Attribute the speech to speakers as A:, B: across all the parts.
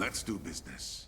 A: Let's do business.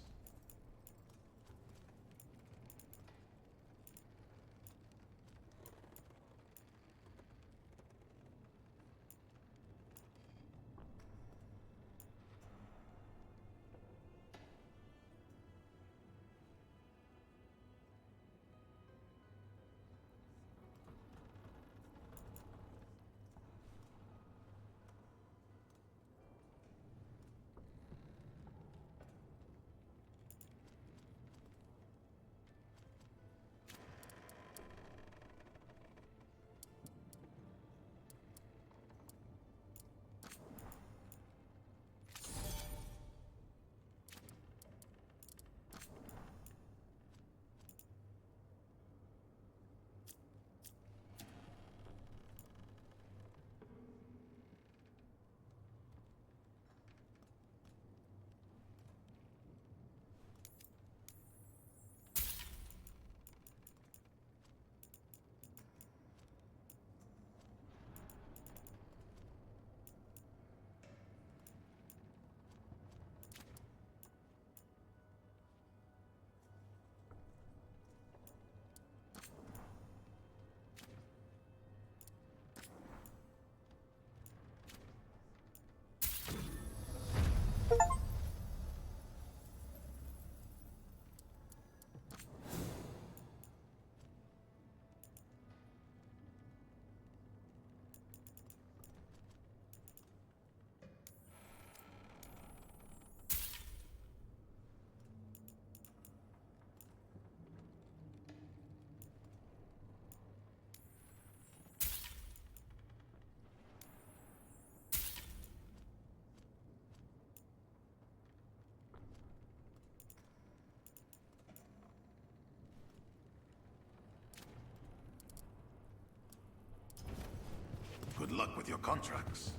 A: Good luck with your contracts.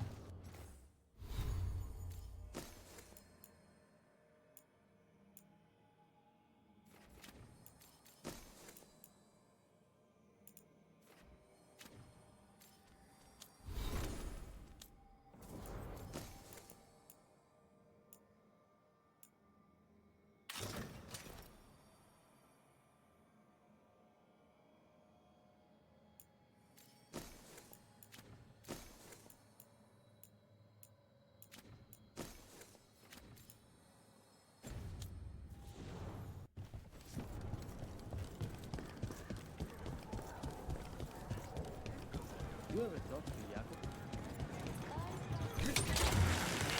B: You ever talk to Jakob?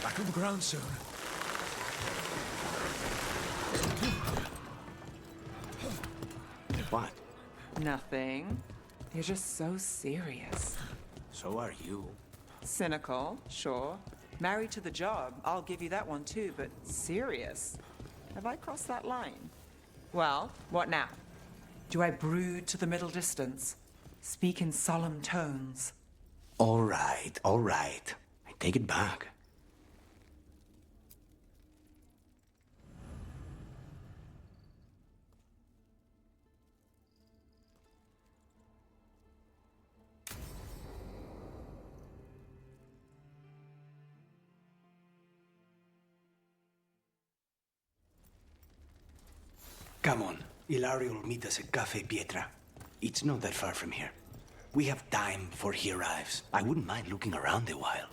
C: Back on the ground soon.
D: What?
E: Nothing. You're just so serious.
D: So are you.
E: Cynical, sure. Married to the job, I'll give you that one too, but serious? Have I crossed that line? Well, what now? Do I brood to the middle distance? Speak in solemn tones?
D: All right, all right. I take it back. Come on. Ilario will meet us at Cafe Pietra. It's not that far from here. We have time before he arrives. I wouldn't mind looking around a while.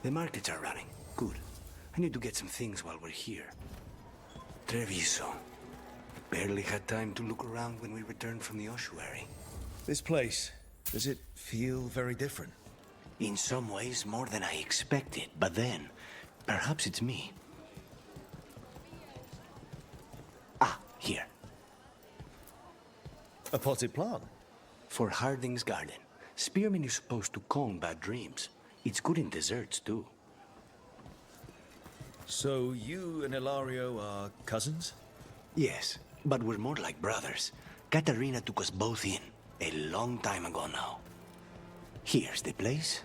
D: The markets are running. Good. I need to get some things while we're here. Treviso. Barely had time to look around when we returned from the ossuary.
C: This place, does it feel very different?
D: In some ways, more than I expected. But then, perhaps it's me. Ah, here.
C: A potted plant?
D: For Harding's garden. Spearmint is supposed to calm bad dreams. It's good in desserts, too.
C: So you and Ilario are cousins?
D: Yes, but we're more like brothers. Katarina took us both in, a long time ago now. Here's the place.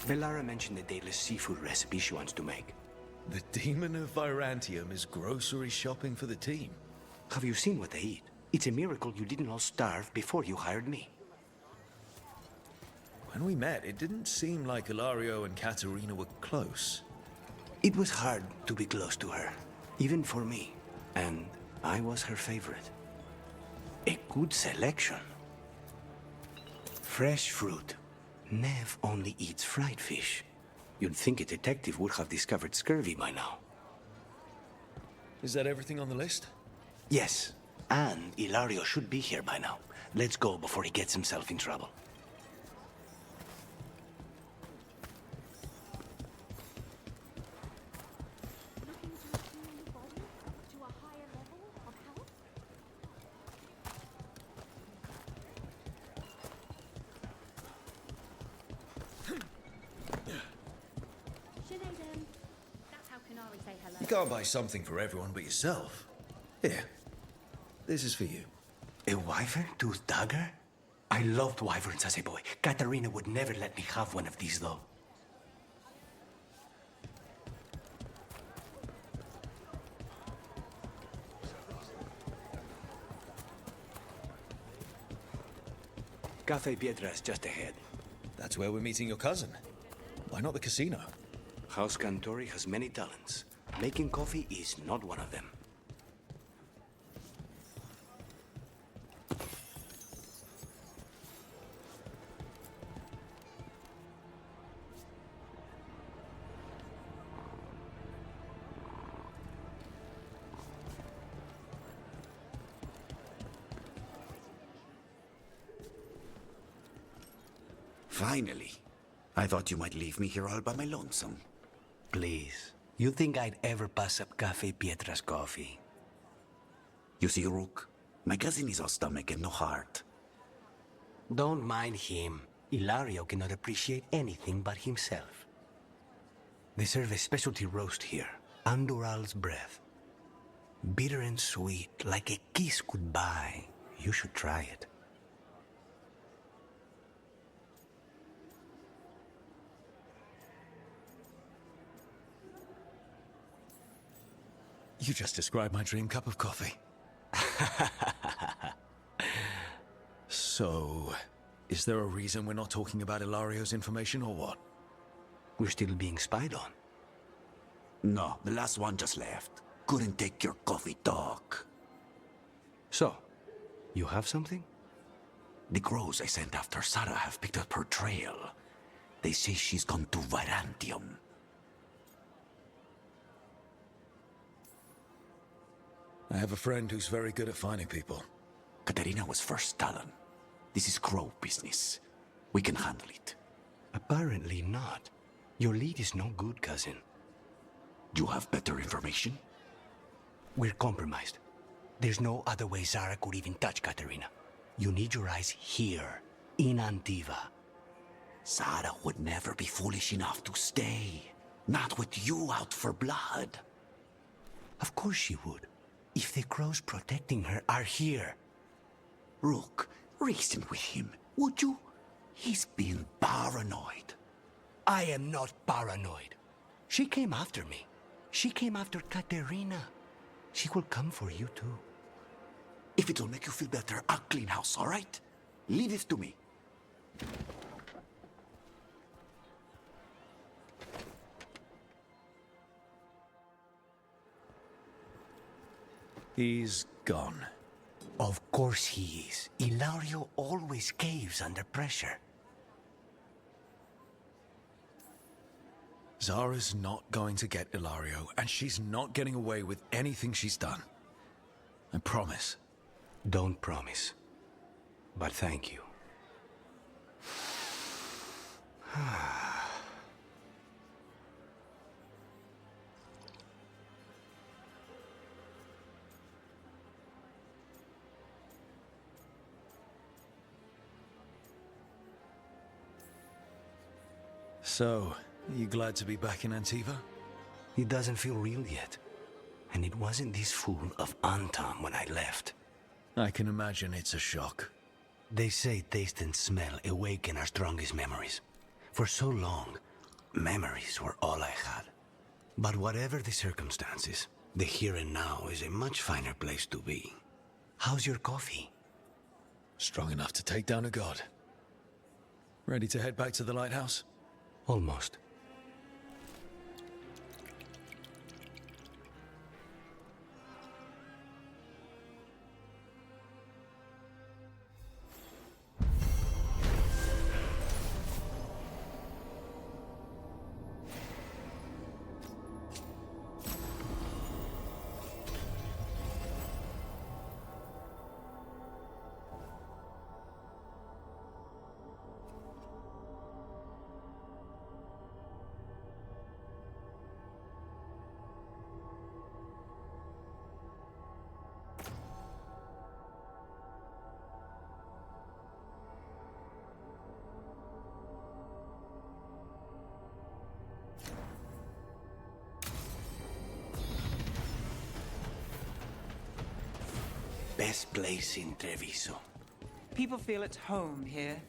D: Velara mentioned the daily seafood recipe she wants to make.
C: The Demon of Virantium is grocery shopping for the team.
D: Have you seen what they eat? It's a miracle you didn't all starve before you hired me.
C: When we met, it didn't seem like Ilario and Katerina were close.
D: It was hard to be close to her, even for me, and I was her favorite. A good selection. Fresh fruit. Nev only eats fried fish. You'd think a detective would have discovered scurvy by now.
C: Is that everything on the list?
D: Yes, and Ilario should be here by now. Let's go before he gets himself in trouble.
F: Looking to attune the body to a higher level of health? Sinead, that's how Canary say hello.
C: You can't buy something for everyone but yourself. Here. This is for you.
D: A wyvern-toothed dagger? I loved wyverns as a boy. Katarina would never let me have one of these, though. Cafe Pietra is just ahead.
C: That's where we're meeting your cousin. Why not the casino?
D: House Cantori has many talents. Making coffee is not one of them.
G: Finally. I thought you might leave me here all by my lonesome.
D: Please. You think I'd ever pass up Cafe Pietra's coffee?
G: You see, Rook, my cousin is all stomach and no heart.
D: Don't mind him. Ilario cannot appreciate anything but himself. They serve a specialty roast here, Andoral's breath. Bitter and sweet, like a kiss goodbye. You should try it.
C: You just described my dream cup of coffee. So, is there a reason we're not talking about Ilario's information or what?
D: We're still being spied on.
G: No, the last one just left. Couldn't take your coffee talk.
D: So, you have something?
G: The crows I sent after Sarah have picked up her trail. They say she's gone to Virantium.
C: I have a friend who's very good at finding people.
G: Katerina was first stolen. This is crow business. We can handle it.
D: Apparently not. Your lead is no good, cousin.
G: You have better information?
D: We're compromised. There's no other way Zara could even touch Katerina. You need your eyes here, in Antiva.
G: Sarah would never be foolish enough to stay. Not with you out for blood.
D: Of course she would. If the crows protecting her are here.
G: Rook, reason with him, would you? He's being paranoid.
D: I am not paranoid. She came after me. She came after Katerina. She will come for you too.
G: If it'll make you feel better, I'll clean house, all right? Leave it to me.
C: He's gone.
D: Of course he is. Ilario always caves under pressure.
C: Zara's not going to get Ilario, and she's not getting away with anything she's done. I promise.
D: Don't promise. But thank you.
C: So, are you glad to be back in Antiva?
D: It doesn't feel real yet. And it wasn't this fool of Anton when I left.
C: I can imagine it's a shock.
D: They say taste and smell awaken our strongest memories. For so long, memories were all I had. But whatever the circumstances, the here and now is a much finer place to be. How's your coffee?
C: Strong enough to take down a god. Ready to head back to the lighthouse?
D: Almost. best place in Treviso.
E: People feel at home here.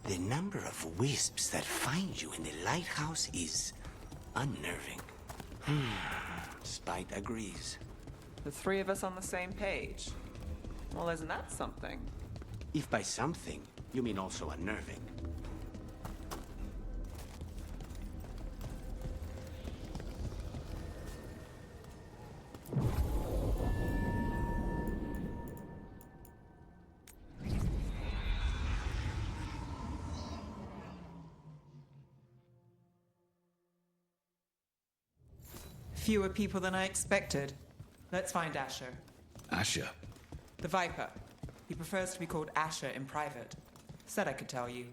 D: The number of wisps that find you in the lighthouse is unnerving. Spite agrees.
E: The three of us on the same page. Well, isn't that something?
D: If by something, you mean also unnerving.
E: Fewer people than I expected. Let's find Asher.
C: Asher?
E: The Viper. He prefers to be called Asher in private. Said I could tell you.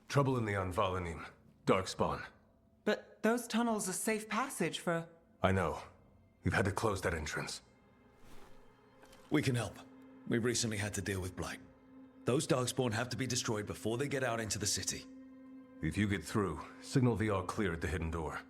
H: Trouble in the Anvalanim. Darkspawn.
E: But those tunnels are safe passage for...
H: I know. We've had to close that entrance.
C: We can help. We recently had to deal with Blight. Those Darkspawn have to be destroyed before they get out into the city.
H: If you get through, signal the all clear at the hidden door.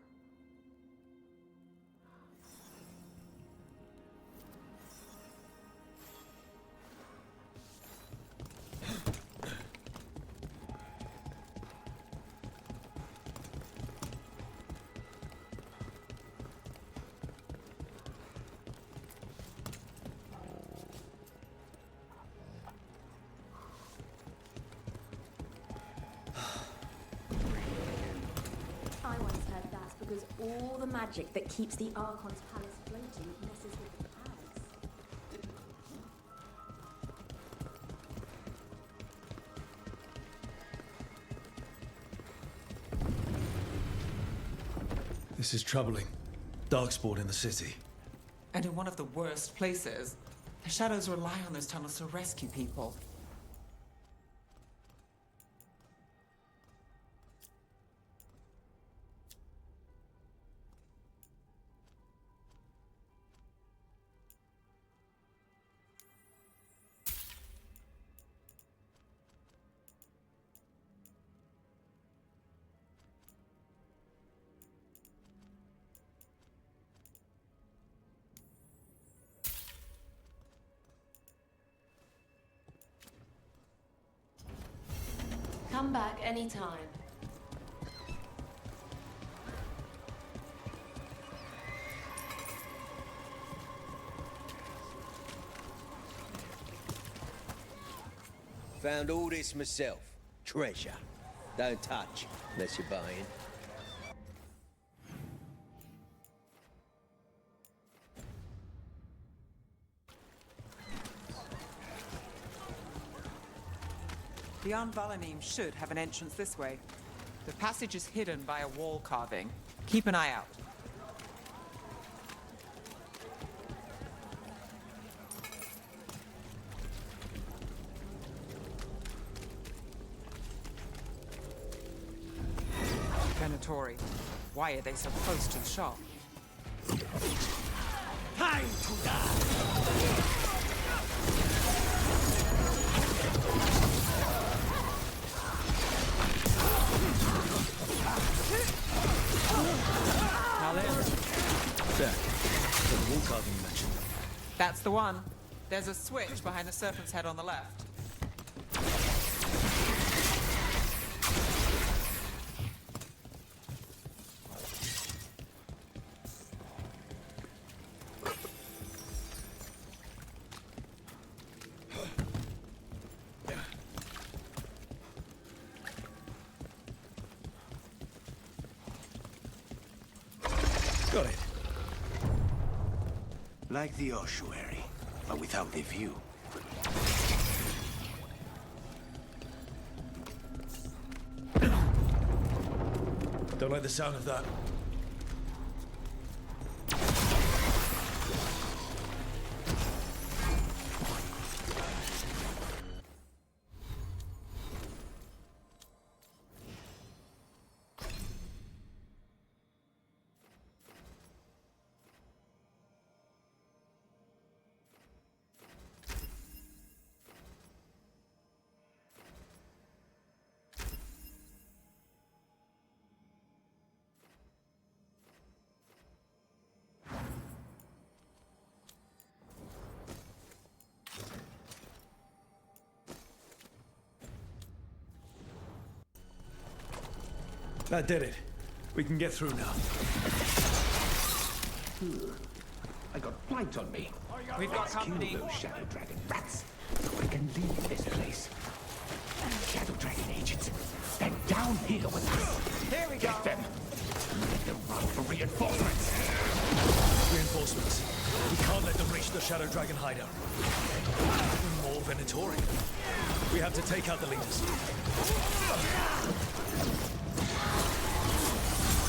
F: all the magic that keeps the Archon's palace floating messes with the pads.
C: This is troubling. Darkspawn in the city.
E: And in one of the worst places. The shadows rely on those tunnels to rescue people.
I: Come back anytime.
B: Found all this myself. Treasure. Don't touch unless you're buying.
E: The Anvalanim should have an entrance this way. The passage is hidden by a wall carving. Keep an eye out. Venatori. Why are they so close to the shop?
D: Time to die!
E: Now then.
C: There. The wall carving you mentioned.
E: That's the one. There's a switch behind the serpent's head on the left.
C: Got it.
D: Like the ossuary, but without the view.
C: Don't like the sound of that. That did it. We can get through now.
G: I got blight on me.
E: We've got company.
G: Kill those Shadow Dragon rats, so I can leave this place. Shadow Dragon agents, they're down here with us.
E: Here we go.
G: Get them. Let them run for reinforcements.
C: Reinforcements. We can't let them reach the Shadow Dragon hideout. More Venatori. We have to take out the leaders.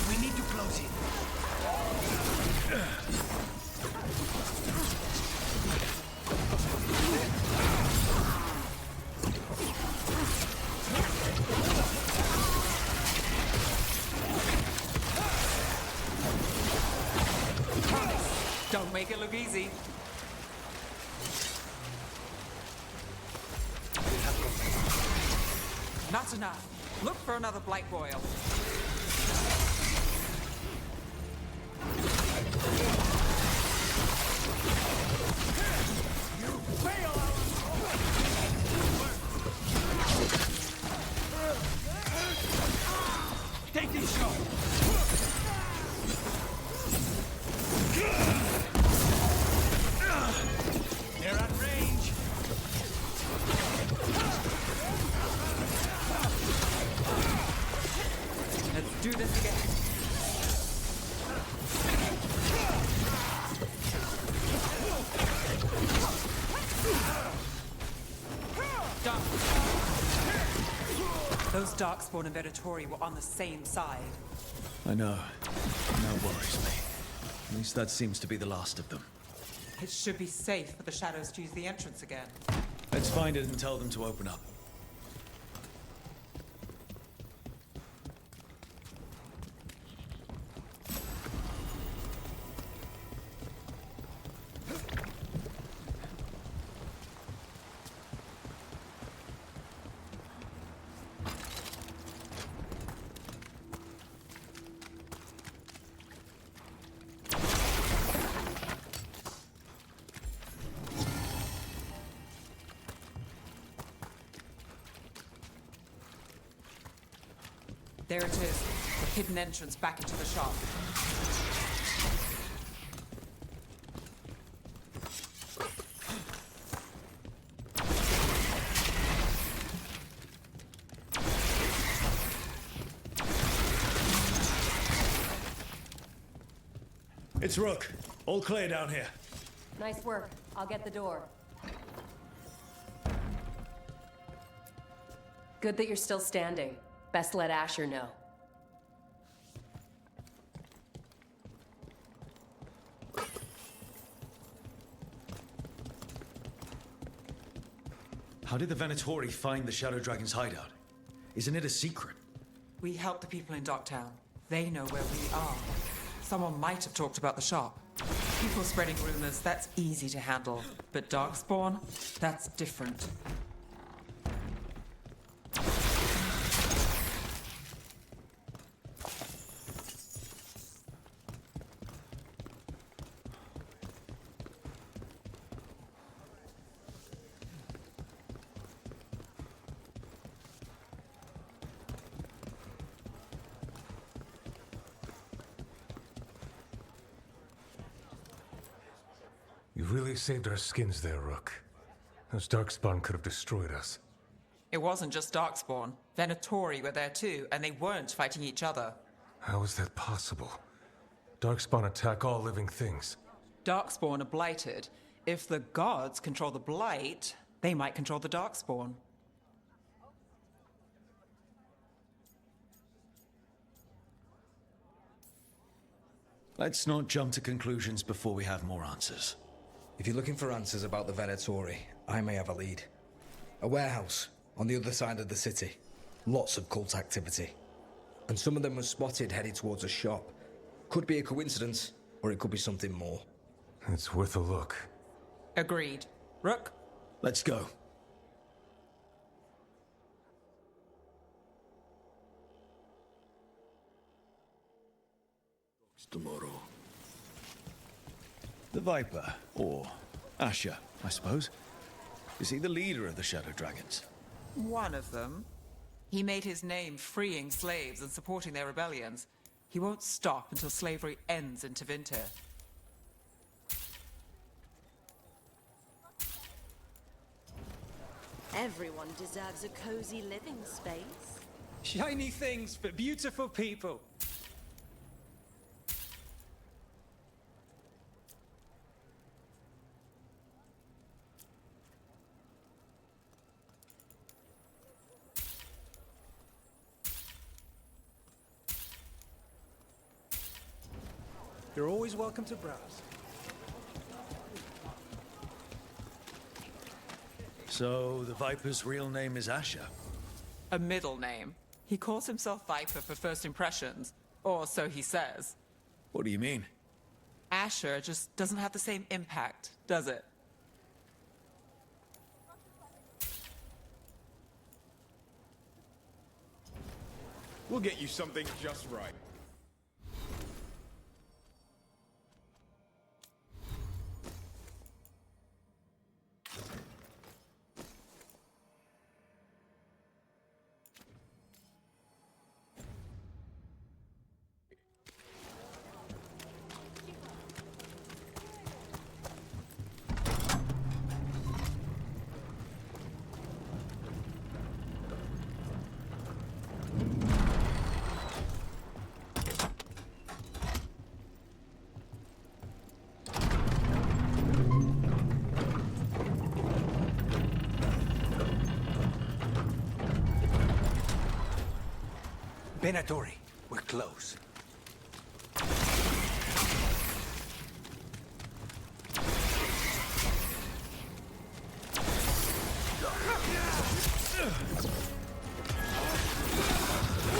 D: We need to close it.
E: Don't make it look easy. Not enough. Look for another blight boil.
D: Take this shot. They're at range.
E: Let's do this again. Those Darkspawn and Venatori were on the same side.
C: I know. That worries me. At least that seems to be the last of them.
E: It should be safe for the Shadows to use the entrance again.
C: Let's find it and tell them to open up.
E: There it is, the hidden entrance back into the shop.
C: It's Rook. All clear down here.
I: Nice work. I'll get the door. Good that you're still standing. Best let Asher know.
C: How did the Venatori find the Shadow Dragon's hideout? Isn't it a secret?
E: We help the people in Docktown. They know where we are. Someone might have talked about the shop. People spreading rumors, that's easy to handle. But Darkspawn, that's different.
H: You really saved our skins there, Rook. Those Darkspawn could have destroyed us.
E: It wasn't just Darkspawn. Venatori were there too, and they weren't fighting each other.
H: How is that possible? Darkspawn attack all living things.
E: Darkspawn are blighted. If the gods control the blight, they might control the Darkspawn.
C: Let's not jump to conclusions before we have more answers.
J: If you're looking for answers about the Venatori, I may have a lead. A warehouse on the other side of the city. Lots of cult activity. And some of them were spotted headed towards a shop. Could be a coincidence, or it could be something more.
H: It's worth a look.
E: Agreed. Rook?
C: Let's go.
D: Tomorrow.
C: The Viper, or Asher, I suppose. Is he the leader of the Shadow Dragons?
E: One of them. He made his name freeing slaves and supporting their rebellions. He won't stop until slavery ends in Tevinter.
F: Everyone deserves a cozy living space.
K: Shiny things for beautiful people. You're always welcome to browse.
C: So, the Viper's real name is Asher?
E: A middle name. He calls himself Viper for first impressions, or so he says.
C: What do you mean?
E: Asher just doesn't have the same impact, does it?
K: We'll get you something just right.
D: Venatori, we're close.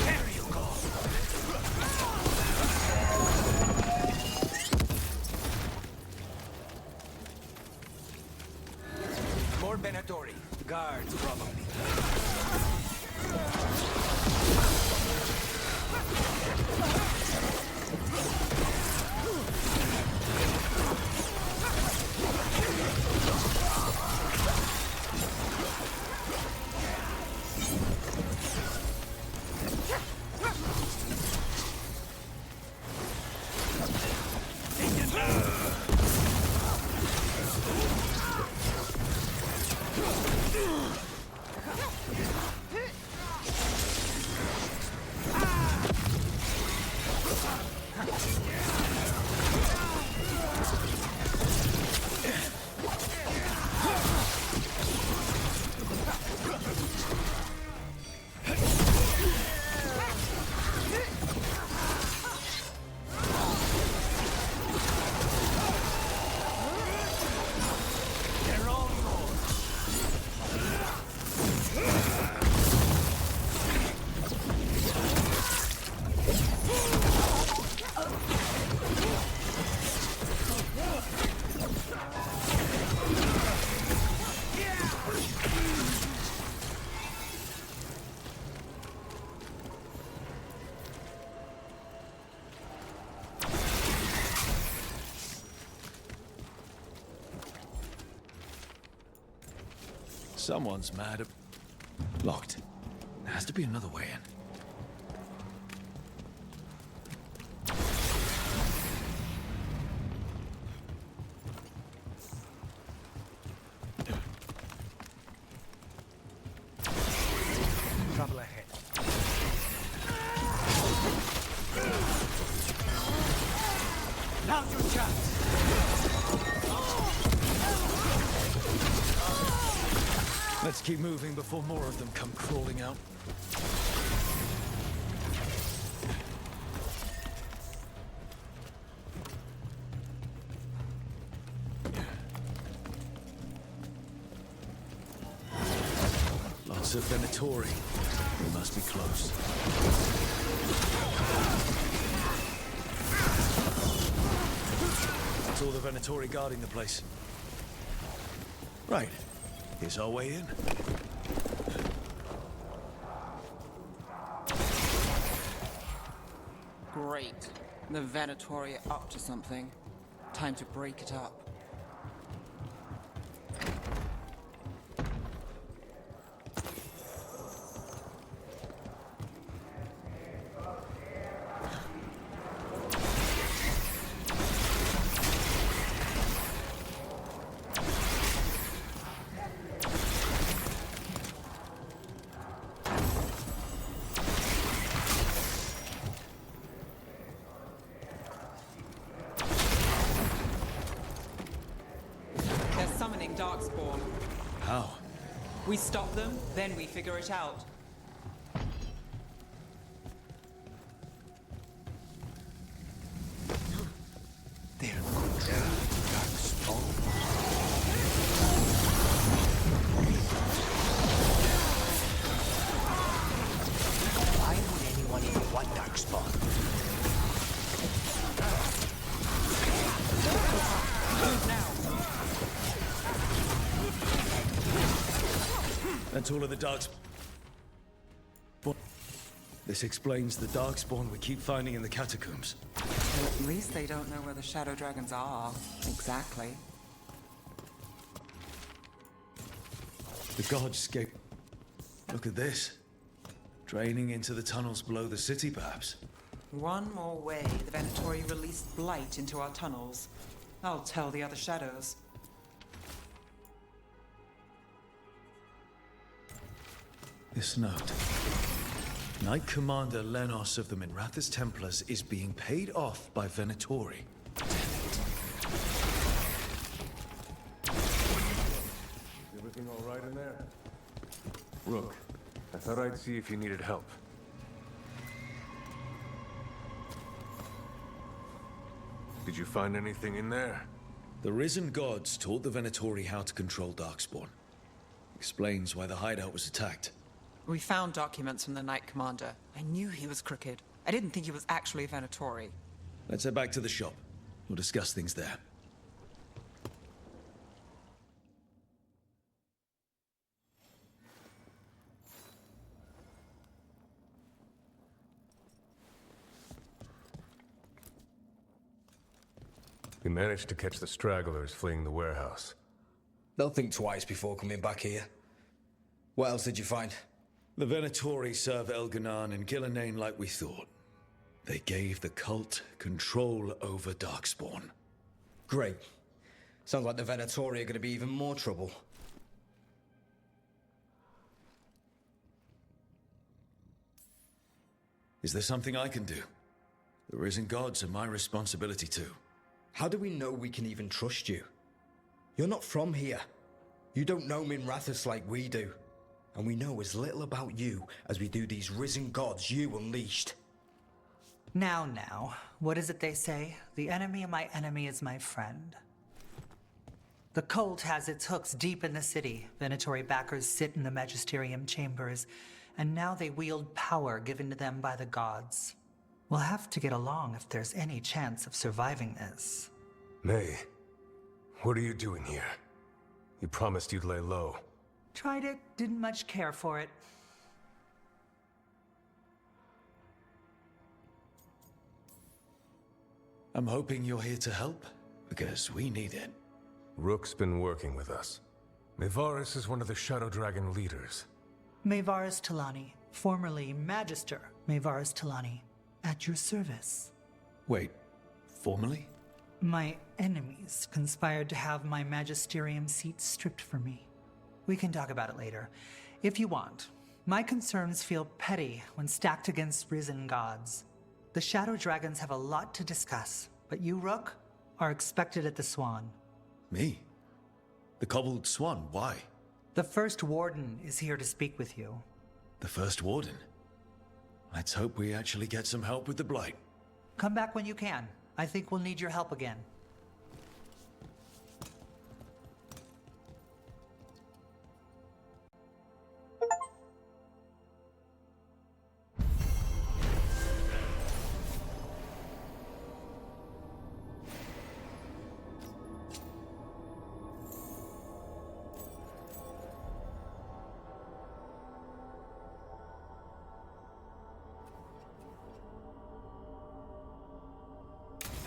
D: There you go. More Venatori. Guards, probably.
C: Someone's mad at... Locked. There has to be another way in.
D: Trouble ahead. Now's your chance.
C: Let's keep moving before more of them come crawling out. Lots of Venatori. We must be close. That's all the Venatori guarding the place. Right. Here's our way in.
E: Great. The Venatori are up to something. Time to break it up. Darkspawn.
C: How?
E: We stop them, then we figure it out.
D: They're Darkspawn. Why would anyone even want Darkspawn?
E: Move now.
C: That's all of the Darkspawn. This explains the Darkspawn we keep finding in the catacombs.
E: Well, at least they don't know where the Shadow Dragons are. Exactly.
C: The gods escape. Look at this. Draining into the tunnels below the city, perhaps.
E: One more way the Venatori released blight into our tunnels. I'll tell the other shadows.
C: This note. Knight Commander Lenos of the Minrathous Templars is being paid off by Venatori.
H: Everything all right in there? Rook, I thought I'd see if you needed help. Did you find anything in there?
C: The risen gods taught the Venatori how to control Darkspawn. Explains why the hideout was attacked.
E: We found documents from the Knight Commander. I knew he was crooked. I didn't think he was actually a Venatori.
C: Let's head back to the shop. We'll discuss things there.
H: We managed to catch the stragglers fleeing the warehouse.
J: They'll think twice before coming back here. What else did you find?
C: The Venatori serve Elganan and Gillenane like we thought. They gave the cult control over Darkspawn.
J: Great. Sounds like the Venatori are going to be even more trouble.
C: Is there something I can do? The risen gods are my responsibility too.
J: How do we know we can even trust you? You're not from here. You don't know Minrathous like we do. And we know as little about you as we do these risen gods you unleashed.
L: Now, what is it they say? The enemy of my enemy is my friend. The cult has its hooks deep in the city. Venatori backers sit in the magisterium chambers, and now they wield power given to them by the gods. We'll have to get along if there's any chance of surviving this.
H: May, what are you doing here? You promised you'd lay low.
L: Tried it, didn't much care for it.
C: I'm hoping you're here to help, because we need it.
H: Rook's been working with us. Mayvaris is one of the Shadow Dragon leaders.
L: Mayvaris Talani, formerly Magister Mayvaris Talani, at your service.
C: Wait, formally?
L: My enemies conspired to have my magisterium seat stripped from me. We can talk about it later, if you want. My concerns feel petty when stacked against risen gods. The Shadow Dragons have a lot to discuss, but you, Rook, are expected at the Swan.
C: Me? The Cobbled Swan, why?
L: The First Warden is here to speak with you.
C: The First Warden? Let's hope we actually get some help with the Blight.
L: Come back when you can. I think we'll need your help again.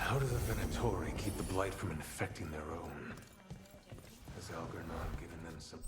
H: How do the Venatori keep the Blight from infecting their own? Has Elganan given them some...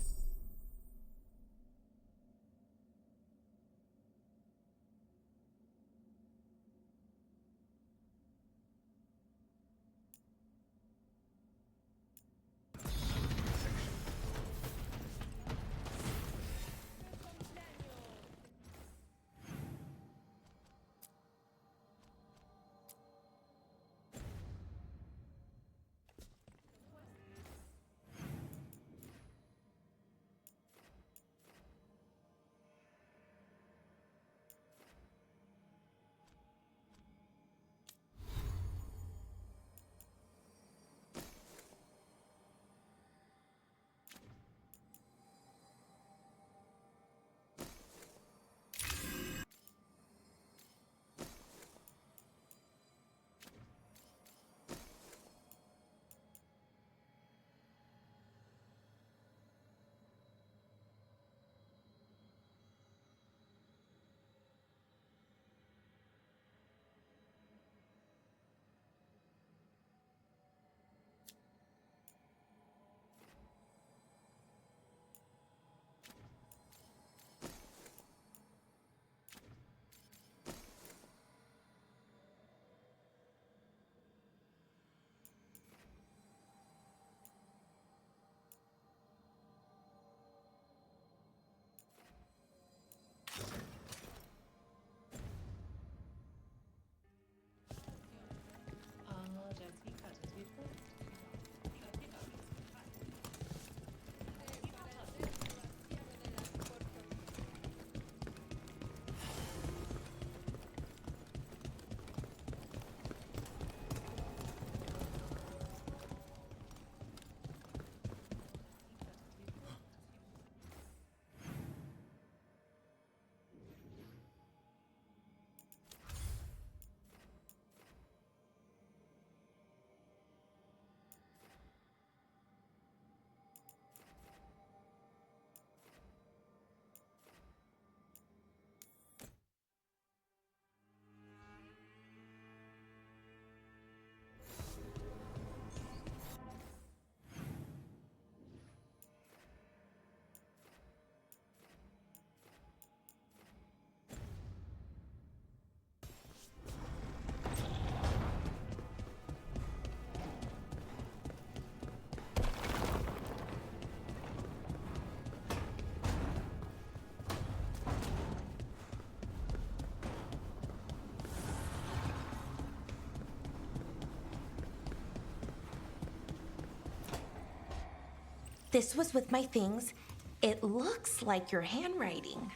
F: This was with my things. It looks like your handwriting.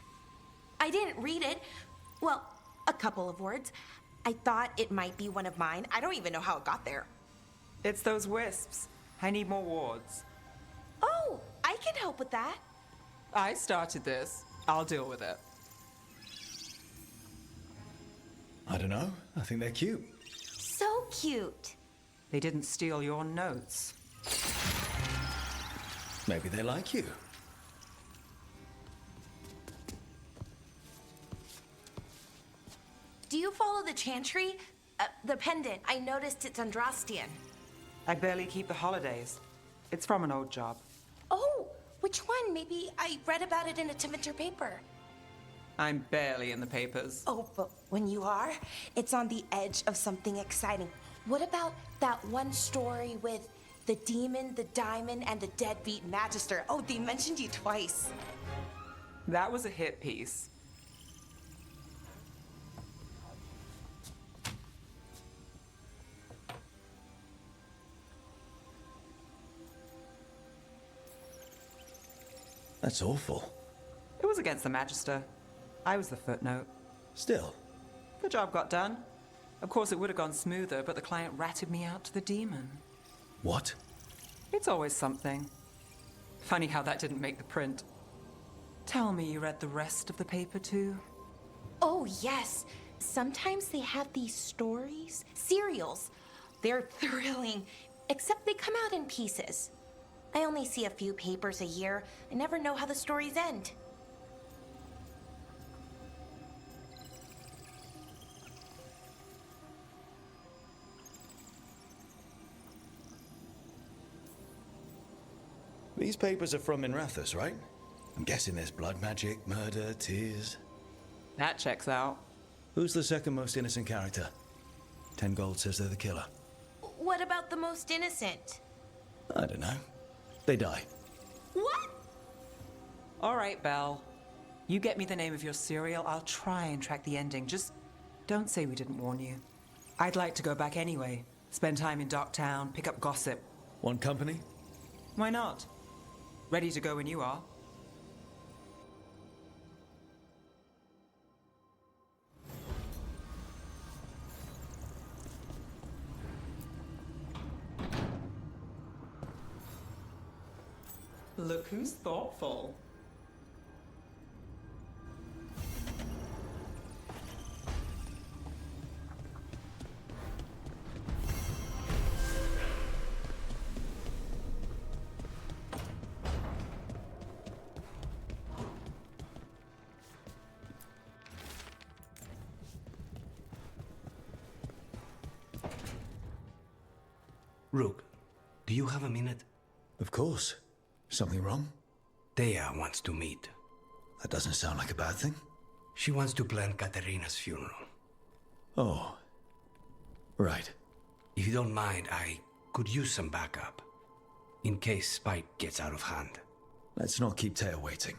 F: I didn't read it. Well, a couple of words. I thought it might be one of mine. I don't even know how it got there.
E: It's those wisps. I need more wards.
F: Oh, I can help with that.
E: I started this. I'll deal with it.
M: I don't know. I think they're cute.
F: So cute.
E: They didn't steal your notes.
M: Maybe they like you.
F: Do you follow the chantry? The pendant. I noticed it's Andrastian.
E: I barely keep the holidays. It's from an old job.
F: Oh, which one? Maybe I read about it in a Timenter paper.
E: I'm barely in the papers.
F: Oh, but when you are, it's on the edge of something exciting. What about that one story with the demon, the diamond, and the deadbeat magister? Oh, they mentioned you twice.
E: That was a hit piece.
M: That's awful.
E: It was against the Magister. I was the footnote.
M: Still.
E: The job got done. Of course, it would have gone smoother, but the client ratted me out to the demon.
M: What?
E: It's always something. Funny how that didn't make the print. Tell me you read the rest of the paper too?
F: Oh, yes. Sometimes they have these stories, serials. They're thrilling, except they come out in pieces. I only see a few papers a year. I never know how the stories end.
M: These papers are from Minrathous, right? I'm guessing there's blood magic, murder, tears.
E: That checks out.
M: Who's the second most innocent character? 10 gold says they're the killer.
F: What about the most innocent?
M: I don't know. They die.
F: What?
E: All right, Belle. You get me the name of your serial, I'll try and track the ending. Just don't say we didn't warn you. I'd like to go back anyway. Spend time in Docktown, pick up gossip.
M: One company?
E: Why not? Ready to go when you are. Look who's thoughtful.
D: Rook, do you have a minute?
M: Of course. Something wrong?
D: Thea wants to meet.
M: That doesn't sound like a bad thing.
D: She wants to plan Katerina's funeral.
M: Oh. Right.
D: If you don't mind, I could use some backup. In case Spike gets out of hand.
M: Let's not keep Thea waiting.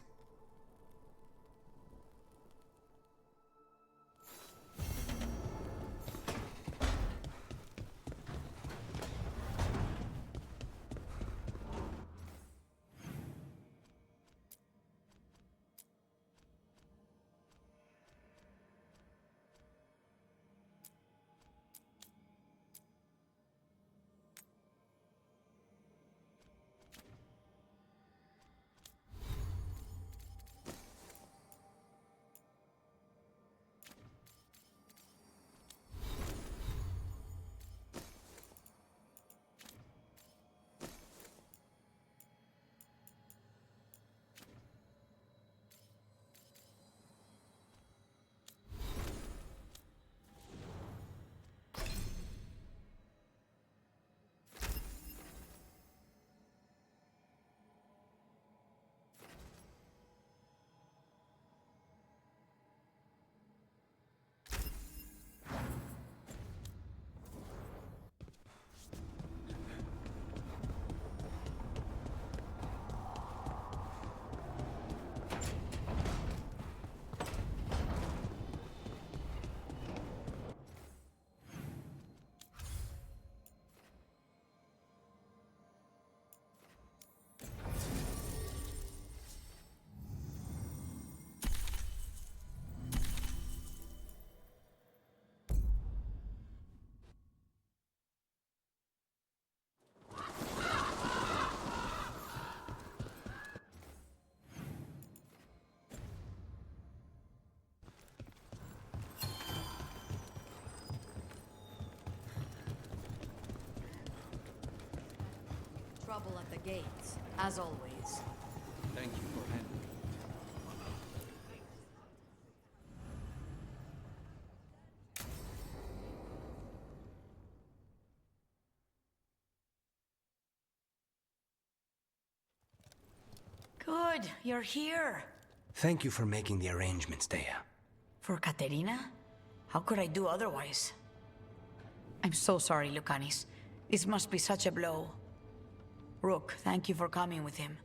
I: Trouble at the gates, as always.
K: Thank you for handling.
N: Good, you're here.
D: Thank you for making the arrangements, Thea.
N: For Katerina? How could I do otherwise? I'm so sorry, Lucanis. This must be such a blow. Rook, thank you for coming with him.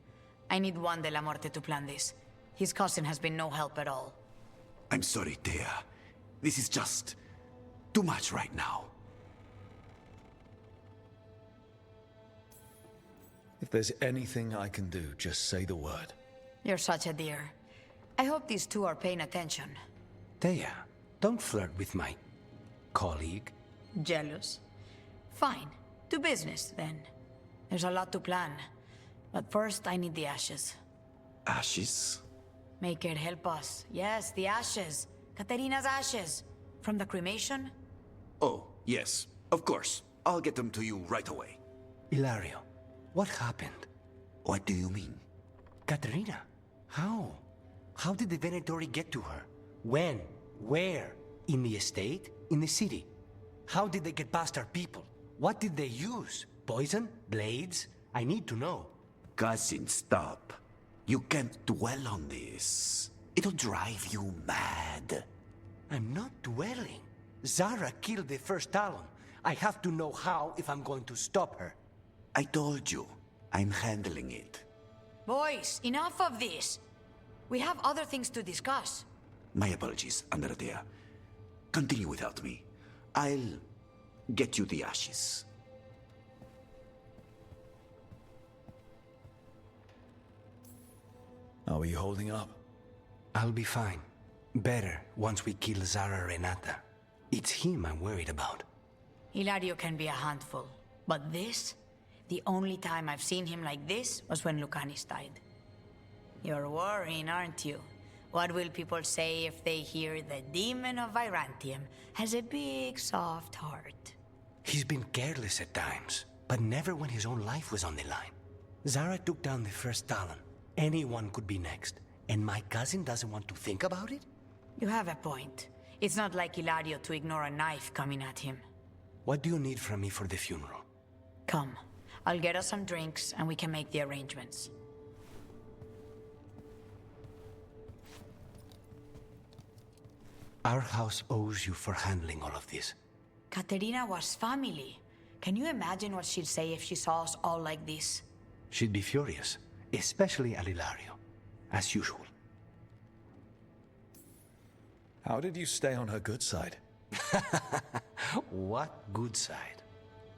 N: I need Juan de la Muerte to plan this. His cousin has been no help at all.
O: I'm sorry, Thea. This is just too much right now.
M: If there's anything I can do, just say the word.
N: You're such a dear. I hope these two are paying attention.
D: Thea, don't flirt with my colleague.
N: Jealous? Fine. To business, then. There's a lot to plan. But first, I need the ashes.
O: Ashes?
N: Make it help us. Yes, the ashes. Katerina's ashes. From the cremation?
O: Oh, yes, of course. I'll get them to you right away.
D: Ilario, what happened?
O: What do you mean?
D: Katerina, how? How did the Venatori get to her? When? Where? In the estate? In the city? How did they get past our people? What did they use? Poison? Blades? I need to know.
O: Cousin, stop. You can't dwell on this. It'll drive you mad.
D: I'm not dwelling. Zara killed the first Talon. I have to know how if I'm going to stop her.
O: I told you. I'm handling it.
N: Boys, enough of this. We have other things to discuss.
O: My apologies, Andrea. Continue without me. I'll get you the ashes.
M: Are we holding up?
D: I'll be fine. Better once we kill Zara Renata. It's him I'm worried about.
N: Hilario can be a handful. But this? The only time I've seen him like this was when Lucanis died. You're worrying, aren't you? What will people say if they hear the demon of Virantium has a big, soft heart?
D: He's been careless at times, but never when his own life was on the line. Zara took down the first Talon. Anyone could be next, and my cousin doesn't want to think about it?
N: You have a point. It's not like Hilario to ignore a knife coming at him.
D: What do you need from me for the funeral?
N: Come. I'll get us some drinks, and we can make the arrangements.
D: Our house owes you for handling all of this.
N: Katerina was family. Can you imagine what she'd say if she saw us all like this?
D: She'd be furious, especially at Hilario, as usual.
M: How did you stay on her good side?
D: What good side?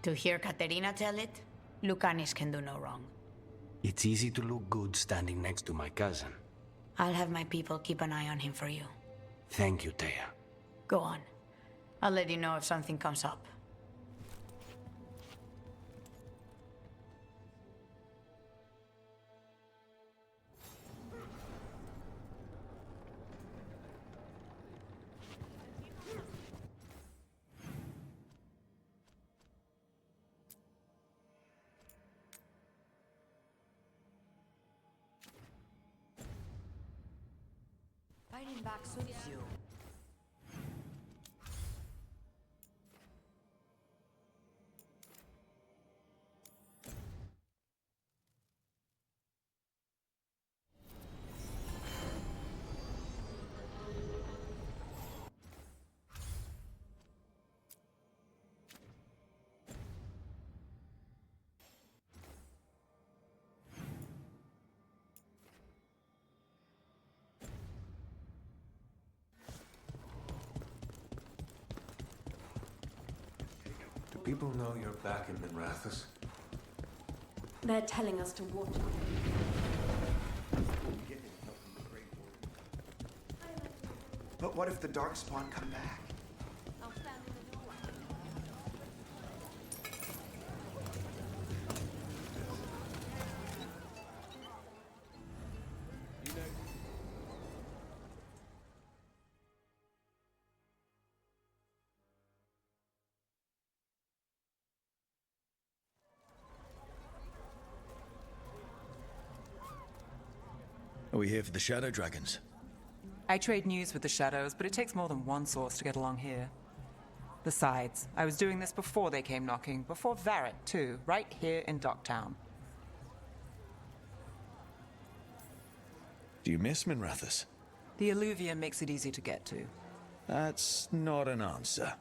N: To hear Katerina tell it, Lucanis can do no wrong.
D: It's easy to look good standing next to my cousin.
N: I'll have my people keep an eye on him for you.
D: Thank you, Thea.
N: Go on. I'll let you know if something comes up. Fighting back suits you.
H: Do people know you're back in Minrathous?
I: They're telling us to watch out.
O: But what if the Darkspawn come back?
M: Are we here for the Shadow Dragons?
E: I trade news with the Shadows, but it takes more than one source to get along here. Besides, I was doing this before they came knocking, before Varric, too, right here in Docktown.
M: Do you miss Minrathous?
E: The alluvium makes it easy to get to.
M: That's not an answer.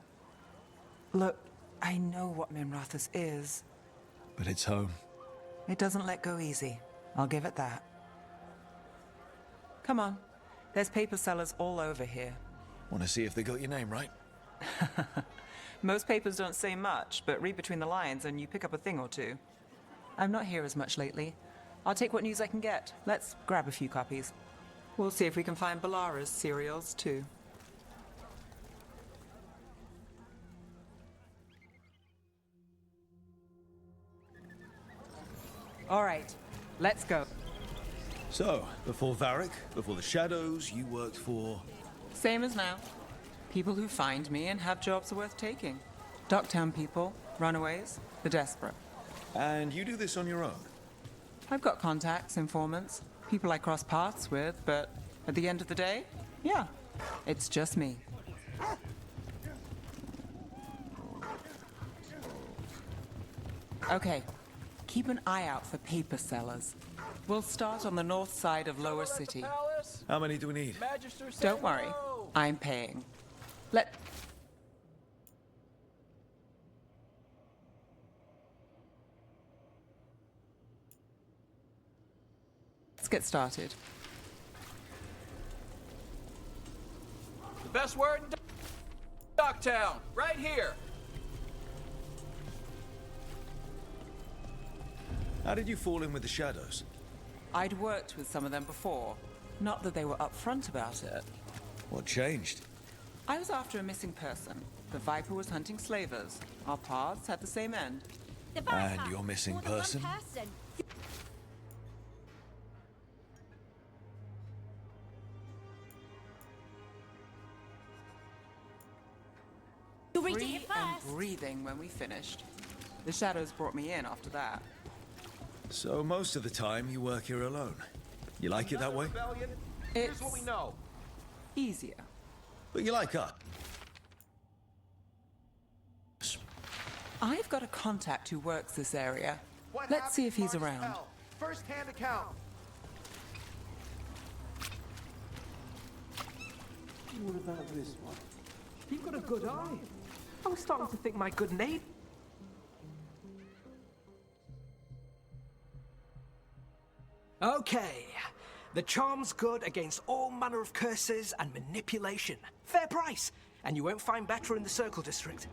E: Look, I know what Minrathous is.
M: But it's home.
E: It doesn't let go easy. I'll give it that. Come on. There's paper sellers all over here.
M: Want to see if they got your name right?
E: Most papers don't say much, but read between the lines and you pick up a thing or two. I'm not here as much lately. I'll take what news I can get. Let's grab a few copies. We'll see if we can find Balara's cereals, too. All right, let's go.
M: So, before Varric, before the Shadows, you worked for...
E: Same as now. People who find me and have jobs worth taking. Docktown people, runaways, the desperate.
M: And you do this on your own?
E: I've got contacts, informants, people I cross paths with, but at the end of the day, yeah, it's just me. Okay, keep an eye out for paper sellers. We'll start on the north side of Lower City.
M: How many do we need?
E: Don't worry, I'm paying. Let's get started.
K: The best word in Docktown, right here.
M: How did you fall in with the Shadows?
E: I'd worked with some of them before. Not that they were upfront about it.
M: What changed?
E: I was after a missing person. The Viper was hunting slavers. Our paths had the same end.
M: And your missing person?
E: Free and breathing when we finished. The Shadows brought me in after that.
M: So most of the time you work here alone. You like it that way?
E: It's what we know. Easier.
M: But you like us.
E: I've got a contact who works this area. Let's see if he's around.
K: First-hand account.
G: What about this one? You've got a good eye. I was starting to think my good name. Okay. The charm's good against all manner of curses and manipulation. Fair price. And you won't find better in the Circle District.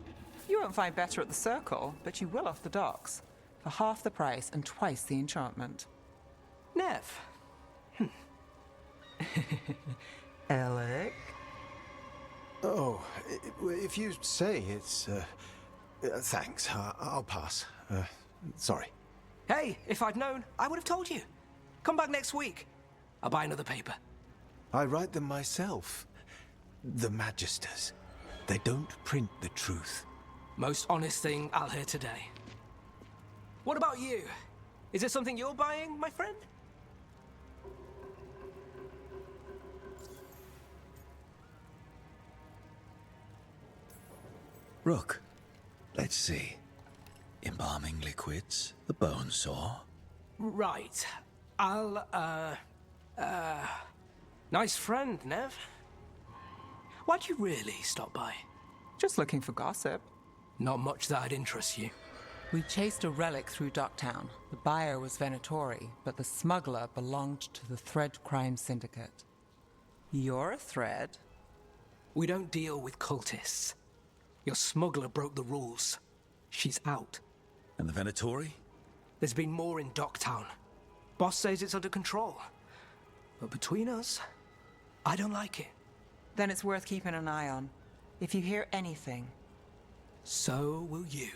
E: You won't find better at the Circle, but you will off the docks. For half the price and twice the enchantment.
G: Nev.
E: Alec?
H: Oh, if you say it's... thanks. I'll pass. Sorry.
G: Hey, if I'd known, I would have told you. Come back next week. I'll buy another paper.
H: I write them myself. The Magisters. They don't print the truth.
G: Most honest thing I'll hear today. What about you? Is it something you're buying, my friend?
M: Rook, let's see. Embalming liquids, the bone saw.
G: Right. I'll, nice friend, Nev. Why'd you really stop by?
E: Just looking for gossip.
G: Not much that'd interest you.
E: We chased a relic through Docktown. The buyer was Venatori, but the smuggler belonged to the Thread Crime Syndicate. You're a Thread?
G: We don't deal with cultists. Your smuggler broke the rules. She's out.
M: And the Venatori?
G: There's been more in Docktown. Boss says it's under control. But between us, I don't like it.
E: Then it's worth keeping an eye on. If you hear anything.
G: So will you.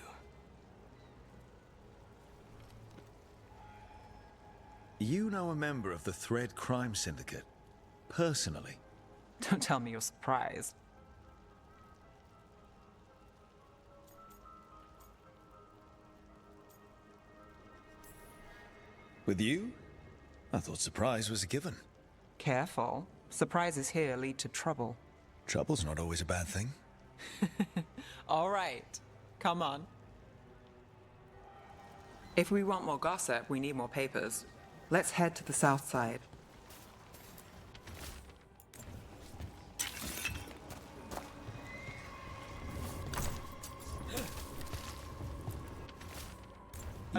M: You know a member of the Thread Crime Syndicate? Personally?
E: Don't tell me you're surprised.
M: With you? I thought surprise was a given.
E: Careful. Surprises here lead to trouble.
M: Trouble's not always a bad thing.
E: All right. Come on. If we want more gossip, we need more papers. Let's head to the south side.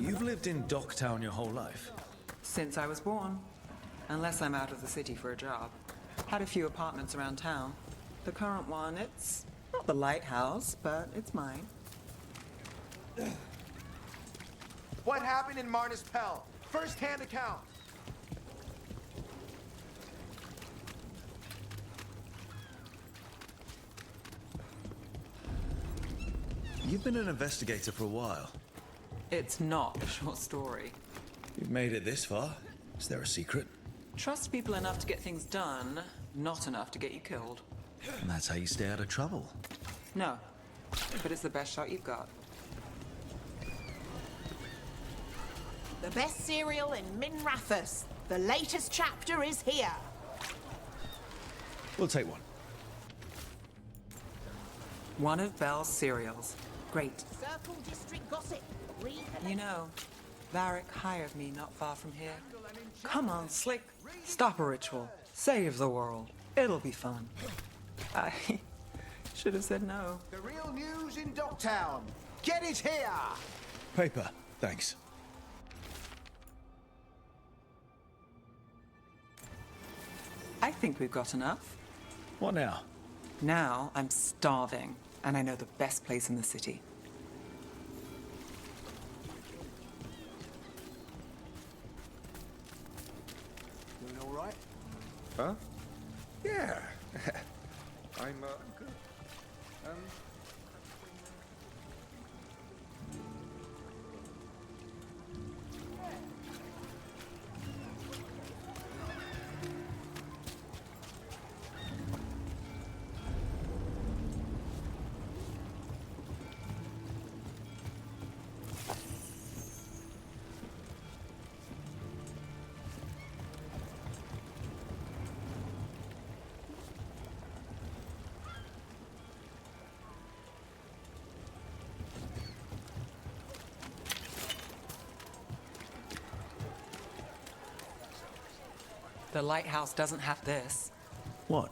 M: You've lived in Docktown your whole life?
E: Since I was born. Unless I'm out of the city for a job. Had a few apartments around town. The current one, it's not the lighthouse, but it's mine.
K: What happened in Marnus Pell? First-hand account.
M: You've been an investigator for a while.
E: It's not a short story.
M: You've made it this far. Is there a secret?
E: Trust people enough to get things done, not enough to get you killed.
M: And that's how you stay out of trouble.
E: No, but it's the best shot you've got.
P: The best cereal in Minrathous. The latest chapter is here.
M: We'll take one.
E: One of Belle's cereals. Great.
P: Circle District gossip. Read the
E: You know, Varric hired me not far from here. Come on, Slick. Stop a ritual. Save the world. It'll be fun. I should have said no.
K: The real news in Docktown. Get it here!
M: Paper, thanks.
E: I think we've got enough.
M: What now?
E: Now I'm starving, and I know the best place in the city.
K: Doing all right?
H: Huh? Yeah. I'm good.
E: The lighthouse doesn't have this.
M: What?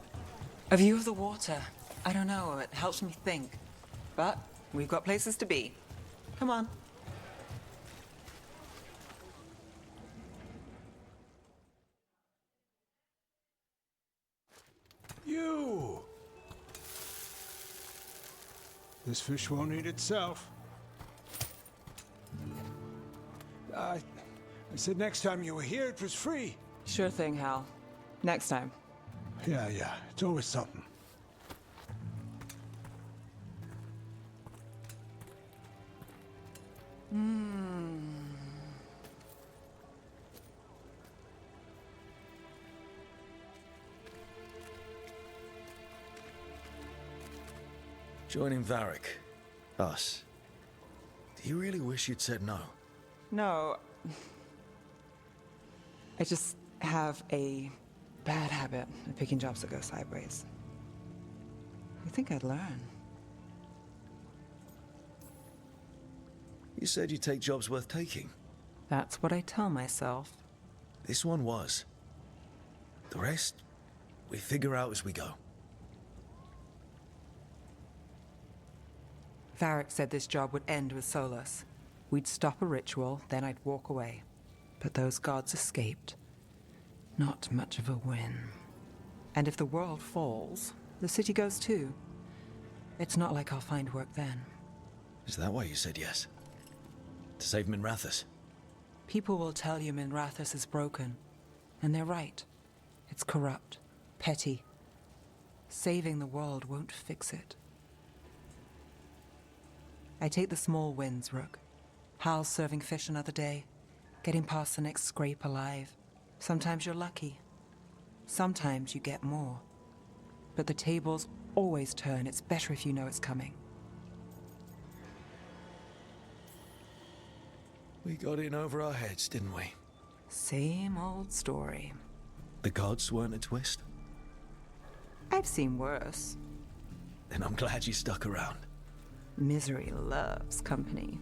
E: A view of the water. I don't know, it helps me think. But we've got places to be. Come on.
Q: You! This fish won't eat itself. I said next time you were here, it was free.
E: Sure thing, Hal. Next time.
Q: Yeah, it's always something.
M: Joining Varric. Us. Do you really wish you'd said no?
E: No. I just have a bad habit of picking jobs that go sideways. I think I'd learn.
M: You said you'd take jobs worth taking.
E: That's what I tell myself.
M: This one was. The rest, we figure out as we go.
E: Varric said this job would end with Solus. We'd stop a ritual, then I'd walk away. But those gods escaped. Not much of a win. And if the world falls, the city goes too. It's not like I'll find work then.
M: Is that why you said yes? To save Minrathous?
E: People will tell you Minrathous is broken. And they're right. It's corrupt, petty. Saving the world won't fix it. I take the small wins, Rook. Hal's serving fish another day. Getting past the next scrape alive. Sometimes you're lucky. Sometimes you get more. But the tables always turn. It's better if you know it's coming.
M: We got in over our heads, didn't we?
E: Same old story.
M: The gods weren't a twist?
E: I've seen worse.
M: Then I'm glad you stuck around.
E: Misery loves company.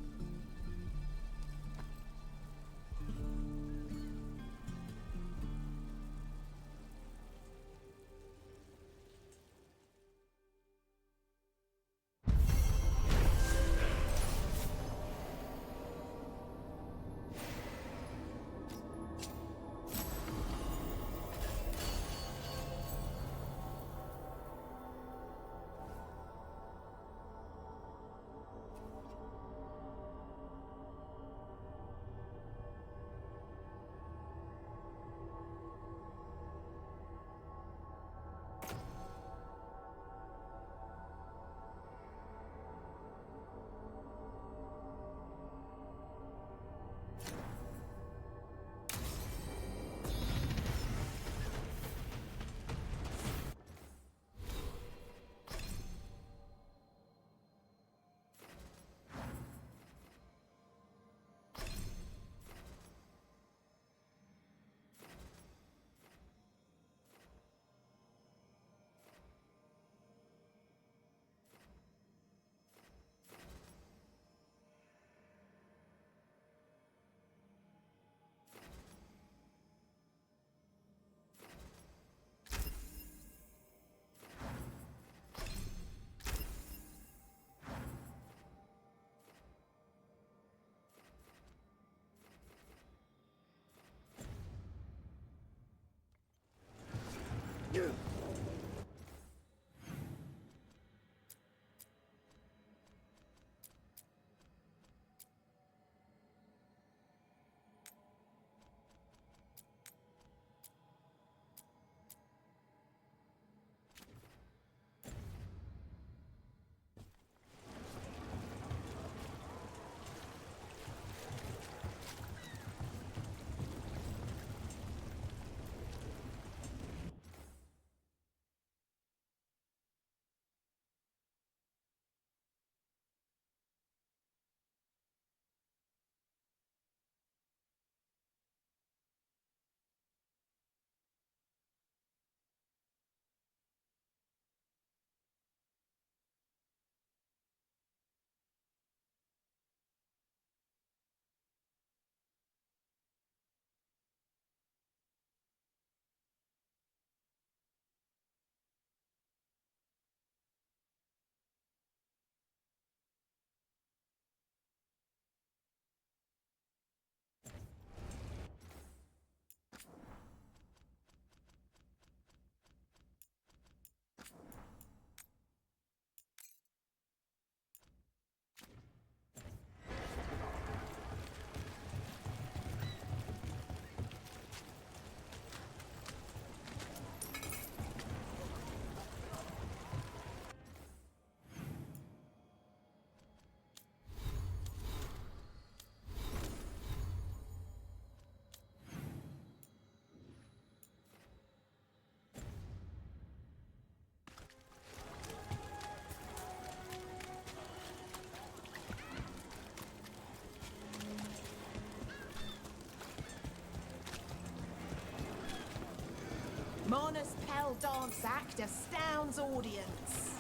P: Marnus Pell dance act astounds audience.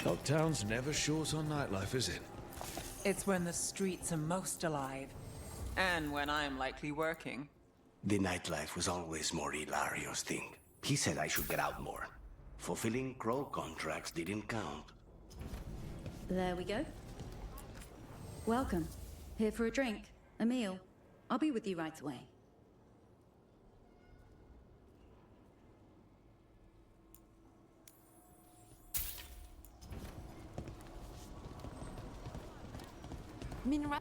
M: Dogtown's never short on nightlife, is it?
E: It's when the streets are most alive. And when I'm likely working.
D: The nightlife was always more Hilario's thing. He said I should get out more. Fulfilling crow contracts didn't count.
I: There we go. Welcome. Here for a drink, a meal. I'll be with you right away.
F: Minra.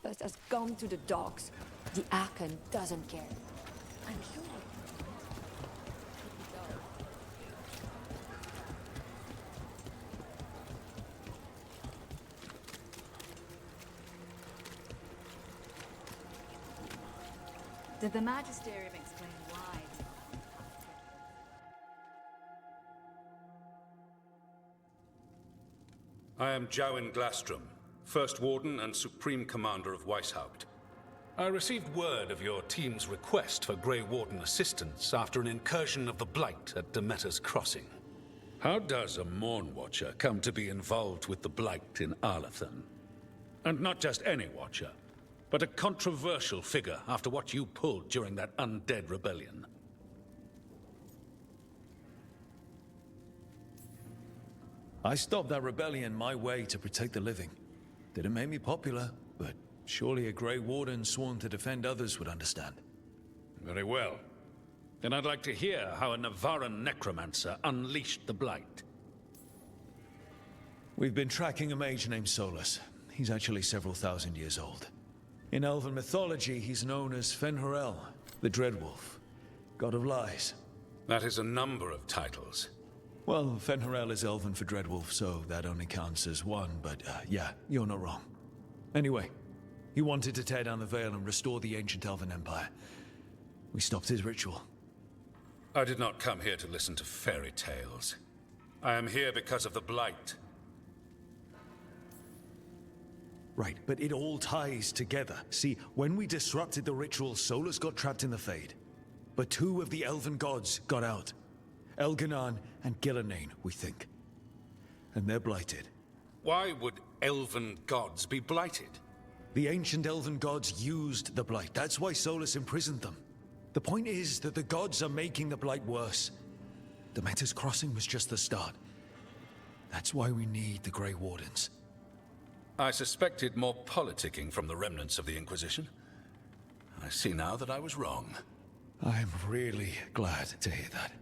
R: First has gone to the dogs. The Archon doesn't care. I'm sure.
I: Did the Magisterium explain why?
S: I am Jowin Glastrom, First Warden and Supreme Commander of Weishaupt. I received word of your team's request for Grey Warden assistance after an incursion of the Blight at Demeter's Crossing. How does a Morn Watcher come to be involved with the Blight in Arlathan? And not just any Watcher, but a controversial figure after what you pulled during that undead rebellion.
M: I stopped that rebellion my way to protect the living. Didn't make me popular, but surely a Grey Warden sworn to defend others would understand.
S: Very well. Then I'd like to hear how a Navaran necromancer unleashed the Blight.
M: We've been tracking a mage named Solus. He's actually several thousand years old. In Elven mythology, he's known as Fen'Harel, the Dreadwolf, god of lies.
S: That is a number of titles.
M: Well, Fen'Harel is Elven for Dreadwolf, so that only counts as one, but yeah, you're not wrong. Anyway, he wanted to tear down the Veil and restore the ancient Elven Empire. We stopped his ritual.
S: I did not come here to listen to fairy tales. I am here because of the Blight.
M: Right, but it all ties together. See, when we disrupted the ritual, Solus got trapped in the Fade. But two of the Elven gods got out. Elganan and Gillanane, we think. And they're blighted.
S: Why would Elven gods be blighted?
M: The ancient Elven gods used the Blight. That's why Solus imprisoned them. The point is that the gods are making the Blight worse. Demeter's Crossing was just the start. That's why we need the Grey Wardens.
S: I suspected more politicking from the remnants of the Inquisition. I see now that I was wrong.
M: I'm really glad to hear that.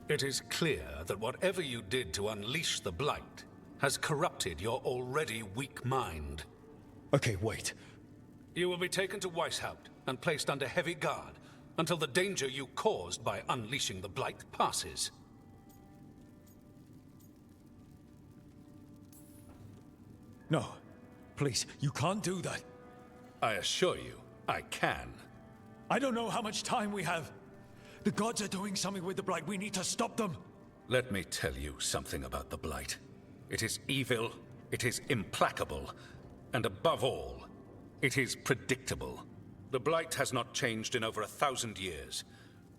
S: It is clear that whatever you did to unleash the Blight has corrupted your already weak mind.
M: Okay, wait.
S: You will be taken to Weishaupt and placed under heavy guard until the danger you caused by unleashing the Blight passes.
M: No, please, you can't do that.
S: I assure you, I can.
M: I don't know how much time we have. The gods are doing something with the Blight. We need to stop them.
S: Let me tell you something about the Blight. It is evil, it is implacable, and above all, it is predictable. The Blight has not changed in over 1,000 years.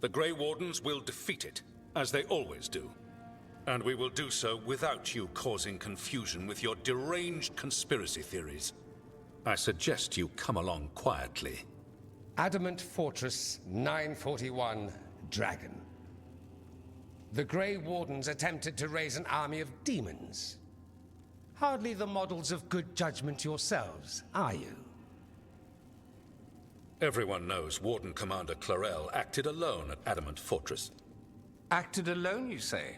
S: The Grey Wardens will defeat it, as they always do. And we will do so without you causing confusion with your deranged conspiracy theories. I suggest you come along quietly.
T: Adamant Fortress 941, Dragon. The Grey Wardens attempted to raise an army of demons. Hardly the models of good judgment yourselves, are you?
S: Everyone knows Warden Commander Clarel acted alone at Adamant Fortress.
T: Acted alone, you say?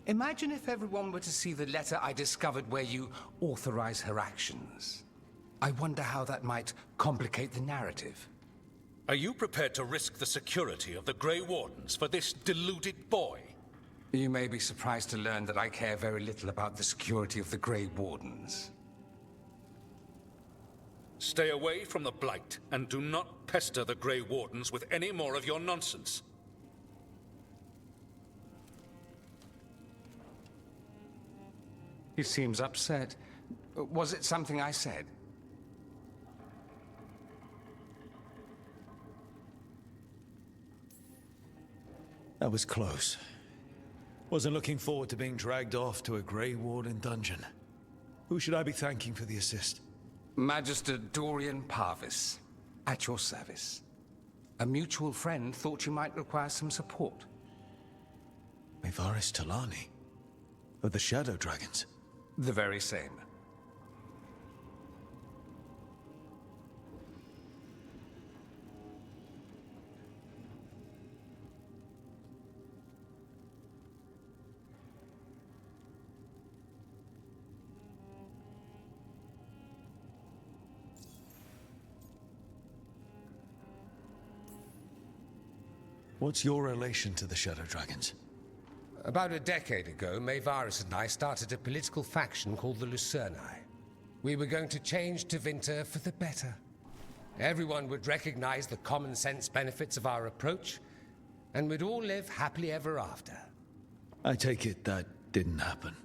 T: Imagine if everyone were to see the letter I discovered where you authorize her actions. I wonder how that might complicate the narrative.
S: Are you prepared to risk the security of the Grey Wardens for this deluded boy?
T: You may be surprised to learn that I care very little about the security of the Grey Wardens.
S: Stay away from the Blight, and do not pester the Grey Wardens with any more of your nonsense.
T: He seems upset. Was it something I said?
M: That was close. Wasn't looking forward to being dragged off to a Grey Warden dungeon. Who should I be thanking for the assist?
T: Magister Dorian Parvis, at your service. A mutual friend thought you might require some support.
M: Mevaris Talani, of the Shadow Dragons.
T: The very same.
M: What's your relation to the Shadow Dragons?
T: About a decade ago, Mevaris and I started a political faction called the Lucerni. We were going to change Tevinter for the better. Everyone would recognize the common sense benefits of our approach, and we'd all live happily ever after.
M: I take it that didn't happen.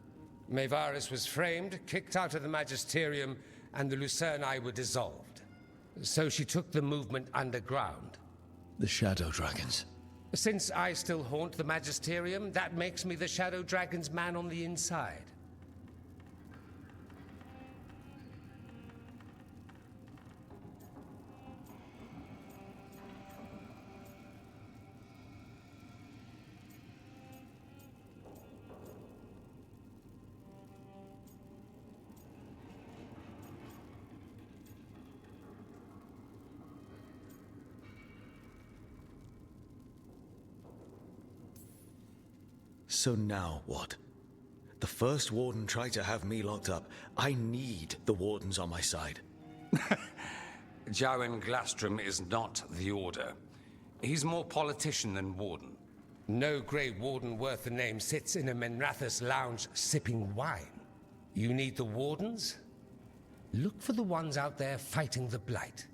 T: Maevaris was framed, kicked out of the Magisterium, and the Lucerni were dissolved. So she took the movement underground.
M: The Shadow Dragons.
T: Since I still haunt the Magisterium, that makes me the Shadow Dragon's man on the inside.
M: So now what? The first Warden tried to have me locked up. I need the Wardens on my side.
T: Jowen Glastrom is not the Order. He's more politician than Warden. No Grey Warden worth the name sits in a Menrathus lounge sipping wine. You need the Wardens? Look for the ones out there fighting the Blight.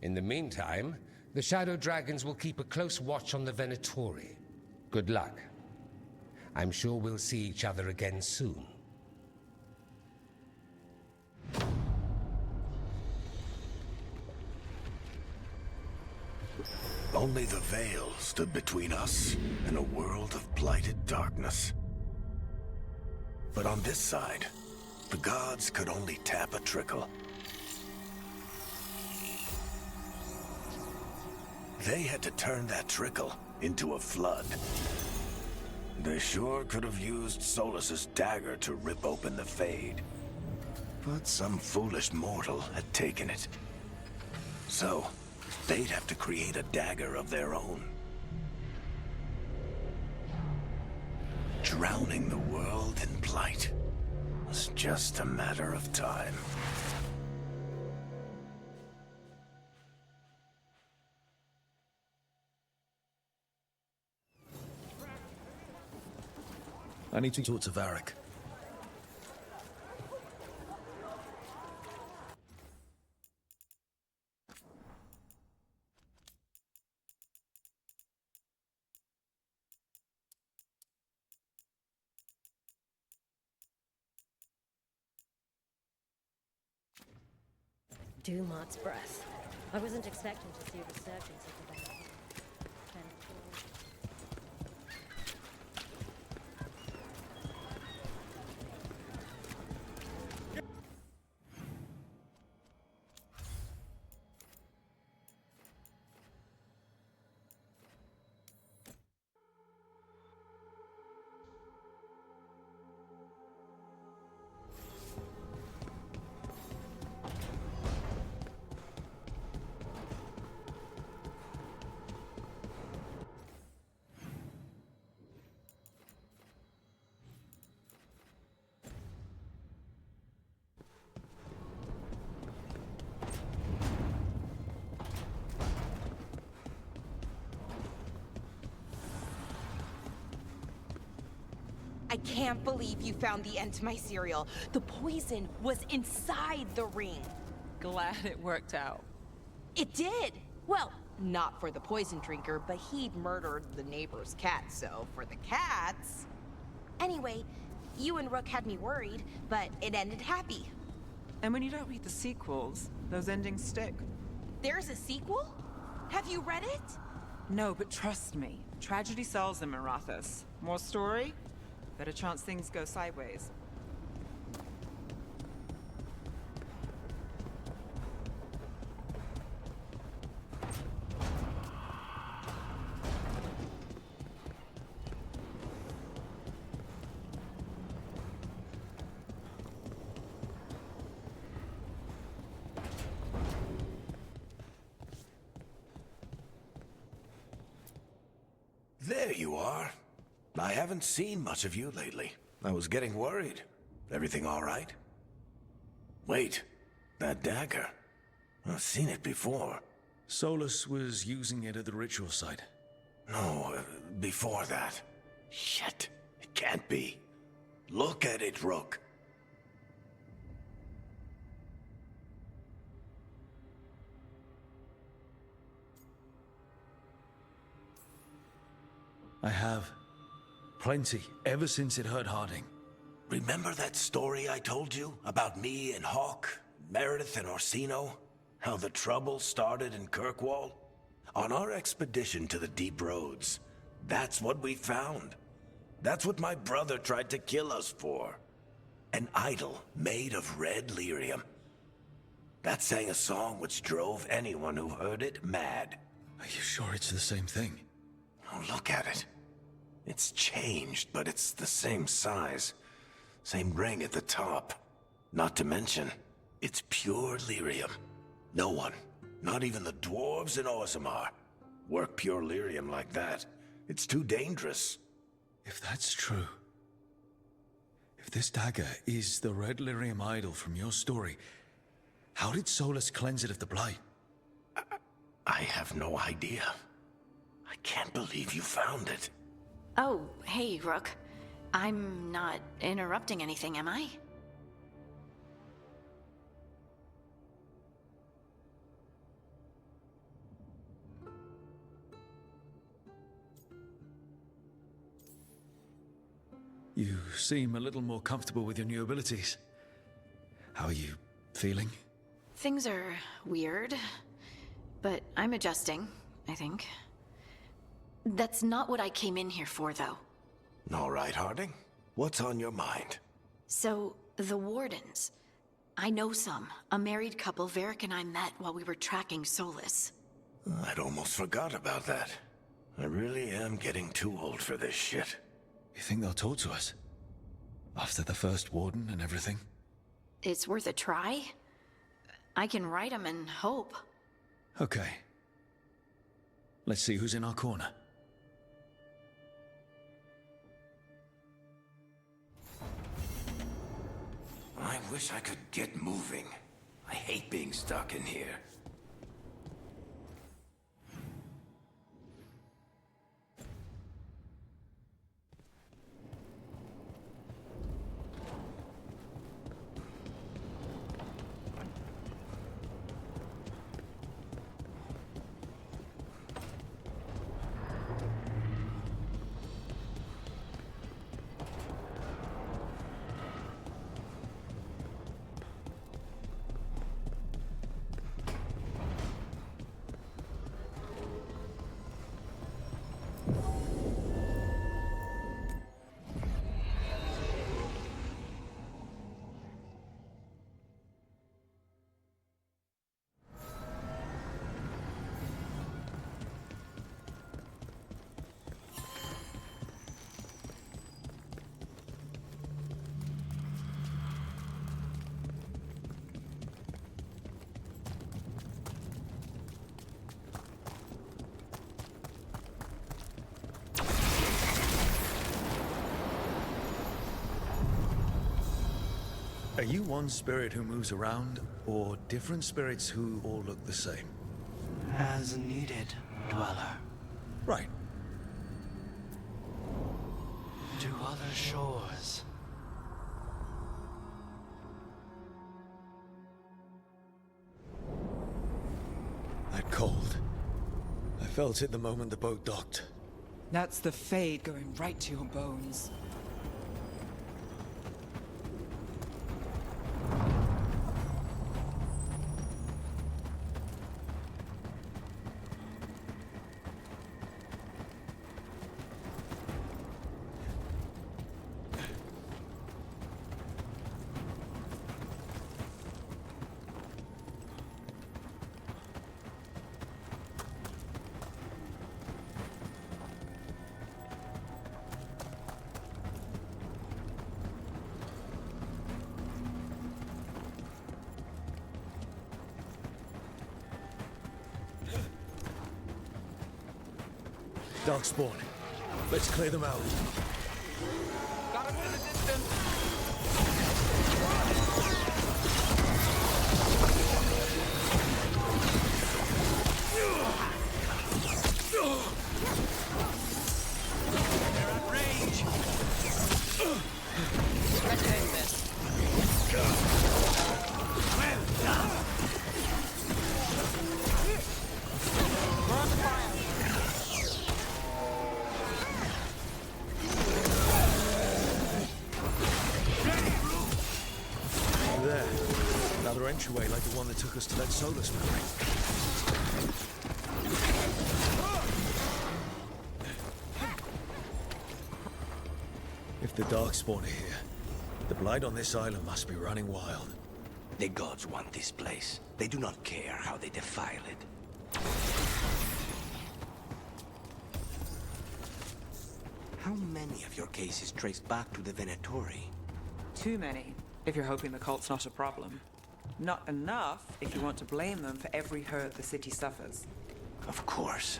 T: In the meantime, the Shadow Dragons will keep a close watch on the Venatori. Good luck. I'm sure we'll see each other again soon.
A: Only the veil stood between us and a world of blighted darkness. But on this side, the gods could only tap a trickle. They had to turn that trickle into a flood. They sure could have used Solus's dagger to rip open the Fade. But some foolish mortal had taken it. So, they'd have to create a dagger of their own. Drowning the world in blight was just a matter of time.
M: I need to talk to Varric.
U: Dumont's breath. I wasn't expecting to see a resurgence of the Venom.
F: I can't believe you found the end to my cereal. The poison was inside the ring.
E: Glad it worked out.
F: It did. Well, not for the poison drinker, but he'd murdered the neighbor's cat, so for the cats... Anyway, you and Rook had me worried, but it ended happy.
E: And when you don't read the sequels, those endings stick.
F: There's a sequel? Have you read it?
E: No, but trust me. Tragedy sells in Menrathus. More story? Better chance things go sideways.
A: There you are. I haven't seen much of you lately. I was getting worried. Everything all right? Wait, that dagger. I've seen it before.
M: Solus was using it at the ritual site.
A: No, before that. Shit, it can't be. Look at it, Rook.
M: I have. Plenty, ever since it hurt Harding.
A: Remember that story I told you about me and Hawk, Meredith and Orsino? How the trouble started in Kirkwall? On our expedition to the Deep Roads, that's what we found. That's what my brother tried to kill us for. An idol made of red lyrium. That sang a song which drove anyone who heard it mad.
M: Are you sure it's the same thing?
A: Oh, look at it. It's changed, but it's the same size. Same ring at the top. Not to mention, it's pure lyrium. No one, not even the dwarves in Orzammar, work pure lyrium like that. It's too dangerous.
M: If that's true, if this dagger is the red lyrium idol from your story, how did Solus cleanse it of the blight?
A: I have no idea. I can't believe you found it.
B: Oh, hey, Rook. I'm not interrupting anything, am I?
M: You seem a little more comfortable with your new abilities. How are you feeling?
B: Things are weird, but I'm adjusting, I think. That's not what I came in here for, though.
A: All right, Harding. What's on your mind?
B: So, the Wardens. I know some. A married couple Varric and I met while we were tracking Solus.
A: I'd almost forgot about that. I really am getting too old for this shit.
M: You think they'll talk to us? After the first warden and everything?
B: It's worth a try. I can write them and hope.
M: Okay. Let's see who's in our corner.
A: I wish I could get moving. I hate being stuck in here.
M: Are you one spirit who moves around, or different spirits who all look the same?
D: As needed, Dweller.
M: Right.
D: To other shores.
M: That cold. I felt it the moment the boat docked.
E: That's the Fade going right to your bones.
M: Darkspawn. Let's clear them out.
K: Got him in the distance.
G: They're at range. Let's take this. Well done. We're on fire.
M: entryway like the one that took us to that Solus memory. If the Darkspawn are here, the Blight on this island must be running wild.
D: The gods want this place. They do not care how they defile it. How many of your cases trace back to the Venatori?
E: Too many, if you're hoping the cult's not a problem. Not enough if you want to blame them for every hurt the city suffers.
D: Of course.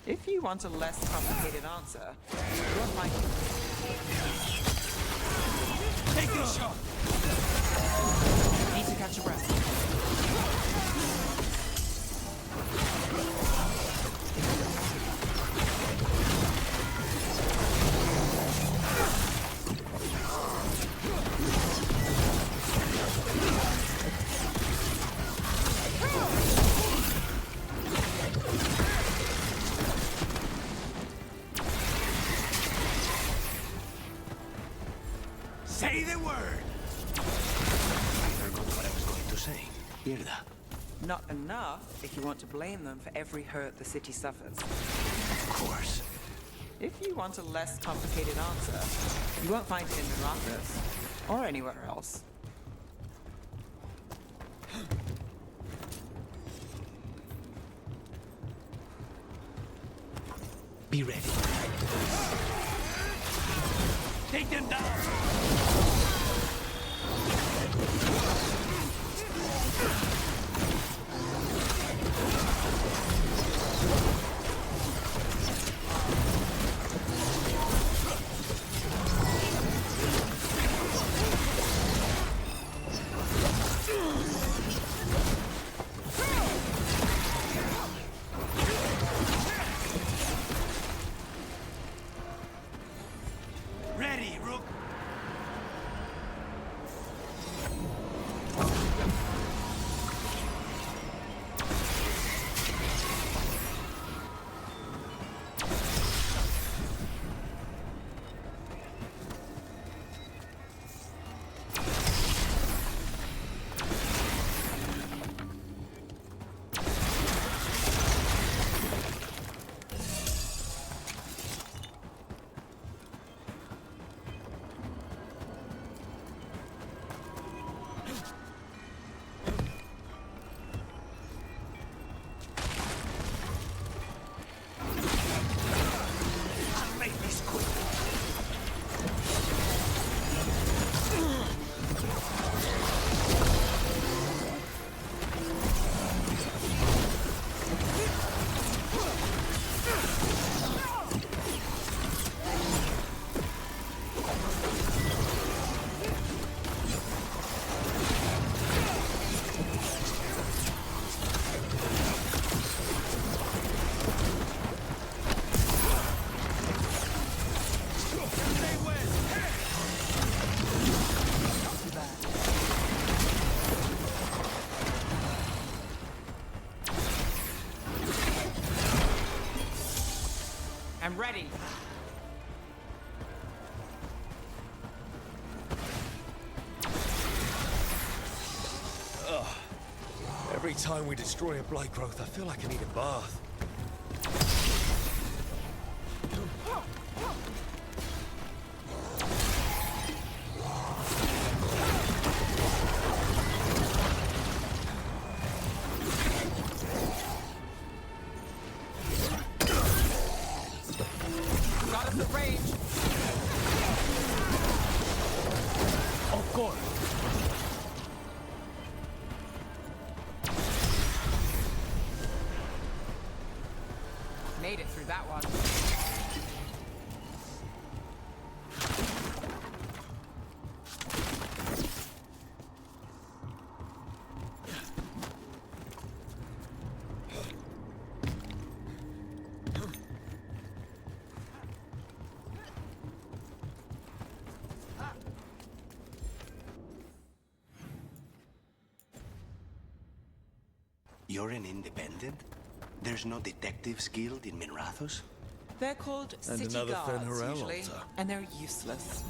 E: If you want a less complicated answer, you'll find it.
C: Take this shot!
E: Need to catch your breath.
D: Say the word! I forgot what I was going to say. Mierda.
E: Not enough if you want to blame them for every hurt the city suffers.
D: Of course.
E: If you want a less complicated answer, you won't find it in Mirathas or anywhere else.
D: Be ready.
C: Take them down!
D: Ready, Rook!
E: I'm ready.
M: Ugh. Every time we destroy a blight growth, I feel like I need a bath.
E: Got us at range.
C: Of course.
E: Made it through that one.
D: You're an independent? There's no detectives guild in Minrathos?
E: They're called
M: And
E: city
M: another
E: guards,
M: Fen'Harel
E: usually,
M: altar.
E: and they're useless.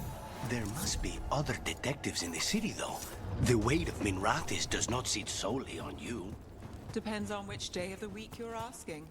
D: There must be other detectives in the city, though. The weight of Minrathis does not sit solely on you.
E: Depends on which day of the week you're asking.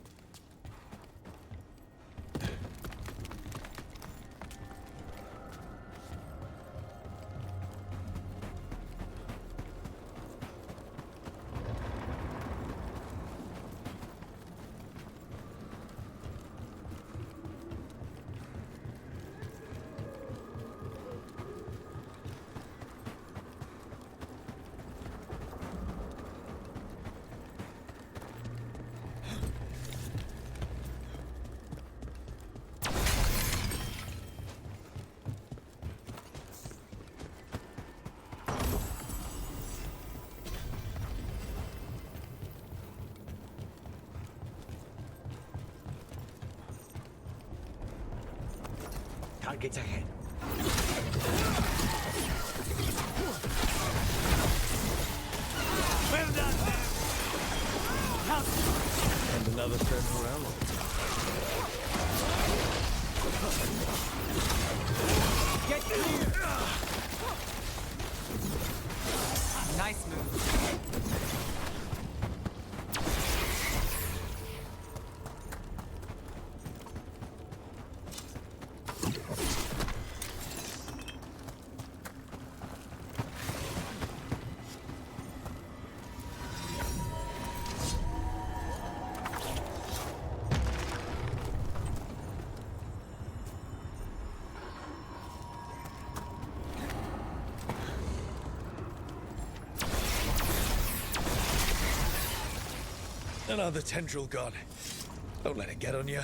D: Targets ahead.
M: Well done, man. And another Fenrello.
E: Get clear! Nice move.
M: Another tendril gone. Don't let it get on you.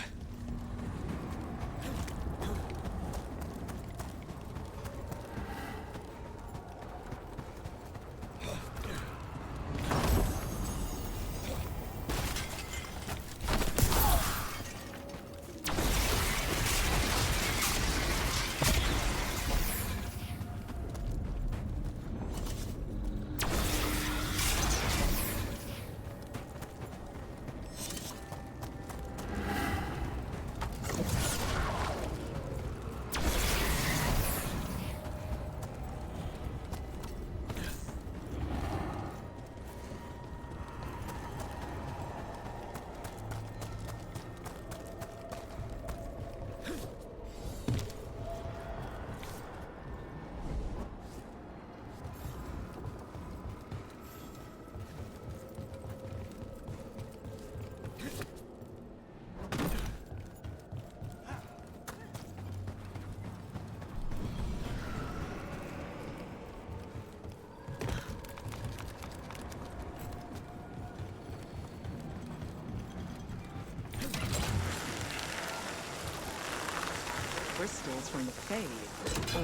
E: Crystals from the Fade,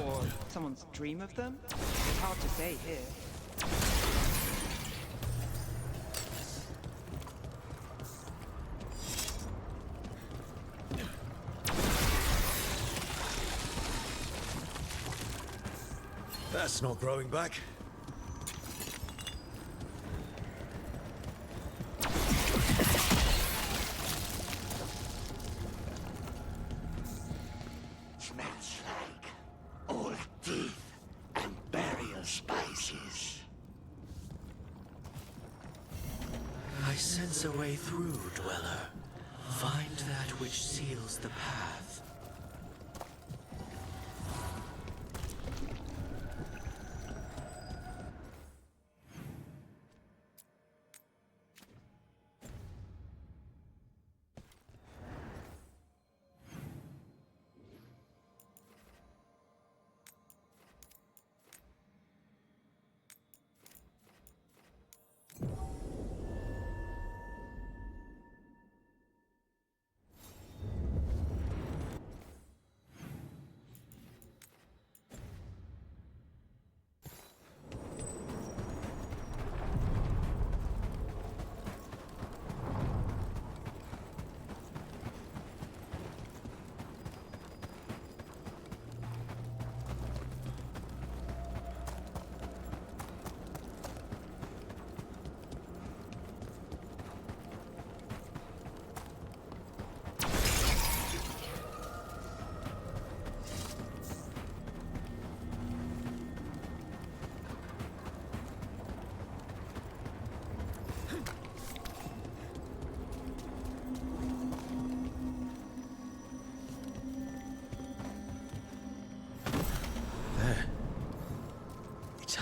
E: or someone's dream of them? It's hard to say here.
M: That's not growing back.
G: Smells like old teeth and burial spices.
J: I sense a way through, Dweller. Find that which seals the path.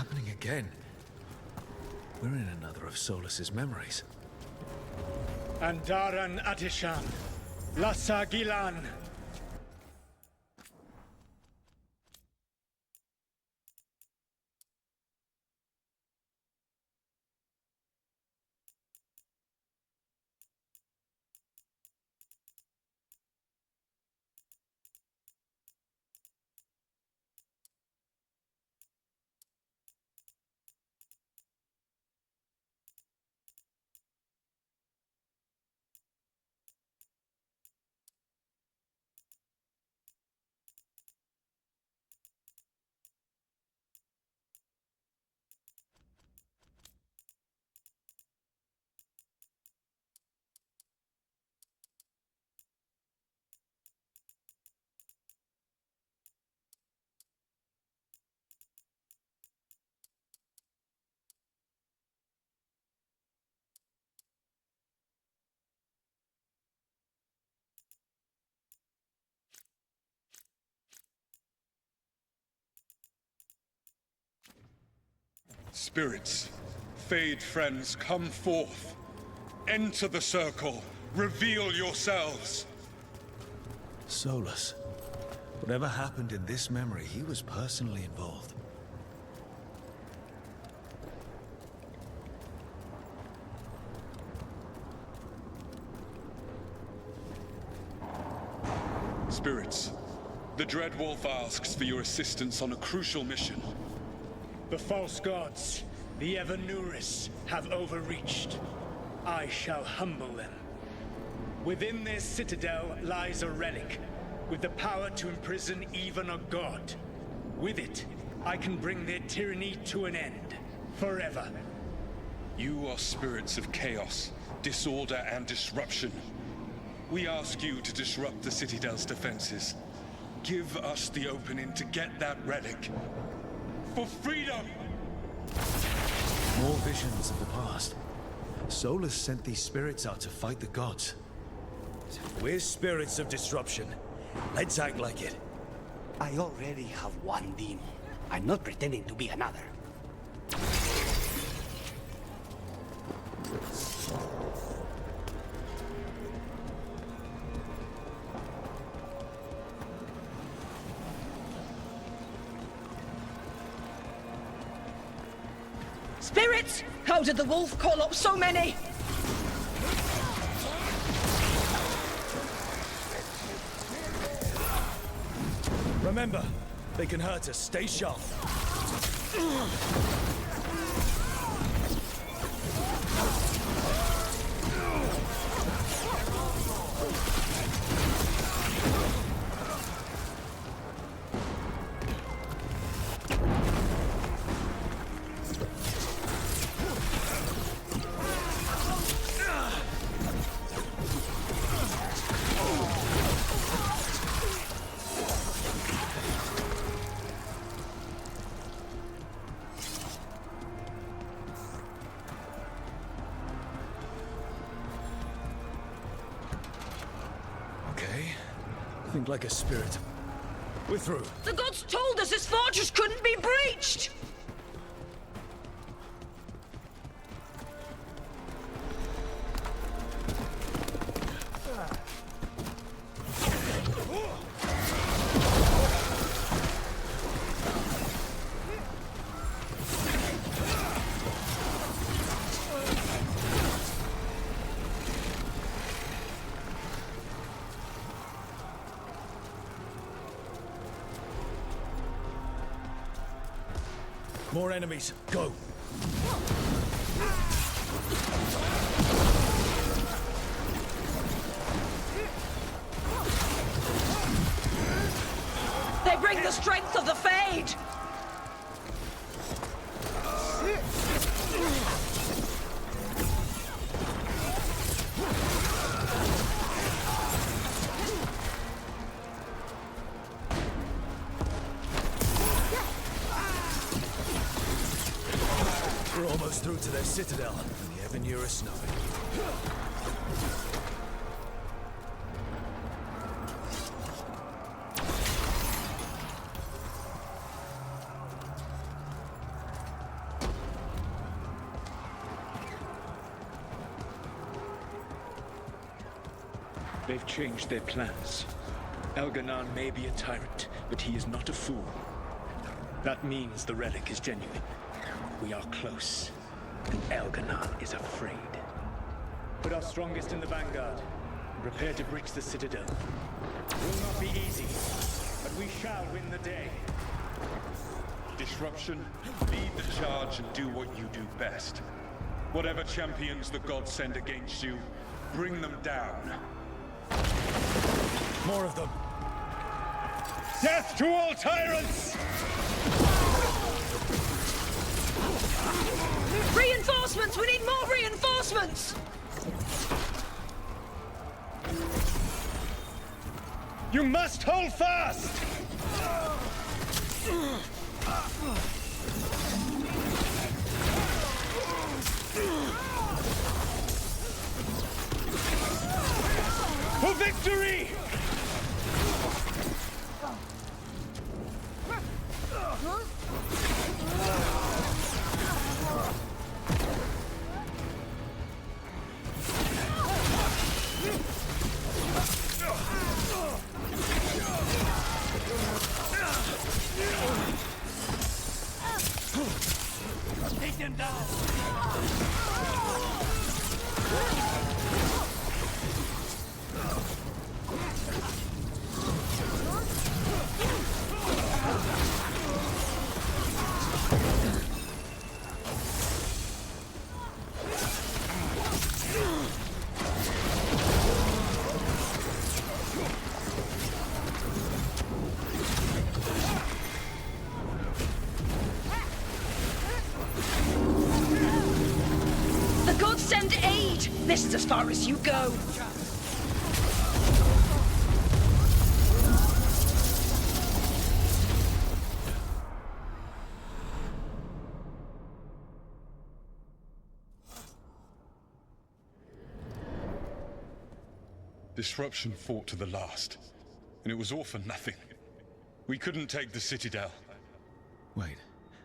M: happening again. We're in another of Solus's memories.
L: Andaran Atishan, Lassa Gilan.
V: Spirits, Fade friends, come forth. Enter the circle. Reveal yourselves.
M: Solus. Whatever happened in this memory, he was personally involved.
V: Spirits, the Dread Wolf asks for your assistance on a crucial mission.
L: The false gods, the Evanuris, have overreached. I shall humble them. Within their citadel lies a relic, with the power to imprison even a god. With it, I can bring their tyranny to an end, forever.
V: You are spirits of chaos, disorder, and disruption. We ask you to disrupt the Citadel's defenses. Give us the opening to get that relic. For freedom!
M: More visions of the past. Solus sent these spirits out to fight the gods.
C: We're spirits of disruption. Let's act like it.
D: I already have one demon. I'm not pretending to be another.
P: Spirits! How did the wolf call up so many?
C: Remember, they can hurt us. Stay sharp. Think like a spirit. We're through.
P: The gods told us this fortress couldn't be breached!
C: More enemies. Go.
P: They bring the strength of the Fade!
C: We're almost through to their citadel, and the Evanuris know it.
L: They've changed their plans. Elganon may be a tyrant, but he is not a fool. That means the relic is genuine. We are close, and Elganon is afraid. Put our strongest in the vanguard, and prepare to breach the citadel. It will not be easy, but we shall win the day.
V: Disruption, lead the charge and do what you do best. Whatever champions the gods send against you, bring them down.
C: More of them.
L: Death to all tyrants!
P: Reinforcements! We need more reinforcements!
L: You must hold fast! For victory!
G: Take them down!
P: The gods send aid! This is as far as you go!
V: Disruption fought to the last, and it was all for nothing. We couldn't take the Citadel.
M: Wait,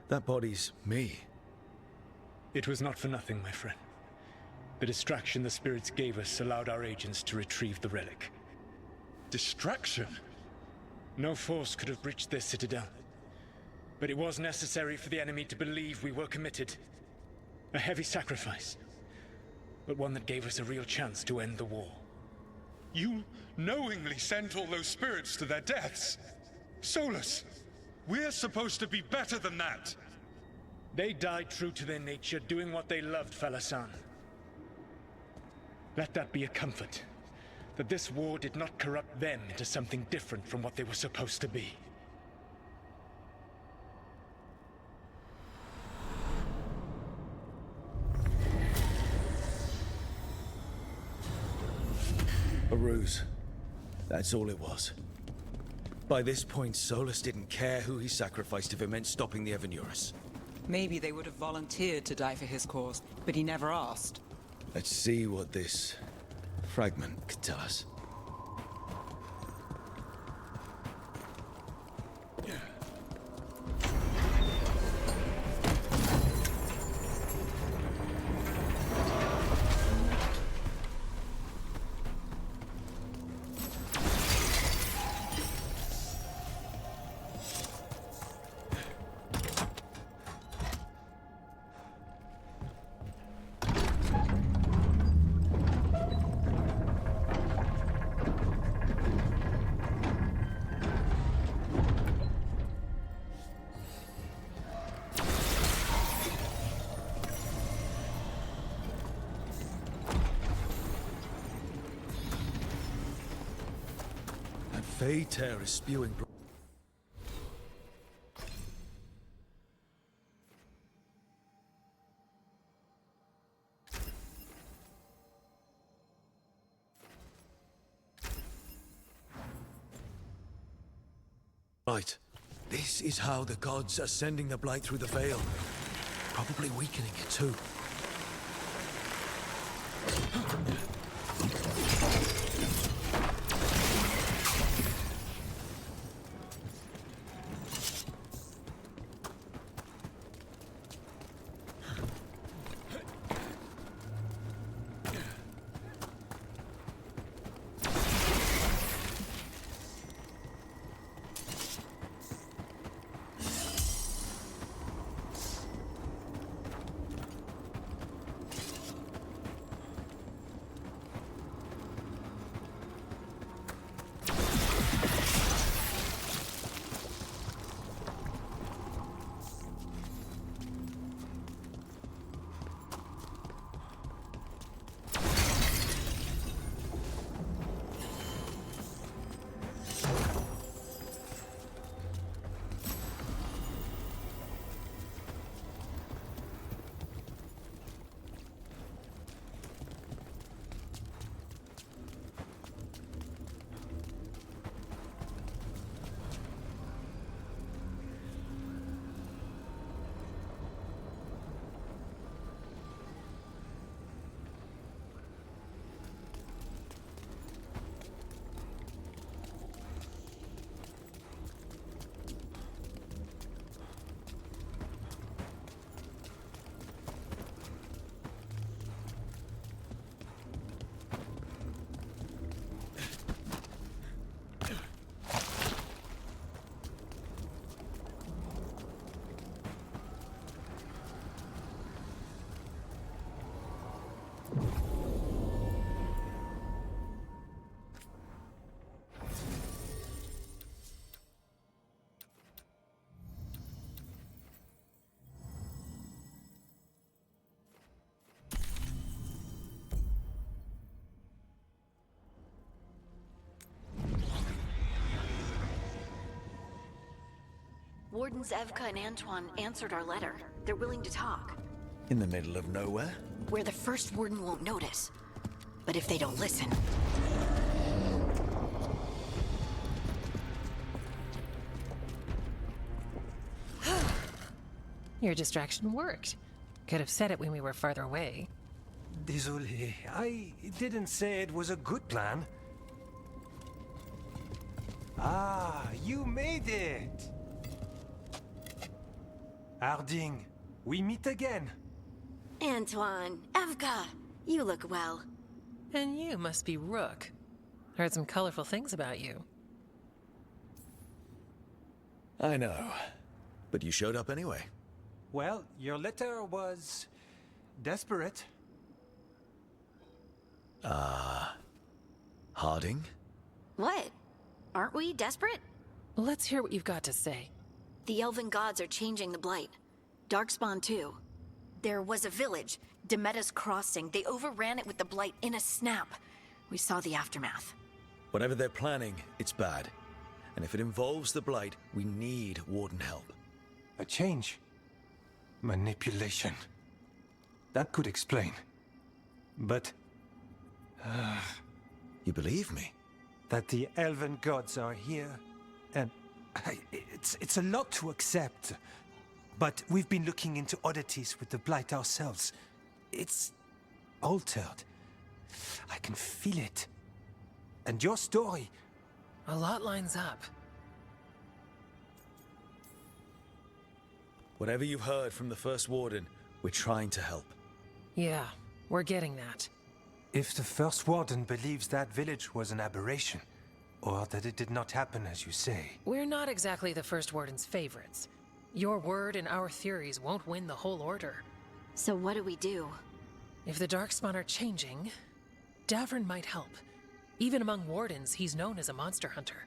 M: that body's me.
L: It was not for nothing, my friend. The distraction the spirits gave us allowed our agents to retrieve the relic.
V: Distraction?
L: No force could have breached their citadel. But it was necessary for the enemy to believe we were committed. A heavy sacrifice, but one that gave us a real chance to end the war.
V: You knowingly sent all those spirits to their deaths. Solus, we're supposed to be better than that.
L: They died true to their nature, doing what they loved, Falasan. Let that be a comfort, that this war did not corrupt them into something different from what they were supposed to be.
M: A ruse. That's all it was. By this point, Solus didn't care who he sacrificed if it meant stopping the Evanurus.
E: Maybe they would have volunteered to die for his cause, but he never asked.
M: Let's see what this fragment could tell us. Fey tear is spewing blood. Right. This is how the gods are sending the blight through the veil. Probably weakening it too.
B: Wardens Evka and Antoine answered our letter. They're willing to talk.
M: In the middle of nowhere?
B: Where the first warden won't notice. But if they don't listen...
N: Your distraction worked. Could have said it when we were farther away.
O: Désolé, I didn't say it was a good plan. Ah, you made it! Harding, we meet again.
B: Antoine, Evka, you look well.
N: And you must be Rook. Heard some colorful things about you.
M: I know. But you showed up anyway.
O: Well, your letter was... desperate.
M: Harding?
B: What? Aren't we desperate?
N: Let's hear what you've got to say.
B: The Elven gods are changing the Blight. Darkspawn too. There was a village, Demeta's Crossing. They overran it with the Blight in a snap. We saw the aftermath.
M: Whatever they're planning, it's bad. And if it involves the Blight, we need Warden help.
O: A change. Manipulation. That could explain. But...
M: You believe me?
O: That the Elven gods are here, and... It's a lot to accept. But we've been looking into oddities with the Blight ourselves. It's... altered. I can feel it. And your story...
N: A lot lines up.
M: Whatever you've heard from the First Warden, we're trying to help.
N: Yeah, we're getting that.
O: If the First Warden believes that village was an aberration, or that it did not happen as you say...
N: We're not exactly the First Warden's favorites. Your word and our theories won't win the whole order.
B: So what do we do?
N: If the Darkspawn are changing, Davrin might help. Even among Wardens, he's known as a monster hunter.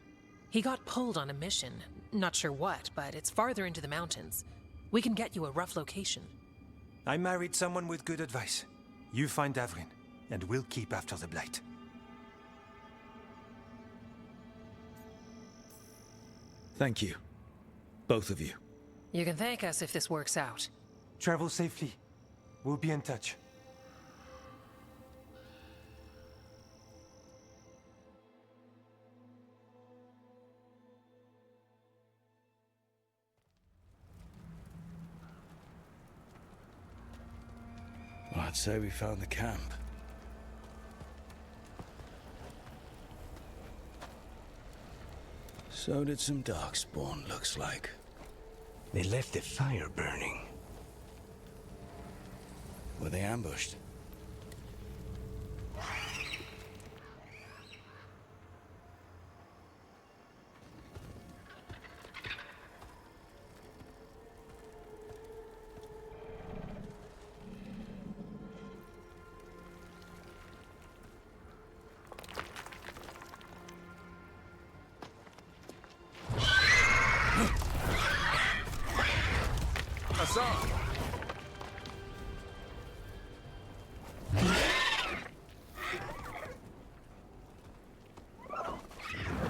N: He got pulled on a mission. Not sure what, but it's farther into the mountains. We can get you a rough location.
O: I married someone with good advice. You find Davrin, and we'll keep after the Blight.
M: Thank you. Both of you.
N: You can thank us if this works out.
O: Travel safely. We'll be in touch.
M: Well, I'd say we found the camp. So did some Darkspawn, looks like.
D: They left the fire burning.
M: Were they ambushed?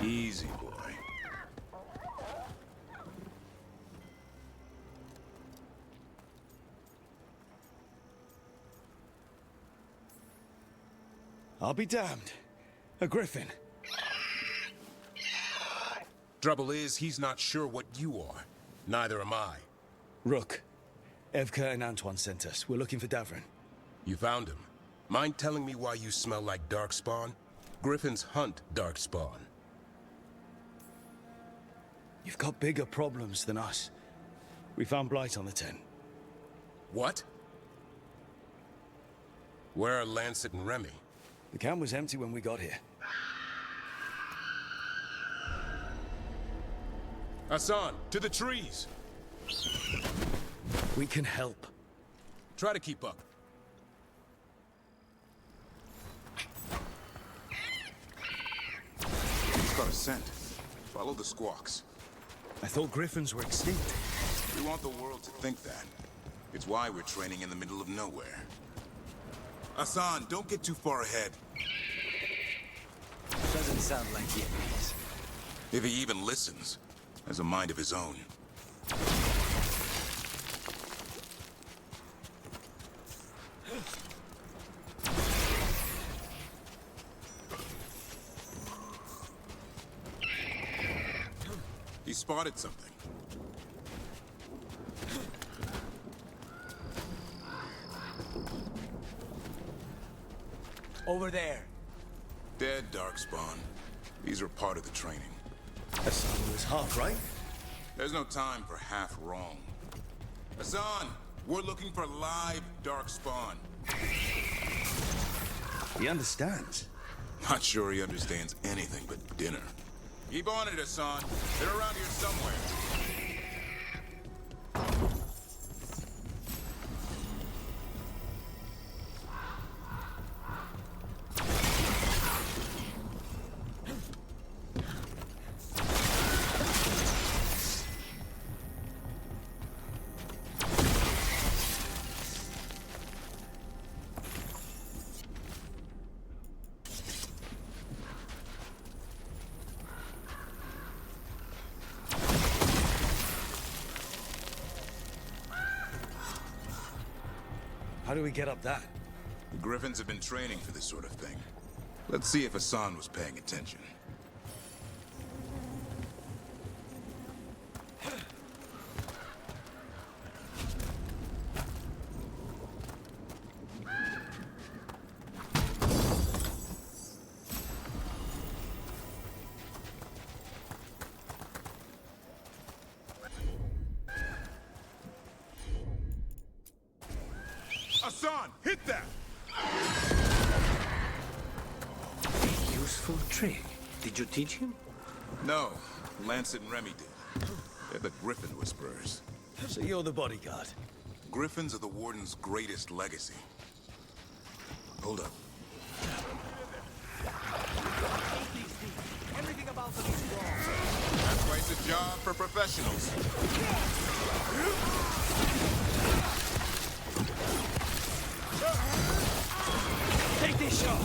A: Easy, boy.
M: I'll be damned. A griffin.
W: Trouble is, he's not sure what you are. Neither am I.
M: Rook. Evka and Antoine sent us. We're looking for Davrin.
W: You found him. Mind telling me why you smell like Darkspawn? Griffins hunt Darkspawn.
M: You've got bigger problems than us. We found Blight on the 10.
W: What? Where are Lancet and Remy?
M: The camp was empty when we got here.
W: Hassan, to the trees!
M: We can help.
W: Try to keep up.
X: He's got a scent. Follow the squawks.
M: I thought griffins were extinct.
X: We want the world to think that. It's why we're training in the middle of nowhere. Hassan, don't get too far ahead.
D: Doesn't sound like he agrees.
X: If he even listens, has a mind of his own. spotted something.
D: Over there.
X: Dead, Darkspawn. These are part of the training.
M: Hassan was half right.
X: There's no time for half wrong. Hassan, we're looking for live Darkspawn.
M: He understands.
X: Not sure he understands anything but dinner. Keep on it, Hassan. They're around here somewhere.
M: How do we get up that?
X: The Griffins have been training for this sort of thing. Let's see if Hassan was paying attention. Hassan, hit that!
D: Useful trick. Did you teach him?
X: No, Lancet and Remy did. They're the Griffin Whisperers.
M: So you're the bodyguard?
X: Griffins are the Warden's greatest legacy. Hold up.
K: Everything about them is wrong.
X: That's why it's a job for professionals.
K: Take this shot!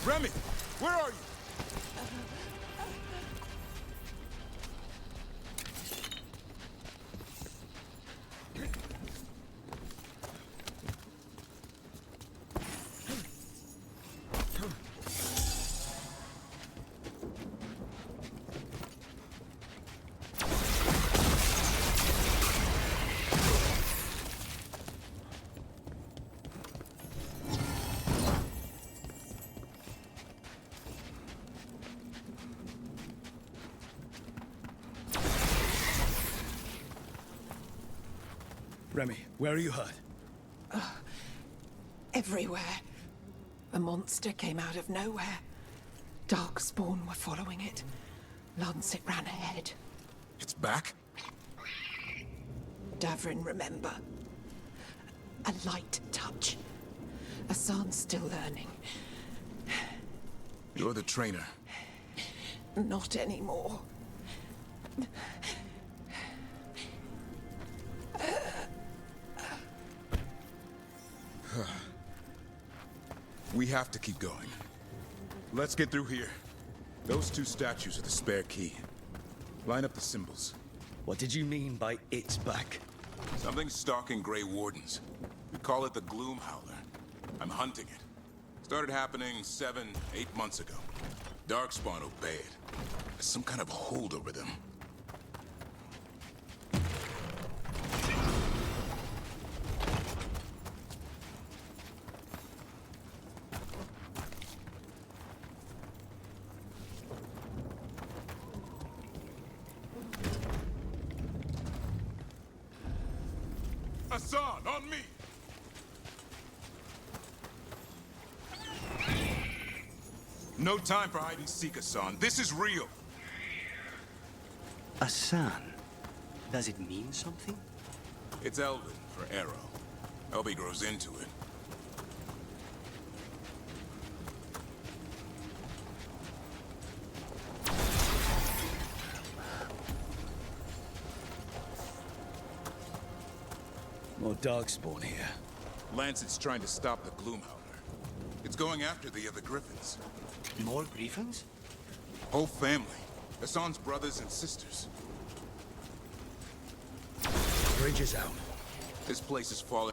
X: Remy, where are you?
M: Remy, where are you hurt?
P: Everywhere. A monster came out of nowhere. Darkspawn were following it. Lancet ran ahead.
X: It's back?
P: Davrin, remember. A light touch. Hassan's still learning.
X: You're the trainer.
P: Not anymore.
X: We have to keep going. Let's get through here. Those two statues are the spare key. Line up the symbols.
M: What did you mean by it's back?
X: Something's stalking Grey Wardens. We call it the Gloom Howler. I'm hunting it. Started happening 7, 8 months ago. Darkspawn obeyed. There's some kind of hold over them. Hassan, on me! No time for hide and seek, Hassan. This is real.
D: Asan. Does it mean something?
X: It's Elven for arrow. Elby grows into it.
M: More Darkspawn here.
X: Lancet's trying to stop the Gloom Howler. It's going after the other Griffins.
D: More Griffins?
X: Whole family. Hassan's brothers and sisters.
M: Bridge is out.
X: This place is falling.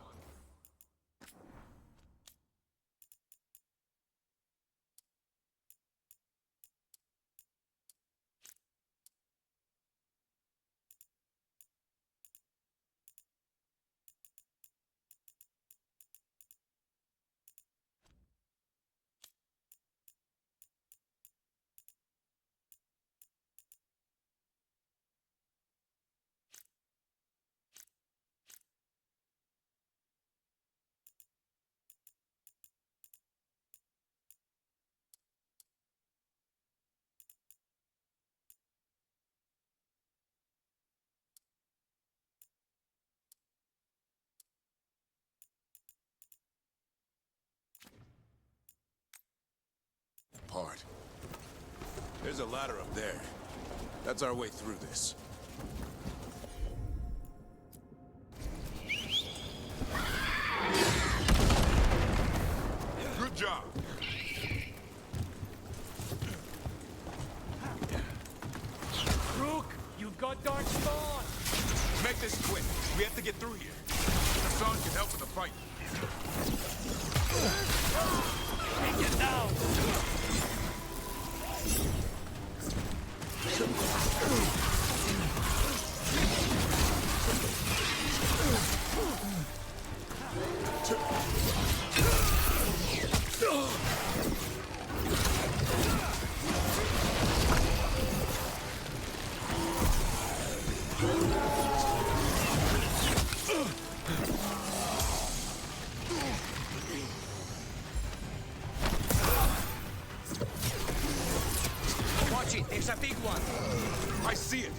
X: Apart. There's a ladder up there. That's our way through this. Good job.
L: Rook, you've got Darkspawn!
X: Make this quick. We have to get through here. Hassan can help with the fight.
L: Take it down!
T: Watch it, there's a big one.
X: I see it.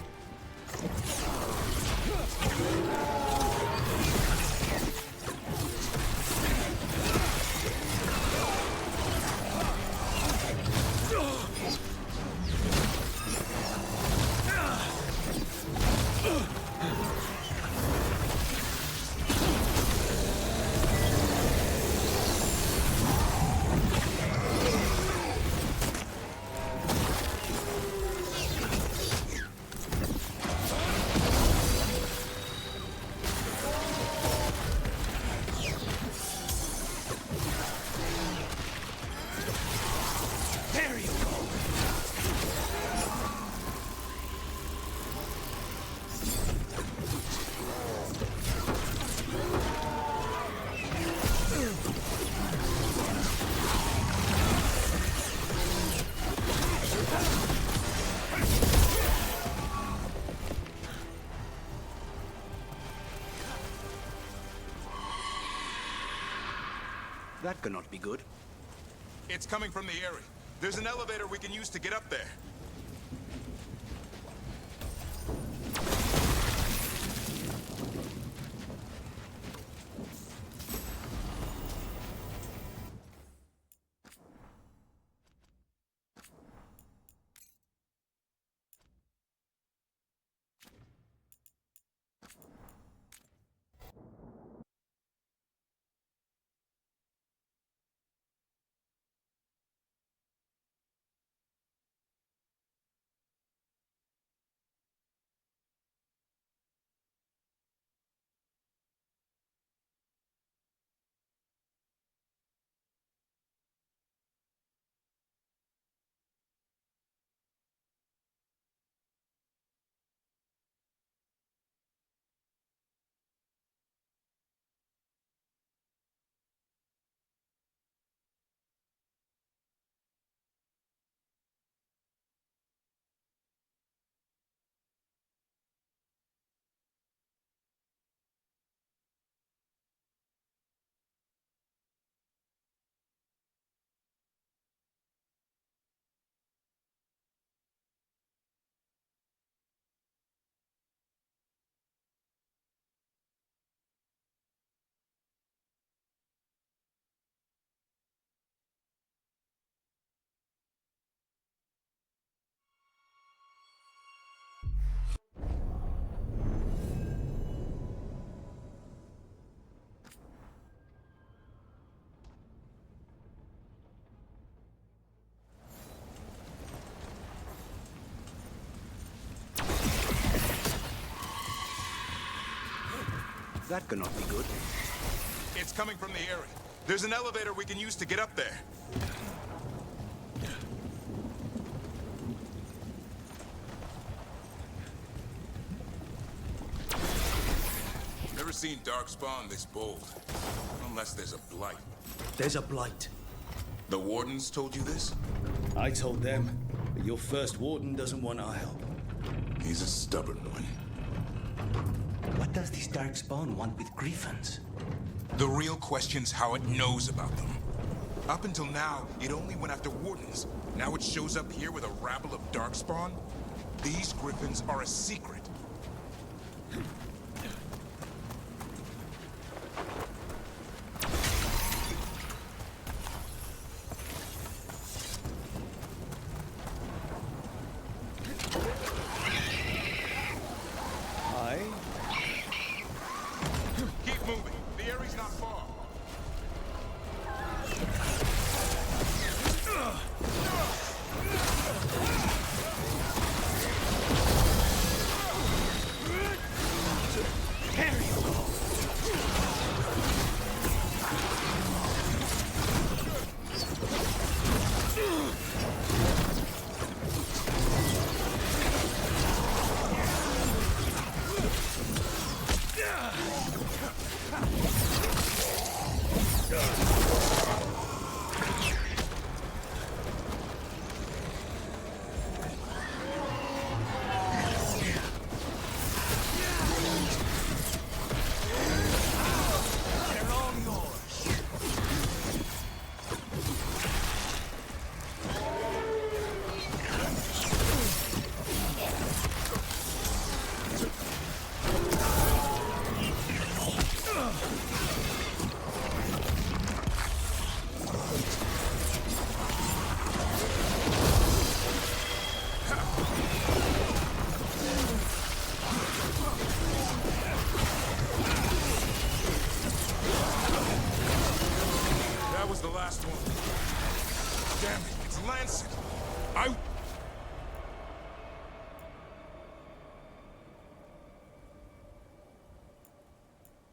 D: That cannot be good.
X: It's coming from the area. There's an elevator we can use to get up there.
D: That cannot be good.
X: It's coming from the area. There's an elevator we can use to get up there. Never seen Darkspawn this bold. Unless there's a blight.
M: There's a blight.
X: The Wardens told you this?
M: I told them, but your first warden doesn't want our help.
X: He's a stubborn one.
D: What does this Darkspawn want with Griffins?
X: The real question's how it knows about them. Up until now, it only went after Wardens. Now it shows up here with a rabble of Darkspawn? These Griffins are a secret. Keep moving. The area's not far.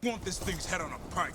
X: Want this thing's head on a pike.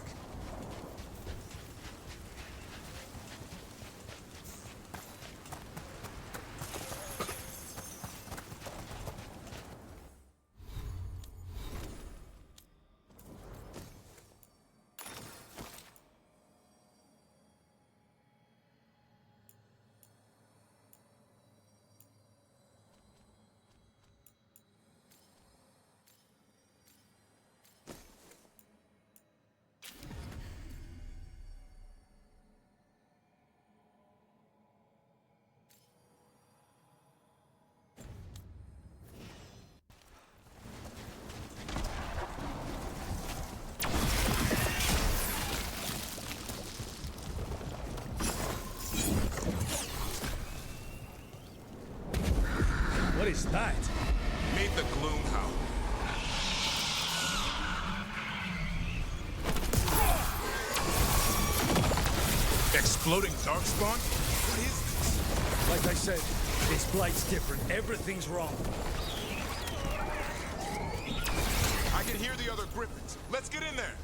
C: What is that?
X: Meet the Gloomhowler. Exploding Darkspawn? What is this?
C: Like I said, this blight's different. Everything's wrong.
X: I can hear the other Griffins. Let's get in there.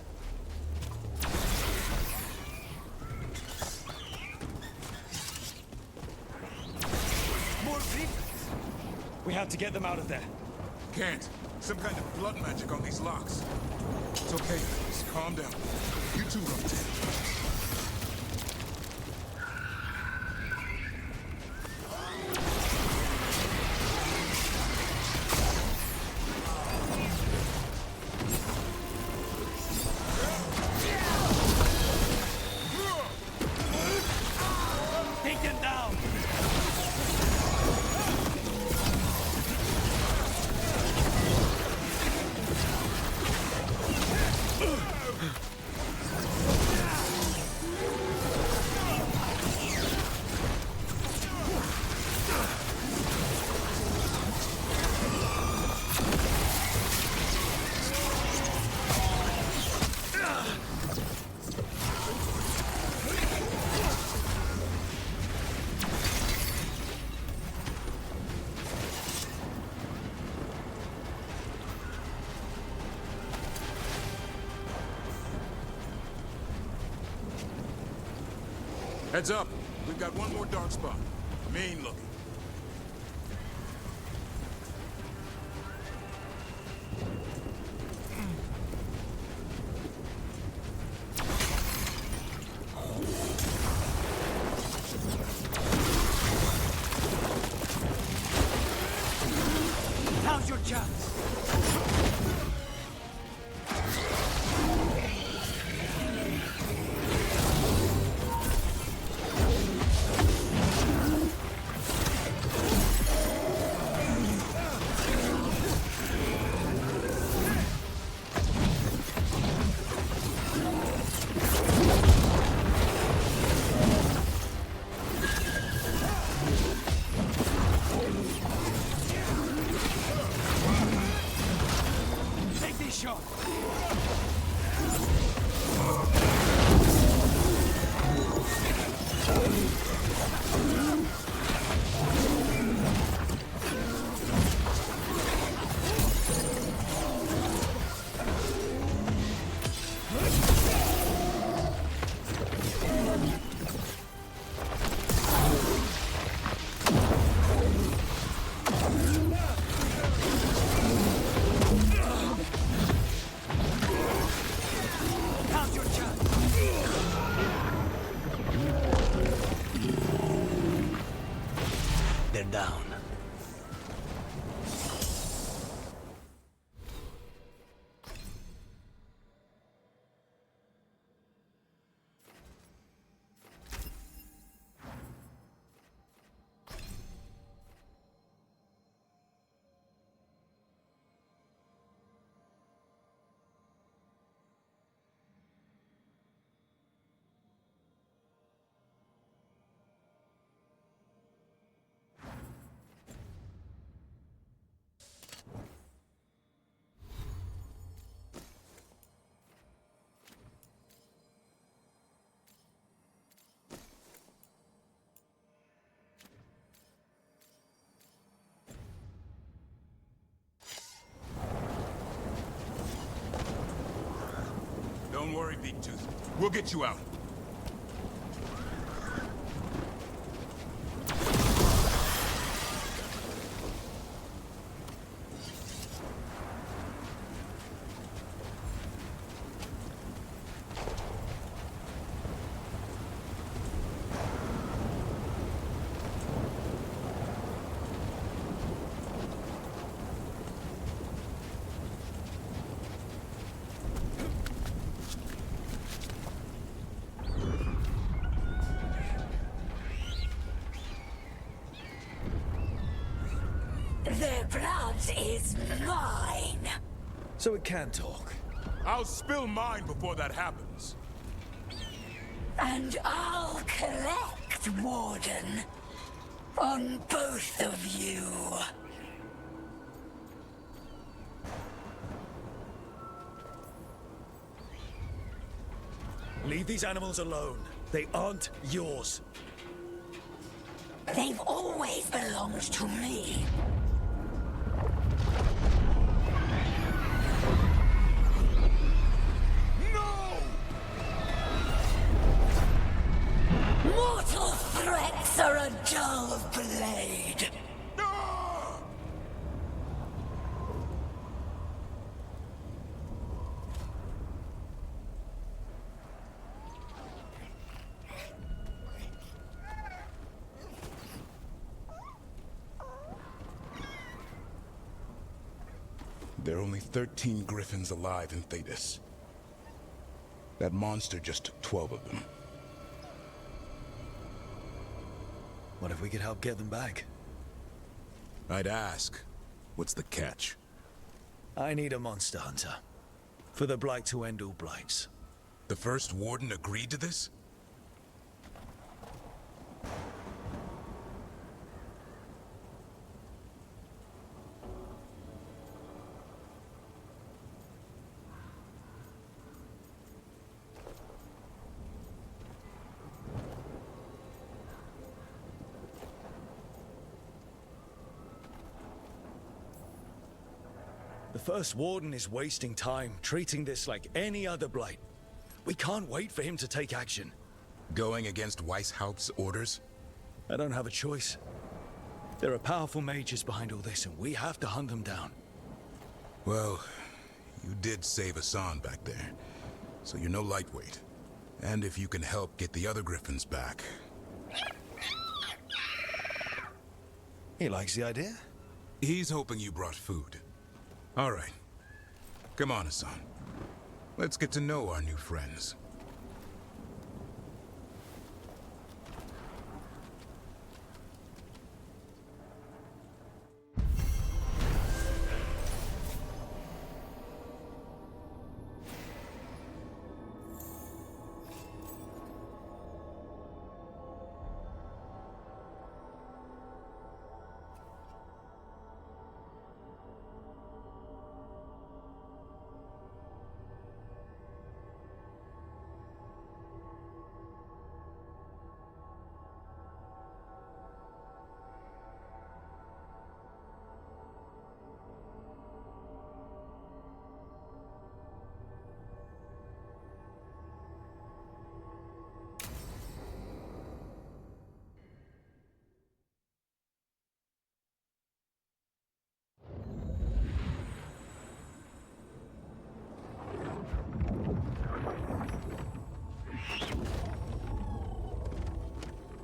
C: More Griffins! We have to get them out of there.
X: Can't. Some kind of blood magic on these locks. It's okay. Just calm down. You two rotate.
C: Take them down!
X: Heads up. We've got one more dark spot. Mean looking.
O: Now's your chance. Take this shot. Now's your chance.
D: They're down.
X: Don't worry, Big Tooth. We'll get you out.
H: Their blood is mine.
M: So it can talk.
X: I'll spill mine before that happens.
H: And I'll collect, Warden. On both of you.
M: Leave these animals alone. They aren't yours.
H: They've always belonged to me. Mortal threats are a dull blade.
X: There are only 13 griffins alive in Thetis. That monster just took 12 of them.
M: What if we could help get them back?
X: I'd ask, what's the catch?
M: I need a monster hunter. For the Blight to end all blights.
X: The first warden agreed to this?
M: The First Warden is wasting time treating this like any other blight. We can't wait for him to take action.
X: Going against Weishaupt's orders?
M: I don't have a choice. There are powerful mages behind all this, and we have to hunt them down.
X: Well, you did save Hassan back there, so you're no lightweight. And if you can help get the other Griffins back...
M: He likes the idea?
X: He's hoping you brought food. All right. Come on, Hassan. Let's get to know our new friends.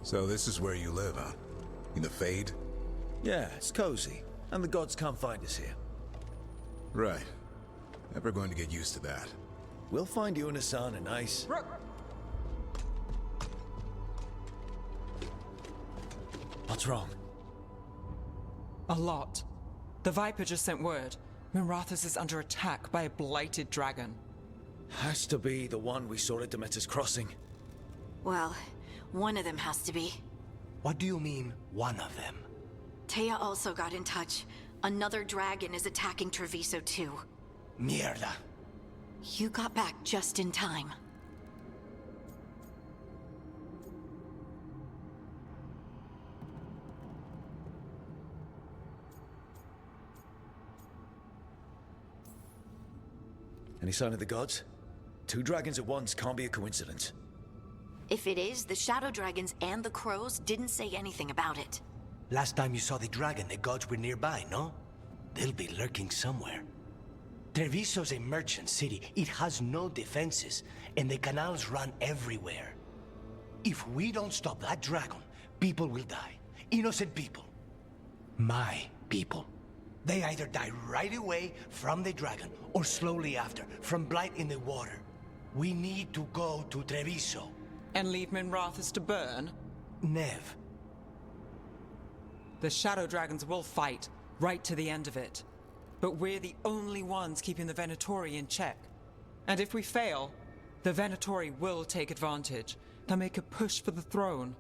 X: So this is where you live, huh? In the Fade?
M: Yeah, it's cozy. And the gods can't find us here.
X: Right. Never going to get used to that.
M: We'll find you and Hassan a nice... What's wrong?
E: A lot. The Viper just sent word. Mirathus is under attack by a blighted dragon.
M: Has to be the one we saw at Demeter's Crossing.
B: Well, one of them has to be.
D: What do you mean, one of them?
B: Taya also got in touch. Another dragon is attacking Treviso too.
D: Mierda.
B: You got back just in time.
M: Any sign of the gods? 2 dragons at once can't be a coincidence.
B: If it is, the Shadow Dragons and the Crows didn't say anything about it.
D: Last time you saw the dragon, the gods were nearby, no? They'll be lurking somewhere. Treviso's a merchant city. It has no defenses, and the canals run everywhere. If we don't stop that dragon, people will die. Innocent people. My people. They either die right away from the dragon, or slowly after, from blight in the water. We need to go to Treviso.
E: And leave Minrathus to burn?
D: Nev.
E: The Shadow Dragons will fight, right to the end of it. But we're the only ones keeping the Venatori in check. And if we fail, the Venatori will take advantage. They'll make a push for the throne.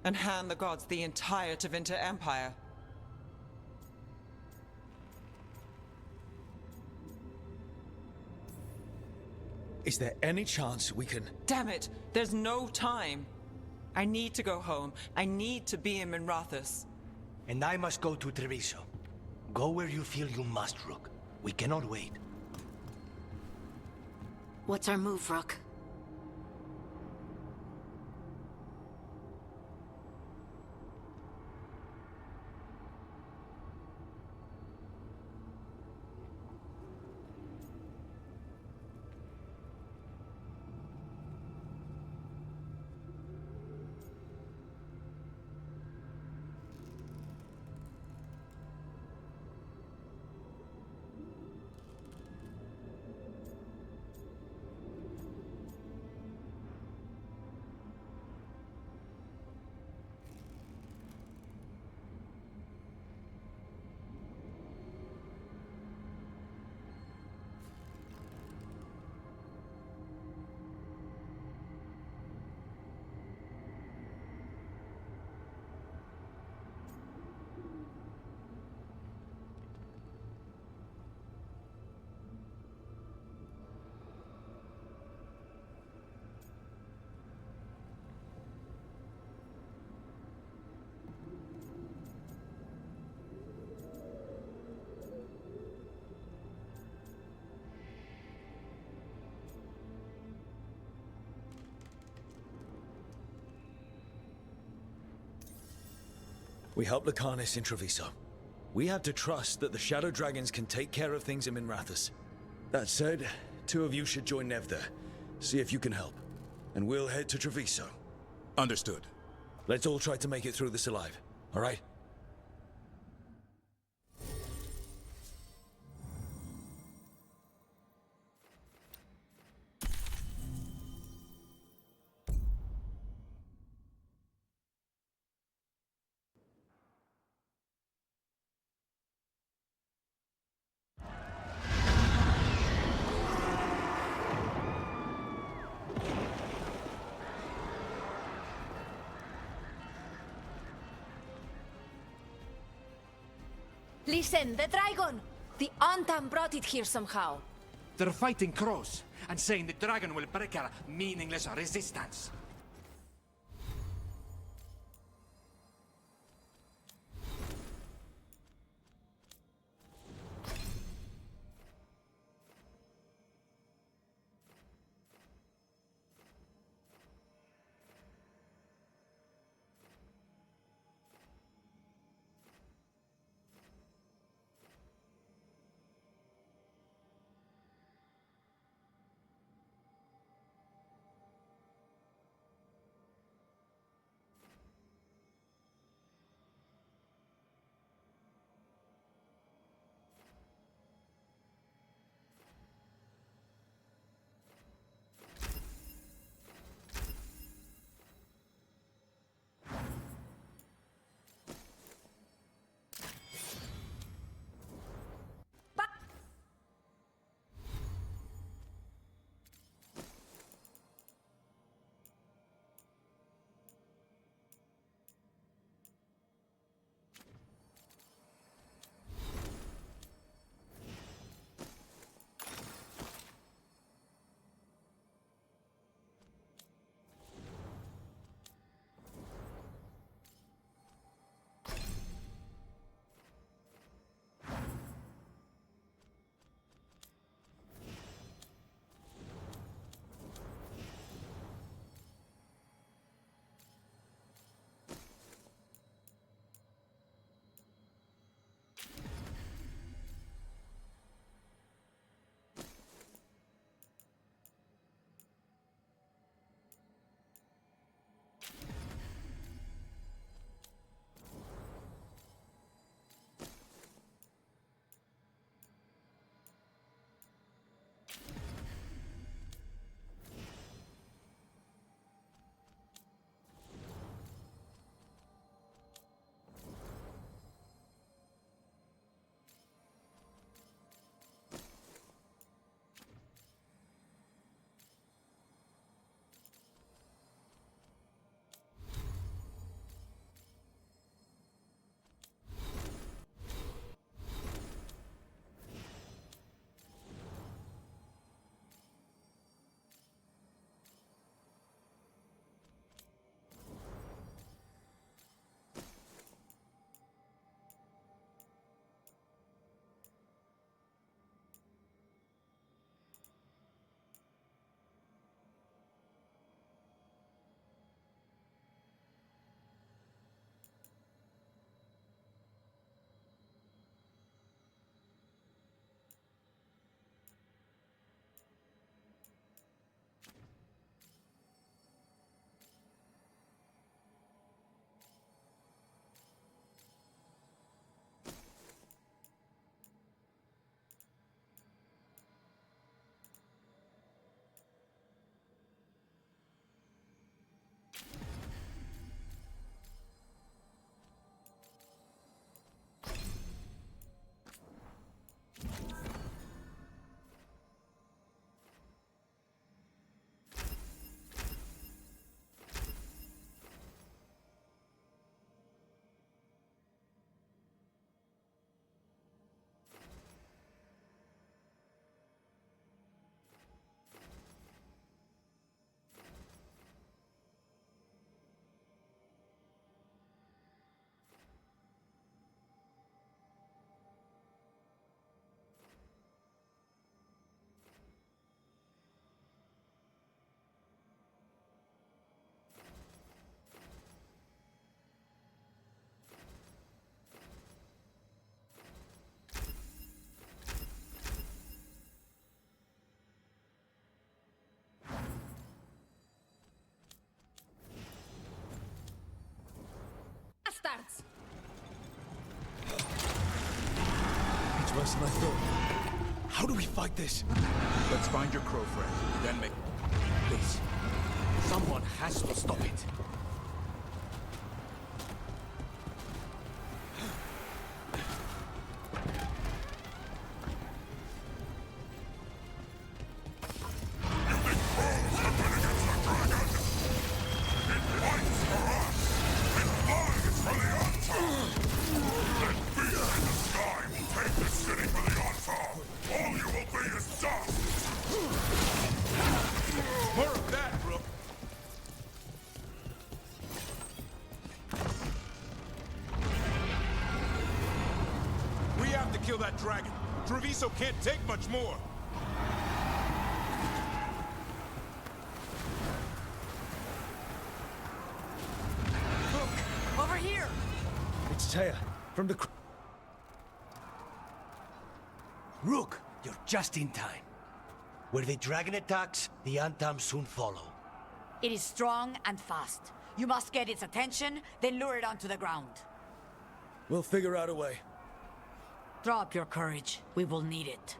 E: And hand the gods the entire Tevinter Empire.
M: Is there any chance we can...
E: Damn it! There's no time! I need to go home. I need to be in Minrathus.
D: And I must go to Treviso. Go where you feel you must, Rook. We cannot wait.
B: What's our move, Rook?
M: We help Lucanus in Treviso. We have to trust that the Shadow Dragons can take care of things in Minrathous. That said, two of you should join Nev there. See if you can help. And we'll head to Treviso.
X: Understood.
M: Let's all try to make it through this alive, all right?
I: Listen, the dragon! The Antam brought it here somehow.
G: They're fighting crows and saying the dragon will break our meaningless resistance.
C: worse than I thought. How do we fight this?
K: Let's find your crow friend, then make...
G: Please. Someone has to stop it.
X: More of that, Brooke! We have to kill that dragon. Treviso can't take much more.
I: Over here!
M: It's Taya, from the...
D: Rook, you're just in time. Where the dragon attacks, the Antam soon follow.
I: It is strong and fast. You must get its attention, then lure it onto the ground.
M: We'll figure out a way.
I: Drop your courage. We will need it.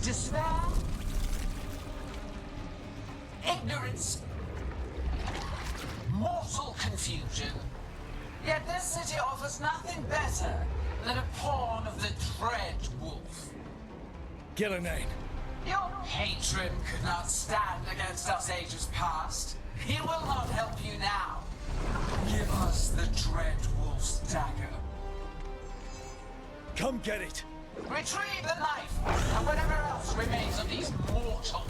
G: Despair, ignorance, mortal confusion. Yet this city offers nothing better than a pawn of the Dread Wolf.
M: Gillenane.
G: Your patron could not stand against us ages past. He will not help you now. Give us the Dread Wolf's dagger.
M: Come get it!
G: Retrieve the knife and whatever else remains of these mortals.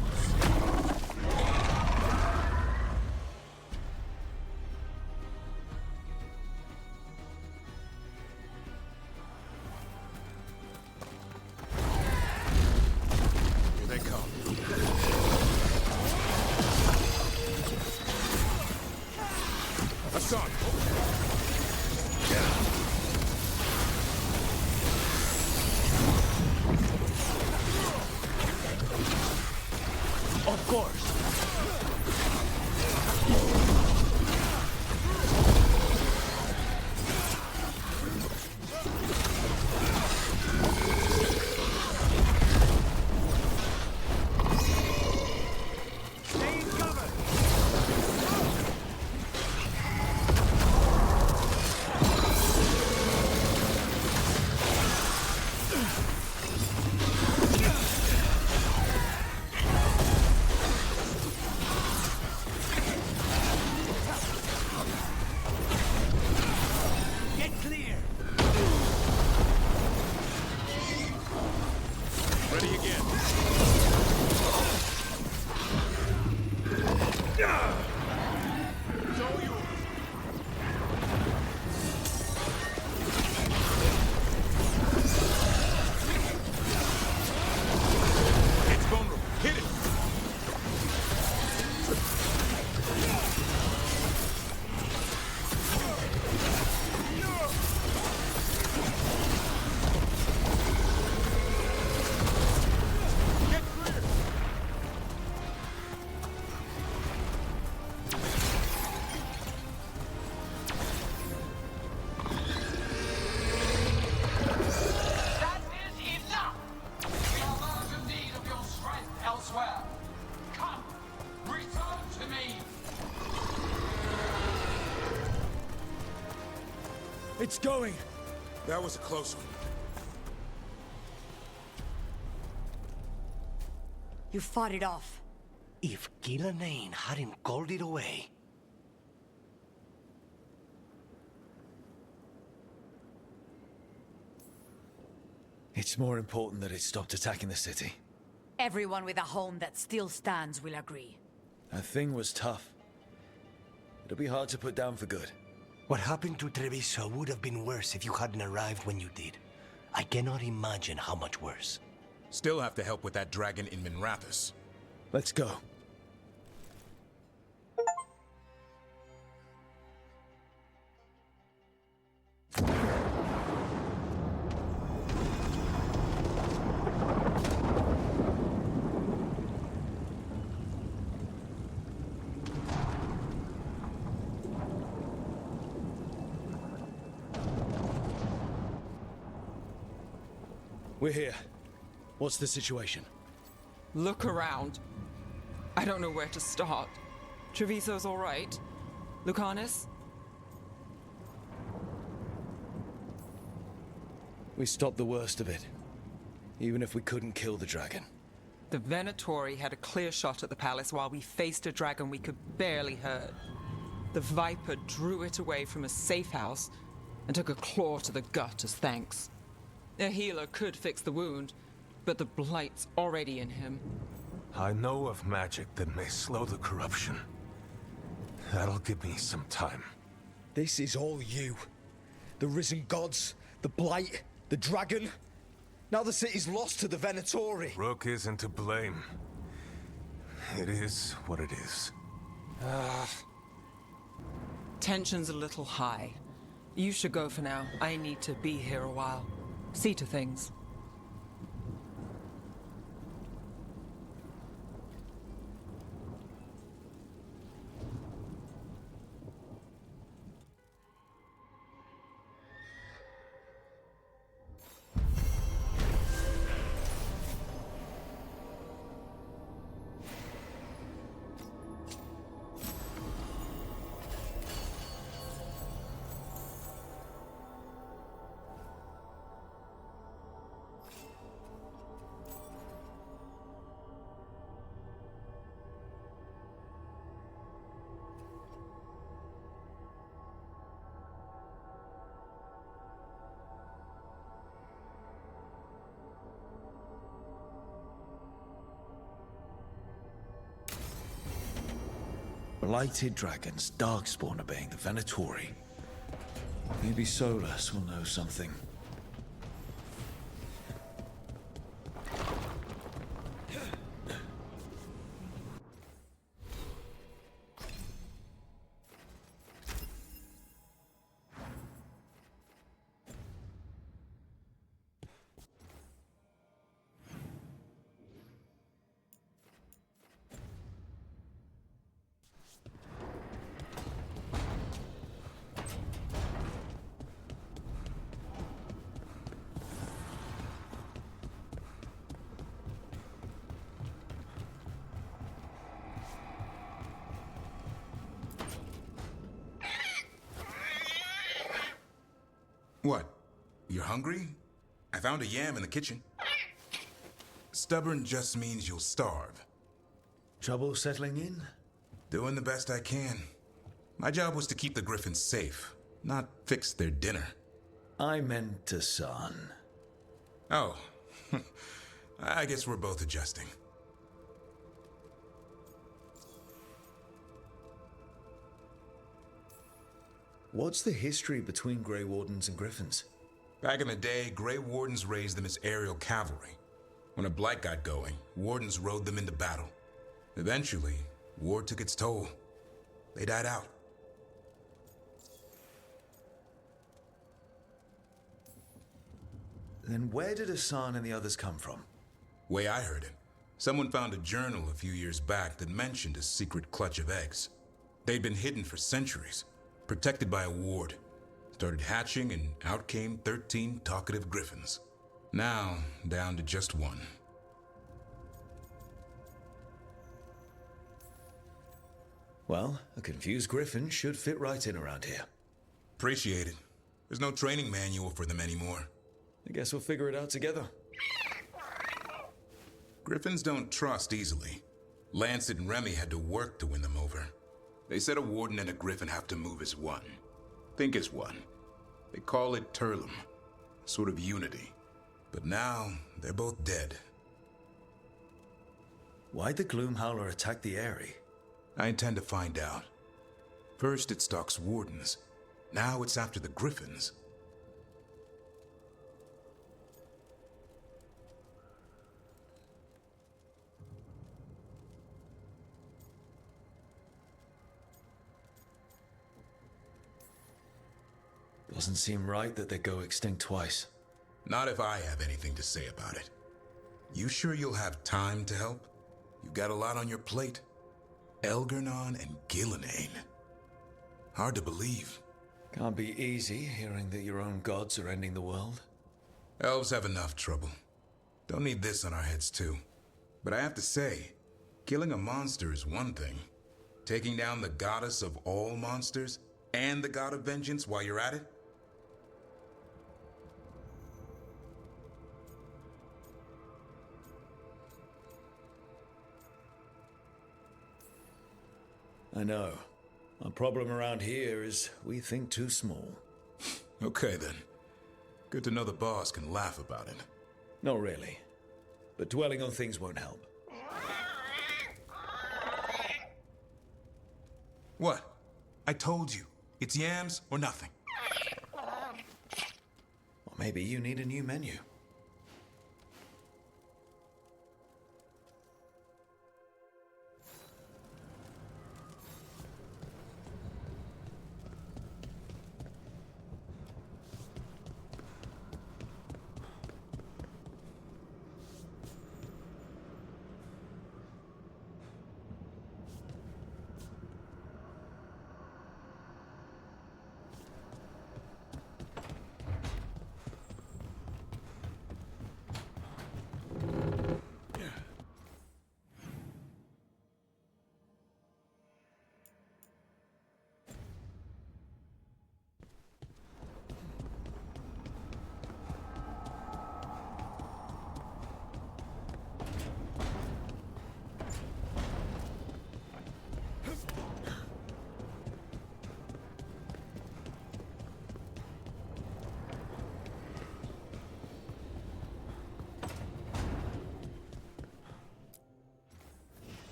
X: Here they come. Hassan!
M: Of course. It's going!
X: That was a close one.
I: You fought it off.
D: If Gillenane hadn't called it away...
M: It's more important that it stopped attacking the city.
I: Everyone with a home that still stands will agree.
M: That thing was tough. It'll be hard to put down for good.
D: What happened to Treviso would have been worse if you hadn't arrived when you did. I cannot imagine how much worse.
X: Still have to help with that dragon in Minrathous.
M: Let's go. We're here. What's the situation?
E: Look around. I don't know where to start. Treviso's all right. Lucanus?
M: We stopped the worst of it. Even if we couldn't kill the dragon.
E: The Venatori had a clear shot at the palace while we faced a dragon we could barely hurt. The Viper drew it away from a safe house and took a claw to the gut as thanks. A healer could fix the wound, but the blight's already in him.
Q: I know of magic that may slow the corruption. That'll give me some time.
M: This is all you. The risen gods, the blight, the dragon. Now the city's lost to the Venatori.
Q: Rook isn't to blame. It is what it is.
E: Tension's a little high. You should go for now. I need to be here a while. See to things.
M: Blighted dragons, darkspawn obeying the Venatori. Maybe Solus will know something.
X: What? You're hungry? I found a yam in the kitchen. Stubborn just means you'll starve.
M: Trouble settling in?
X: Doing the best I can. My job was to keep the Griffins safe, not fix their dinner.
M: I meant to son.
X: Oh. I guess we're both adjusting.
M: What's the history between Grey Wardens and Griffins?
X: Back in the day, Grey Wardens raised them as aerial cavalry. When a blight got going, Wardens rode them into battle. Eventually, war took its toll. They died out.
M: Then where did Hassan and the others come from?
X: Way I heard it, someone found a journal a few years back that mentioned a secret clutch of eggs. They'd been hidden for centuries, protected by a ward. Started hatching and out came 13 talkative griffins. Now, down to just one.
M: Well, a confused griffin should fit right in around here.
X: Appreciate it. There's no training manual for them anymore.
M: I guess we'll figure it out together.
X: Griffins don't trust easily. Lancet and Remy had to work to win them over. They said a warden and a griffin have to move as one. Think as one. They call it Turlum, a sort of unity. But now, they're both dead.
M: Why'd the Gloomhowler attack the Eyrie?
X: I intend to find out. First it stalks wardens. Now it's after the griffins.
M: Doesn't seem right that they go extinct twice.
X: Not if I have anything to say about it. You sure you'll have time to help? You've got a lot on your plate. Elgernon and Gillenane. Hard to believe.
M: Can't be easy hearing that your own gods are ending the world.
X: Elves have enough trouble. Don't need this on our heads, too. But I have to say, killing a monster is one thing. Taking down the goddess of all monsters and the god of vengeance while you're at it?
M: I know. Our problem around here is we think too small.
X: Okay, then. Good to know the boss can laugh about it.
M: Not really. But dwelling on things won't help.
X: What? I told you. It's yams or nothing.
M: Or maybe you need a new menu.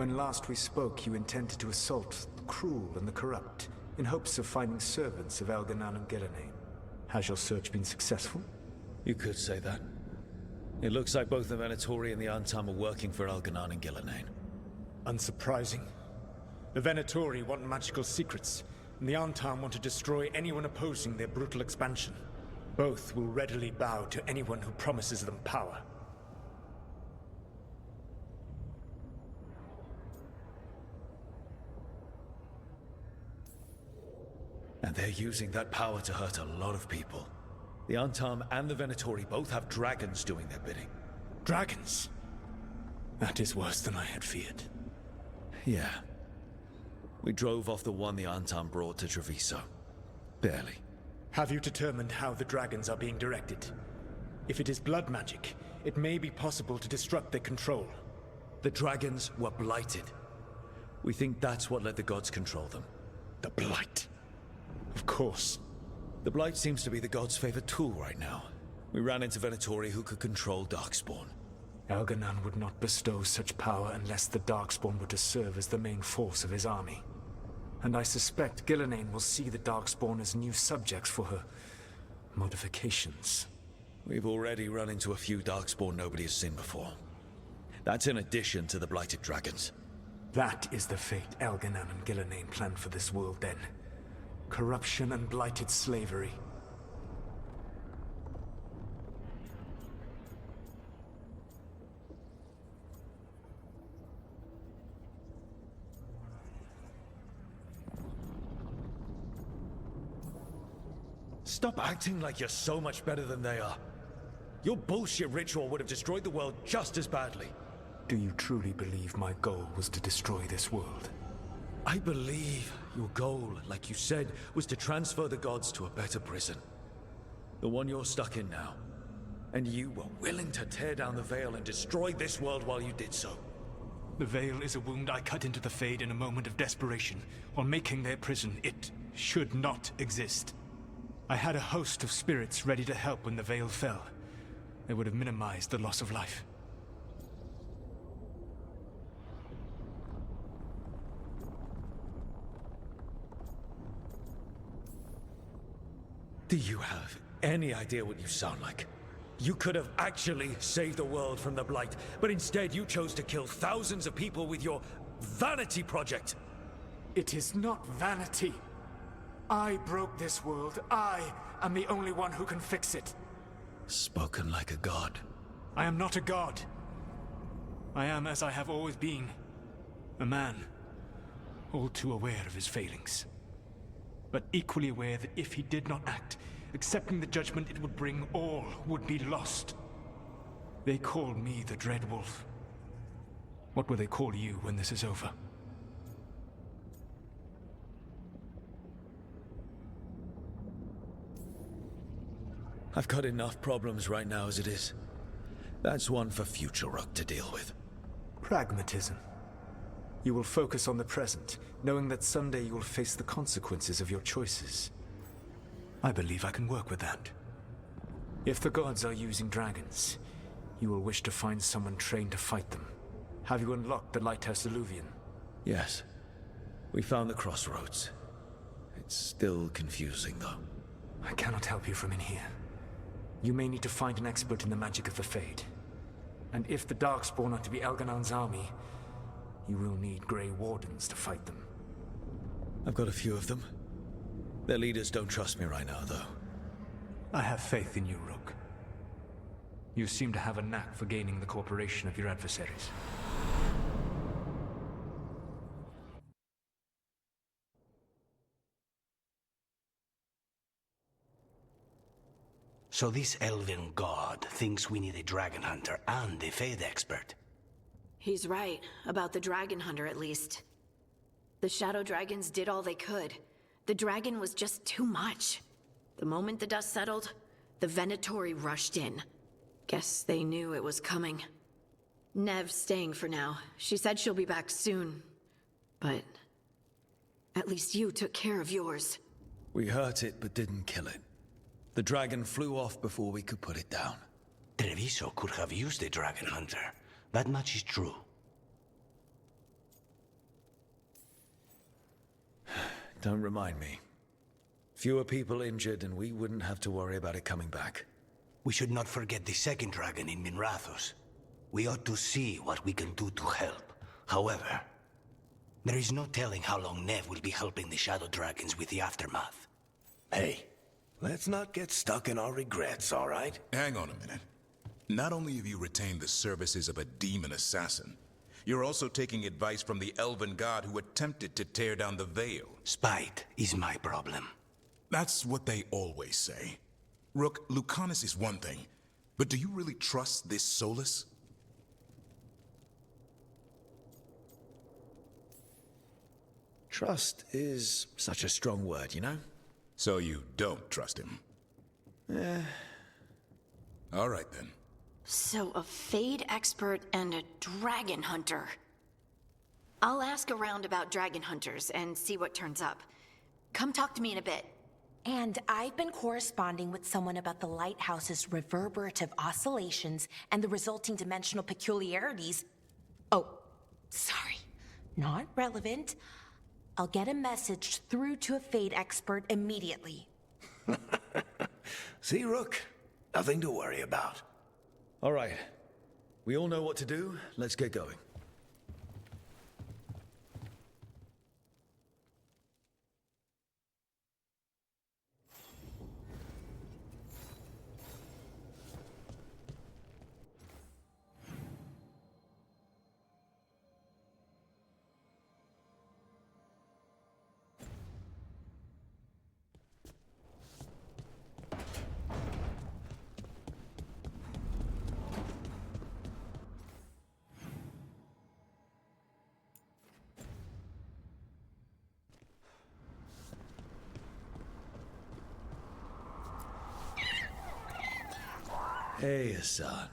F: When last we spoke, you intended to assault the cruel and the corrupt, in hopes of finding servants of Elganan and Gillenane. Has your search been successful?
M: You could say that. It looks like both the Venatori and the Antam are working for Elganan and Gillenane.
L: Unsurprising. The Venatori want magical secrets, and the Antam want to destroy anyone opposing their brutal expansion. Both will readily bow to anyone who promises them power.
M: And they're using that power to hurt a lot of people. The Antam and the Venatori both have dragons doing their bidding.
L: Dragons? That is worse than I had feared.
M: Yeah. We drove off the one the Antam brought to Treviso. Barely.
L: Have you determined how the dragons are being directed? If it is blood magic, it may be possible to disrupt their control.
M: The dragons were blighted. We think that's what let the gods control them.
L: The blight? Of course.
M: The blight seems to be the gods' favorite tool right now. We ran into Venatori who could control Darkspawn.
F: Elganan would not bestow such power unless the Darkspawn were to serve as the main force of his army. And I suspect Gillenane will see the Darkspawn as new subjects for her modifications.
M: We've already run into a few Darkspawn nobody has seen before. That's in addition to the blighted dragons.
F: That is the fate Elganan and Gillenane planned for this world then. Corruption and blighted slavery.
M: Stop acting like you're so much better than they are. Your bullshit ritual would have destroyed the world just as badly.
F: Do you truly believe my goal was to destroy this world?
M: I believe your goal, like you said, was to transfer the gods to a better prison. The one you're stuck in now. And you were willing to tear down the Veil and destroy this world while you did so.
F: The Veil is a wound I cut into the Fade in a moment of desperation, while making their prison. It should not exist. I had a host of spirits ready to help when the Veil fell. They would have minimized the loss of life.
M: Do you have any idea what you sound like? You could have actually saved the world from the Blight, but instead you chose to kill thousands of people with your vanity project.
F: It is not vanity. I broke this world. I am the only one who can fix it.
M: Spoken like a god.
F: I am not a god. I am as I have always been. A man. All too aware of his failings. But equally aware that if he did not act, accepting the judgment it would bring, all would be lost. They call me the Dread Wolf. What will they call you when this is over?
M: I've got enough problems right now as it is. That's one for future Rook to deal with.
F: Pragmatism. You will focus on the present, knowing that someday you will face the consequences of your choices. I believe I can work with that. If the gods are using dragons, you will wish to find someone trained to fight them. Have you unlocked the Lighthouse Illuvian?
M: Yes. We found the crossroads. It's still confusing, though.
F: I cannot help you from in here. You may need to find an expert in the magic of the Fade. And if the Darkspawn are to be Elganan's army, you will need Grey Wardens to fight them.
M: I've got a few of them. Their leaders don't trust me right now, though.
F: I have faith in you, Rook. You seem to have a knack for gaining the cooperation of your adversaries.
D: So this elven god thinks we need a dragon hunter and a Fade expert.
B: He's right, about the dragon hunter at least. The shadow dragons did all they could. The dragon was just too much. The moment the dust settled, the Venatori rushed in. Guess they knew it was coming. Nev's staying for now. She said she'll be back soon. But at least you took care of yours.
M: We hurt it, but didn't kill it. The dragon flew off before we could put it down.
D: Treviso could have used a dragon hunter. That much is true.
M: don't remind me. Fewer people injured and we wouldn't have to worry about it coming back.
D: We should not forget the second dragon in Minrathos. We ought to see what we can do to help. However, there is no telling how long Nev will be helping the Shadow Dragons with the aftermath.
A: Hey, let's not get stuck in our regrets, all right?
X: Hang on a minute. Not only have you retained the services of a demon assassin, you're also taking advice from the elven god who attempted to tear down the Veil.
D: Spite is my problem.
X: That's what they always say. Rook, Lucanus is one thing, but do you really trust this Solus?
M: Trust is such a strong word, you know?
X: So you don't trust him? All right then.
B: So a Fade expert and a dragon hunter. I'll ask around about dragon hunters and see what turns up. Come talk to me in a bit.
J: And I've been corresponding with someone about the lighthouse's reverberative oscillations and the resulting dimensional peculiarities. Oh, sorry. Not relevant. I'll get a message through to a Fade expert immediately.
A: See, Rook? Nothing to worry about.
M: All right. We all know what to do. Let's get going. Hey, Hassan.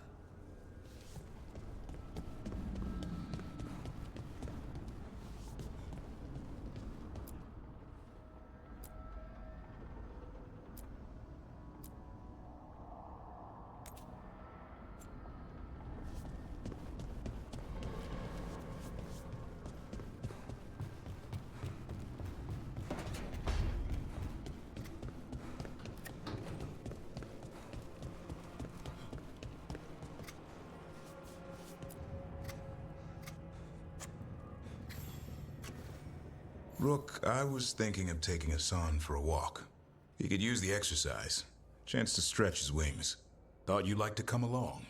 X: Rook, I was thinking of taking Hassan for a walk. He could use the exercise. Chance to stretch his wings. Thought you'd like to come along.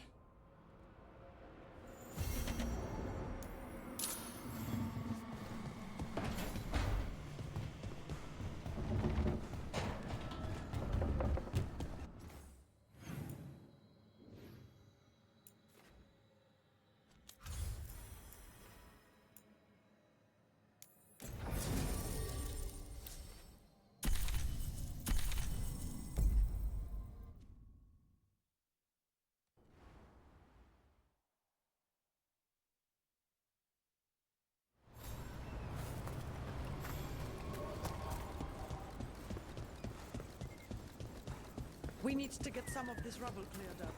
R: We need to get some of this rubble cleared up.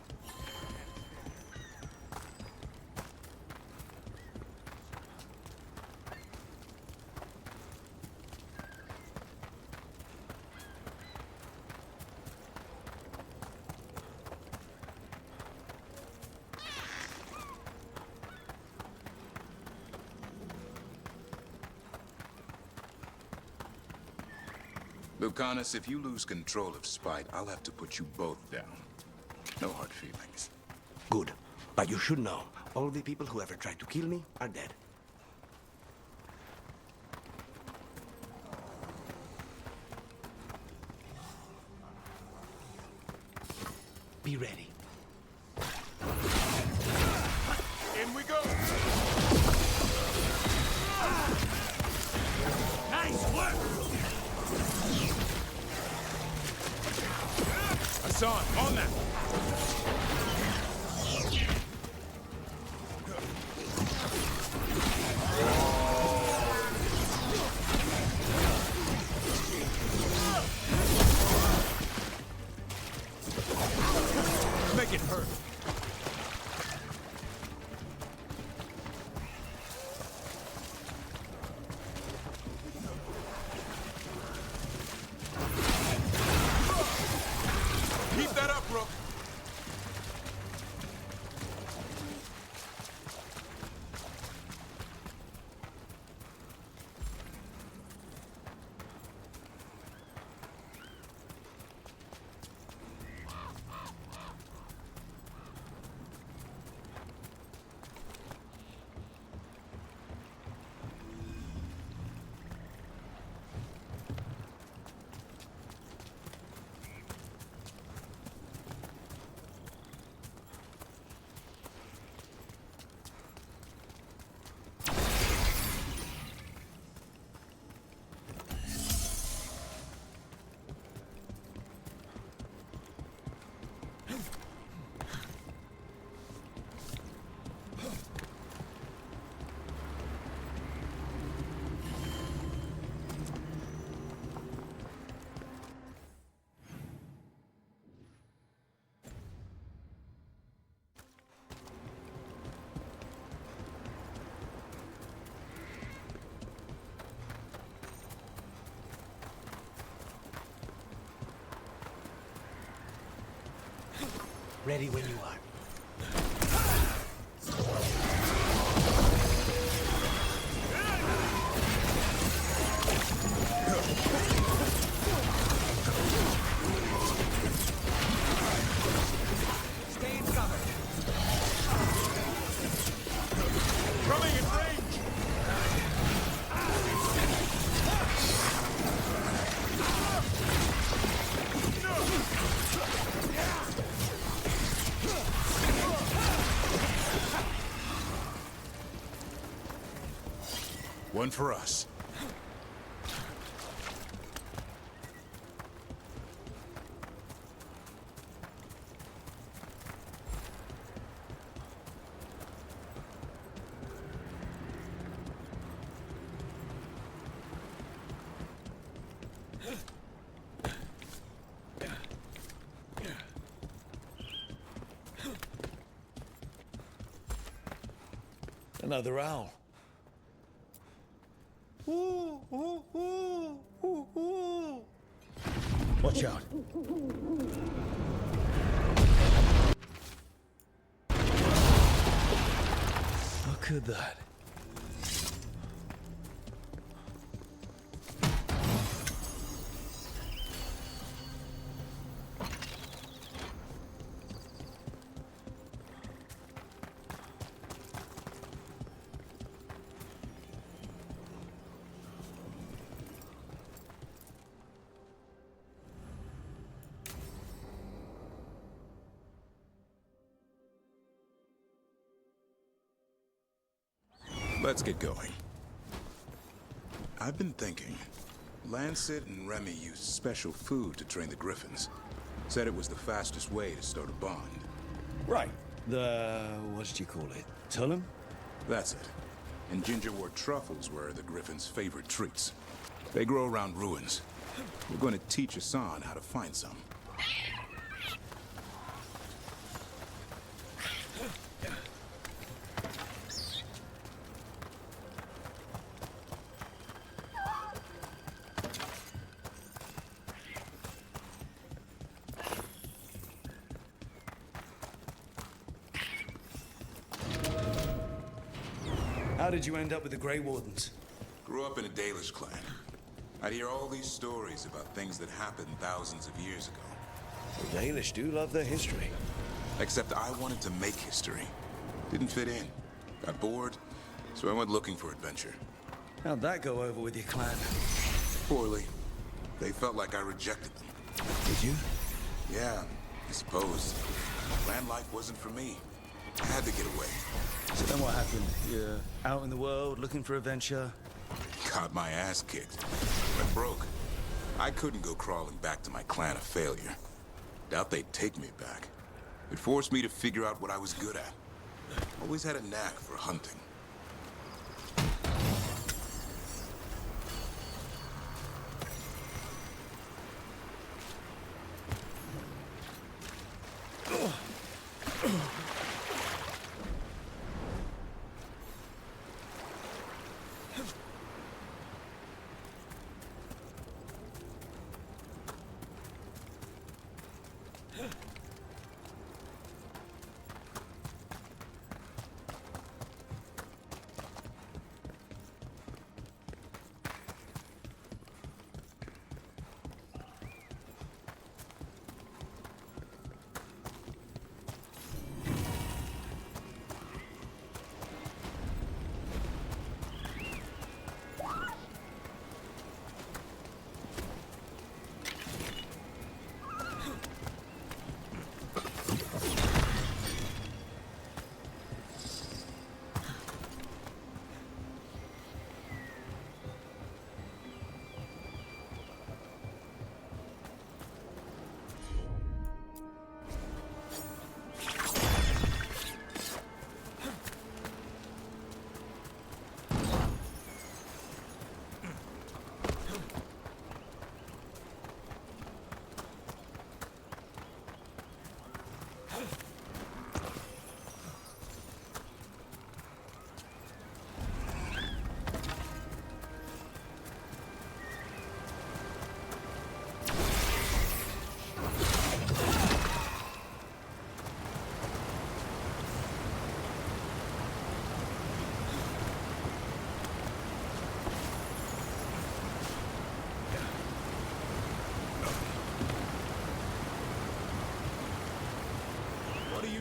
X: Lucanus, if you lose control of Spite, I'll have to put you both down. No hard feelings.
D: Good. But you should know, all the people who ever tried to kill me are dead. Be ready.
X: In we go!
L: Nice work!
X: Hassan, on that!
C: Make it hurt.
D: Ready when you are.
C: Stay in cover.
L: Coming in range!
W: One for us.
M: Another owl. Watch out. Look at that.
W: Let's get going. I've been thinking. Lancet and Remy used special food to train the Griffins. Said it was the fastest way to start a bond.
M: Right. What did you call it? Tullum?
W: That's it. And gingerwort truffles were the Griffins' favorite treats. They grow around ruins. We're going to teach Hassan how to find some.
M: How did you end up with the Grey Wardens?
W: Grew up in a Dalish clan. I'd hear all these stories about things that happened thousands of years ago.
M: The Dalish do love their history.
W: Except I wanted to make history. Didn't fit in. Got bored, so I went looking for adventure.
M: How'd that go over with your clan?
W: Poorly. They felt like I rejected them.
M: Did you?
W: Yeah, I suppose. Land life wasn't for me. I had to get away.
M: So then what happened? You're out in the world looking for adventure?
W: Got my ass kicked. Went broke. I couldn't go crawling back to my clan a failure. Doubt they'd take me back. It forced me to figure out what I was good at. Always had a knack for hunting.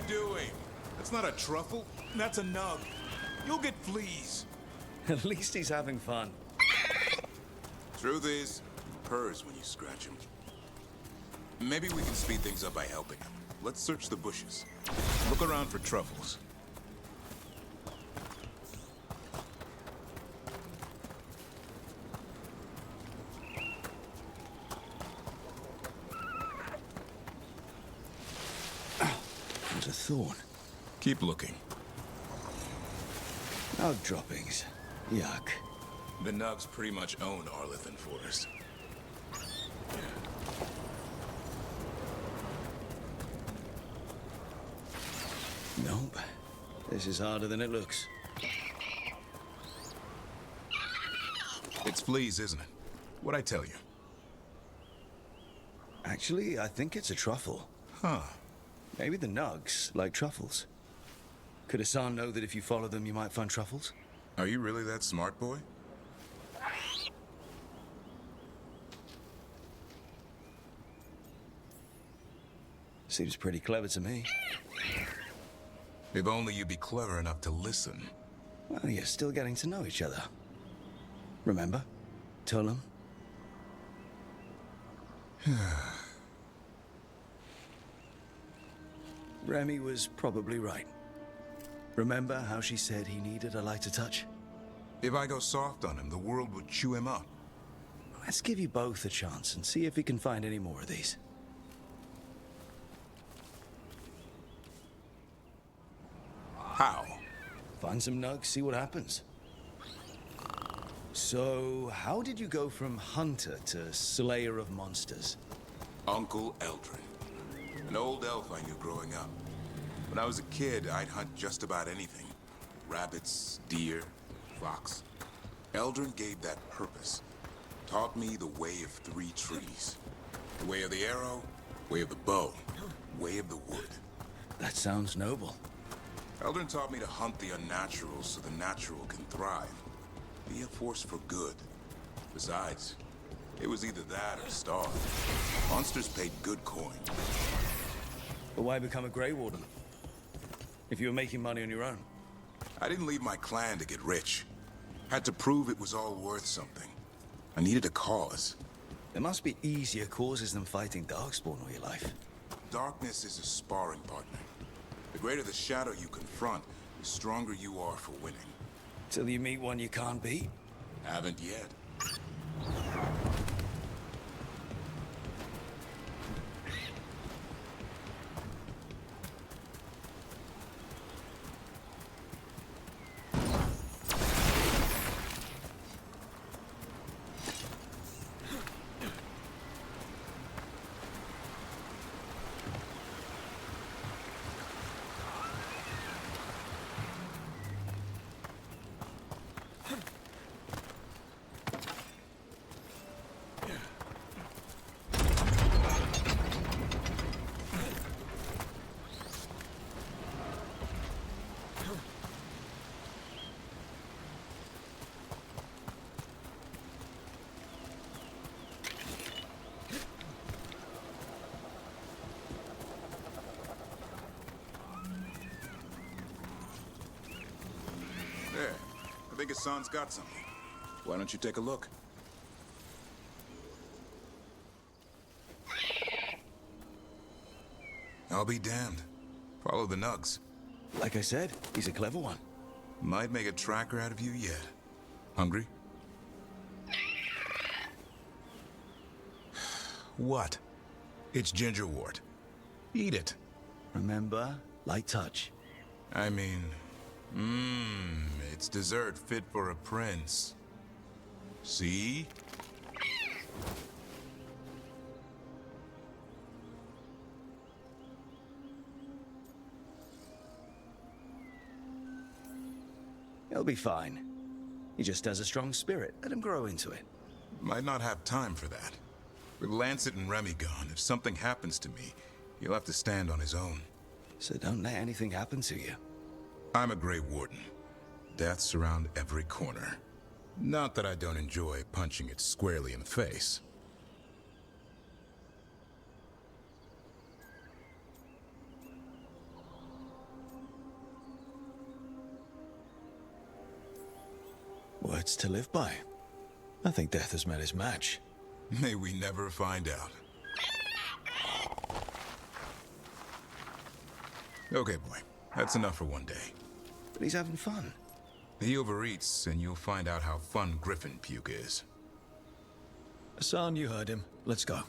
W: doing? That's not a truffle. That's a nub. You'll get fleas.
M: At least he's having fun.
W: Truth is, he purrs when you scratch him. Maybe we can speed things up by helping him. Let's search the bushes. Look around for truffles.
M: There's a thorn.
W: Keep looking.
M: Nug droppings. Yuck.
W: The Nugs pretty much own Arlithan Forest.
M: Nope. This is harder than it looks.
W: It's fleas, isn't it? What'd I tell you?
M: Actually, I think it's a truffle.
W: Huh.
M: Maybe the Nugs like truffles. Could Hassan know that if you follow them, you might find truffles?
W: Are you really that smart, boy?
M: Seems pretty clever to me.
W: If only you'd be clever enough to listen.
M: Well, you're still getting to know each other. Remember? Tollum? Remy was probably right. Remember how she said he needed a lighter touch?
W: If I go soft on him, the world would chew him up.
M: Let's give you both a chance and see if we can find any more of these.
W: How?
M: Find some nugs, see what happens. So, how did you go from hunter to slayer of monsters?
W: Uncle Eldrin. An old elf I knew growing up. When I was a kid, I'd hunt just about anything. Rabbits, deer, fox. Eldrin gave that purpose. Taught me the way of 3 trees. The way of the arrow, way of the bow, way of the wood.
M: That sounds noble.
W: Eldrin taught me to hunt the unnatural so the natural can thrive. Be a force for good. Besides, it was either that or starve. Monsters paid good coin.
M: But why become a Grey Warden? If you were making money on your own?
W: I didn't leave my clan to get rich. Had to prove it was all worth something. I needed a cause.
M: There must be easier causes than fighting Darkspawn all your life.
W: Darkness is a sparring partner. The greater the shadow you confront, the stronger you are for winning.
M: Till you meet one you can't beat?
W: Haven't yet. There. I think Hassan's got something. Why don't you take a look? I'll be damned. Follow the nugs.
M: Like I said, he's a clever one.
W: Might make a tracker out of you yet. Hungry? What? It's gingerwort. Eat it.
M: Remember, light touch.
W: I mean, it's dessert fit for a prince. See?
M: He'll be fine. He just has a strong spirit. Let him grow into it.
W: Might not have time for that. With Lancet and Remy gone, if something happens to me, he'll have to stand on his own.
M: So don't let anything happen to you.
W: I'm a Grey Warden. Death's around every corner. Not that I don't enjoy punching it squarely in the face.
M: words to live by. I think death has met his match.
W: May we never find out. Okay, boy. That's enough for one day.
M: But he's having fun.
W: He overeats, and you'll find out how fun griffin puke is.
M: Hassan, you heard him. Let's go.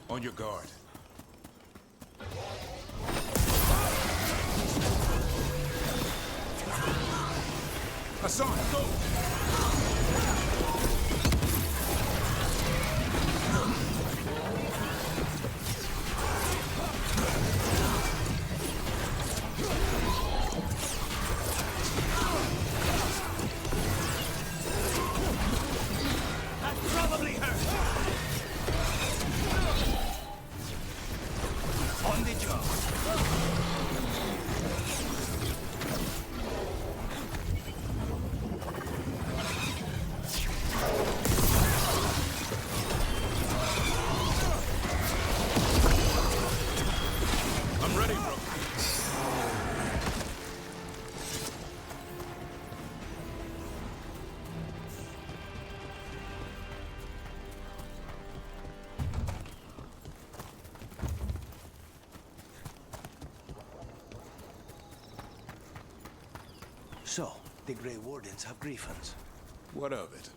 W: On your guard. Hassan, go!
D: So, the Grey Wardens have griffins.
W: What of it?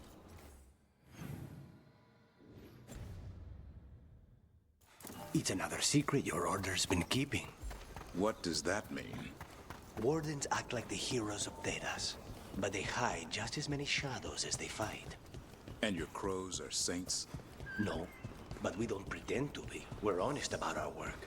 D: It's another secret your order's been keeping.
W: What does that mean?
D: Wardens act like the heroes of Thedas, but they hide just as many shadows as they fight.
W: And your crows are saints?
D: No, but we don't pretend to be. We're honest about our work.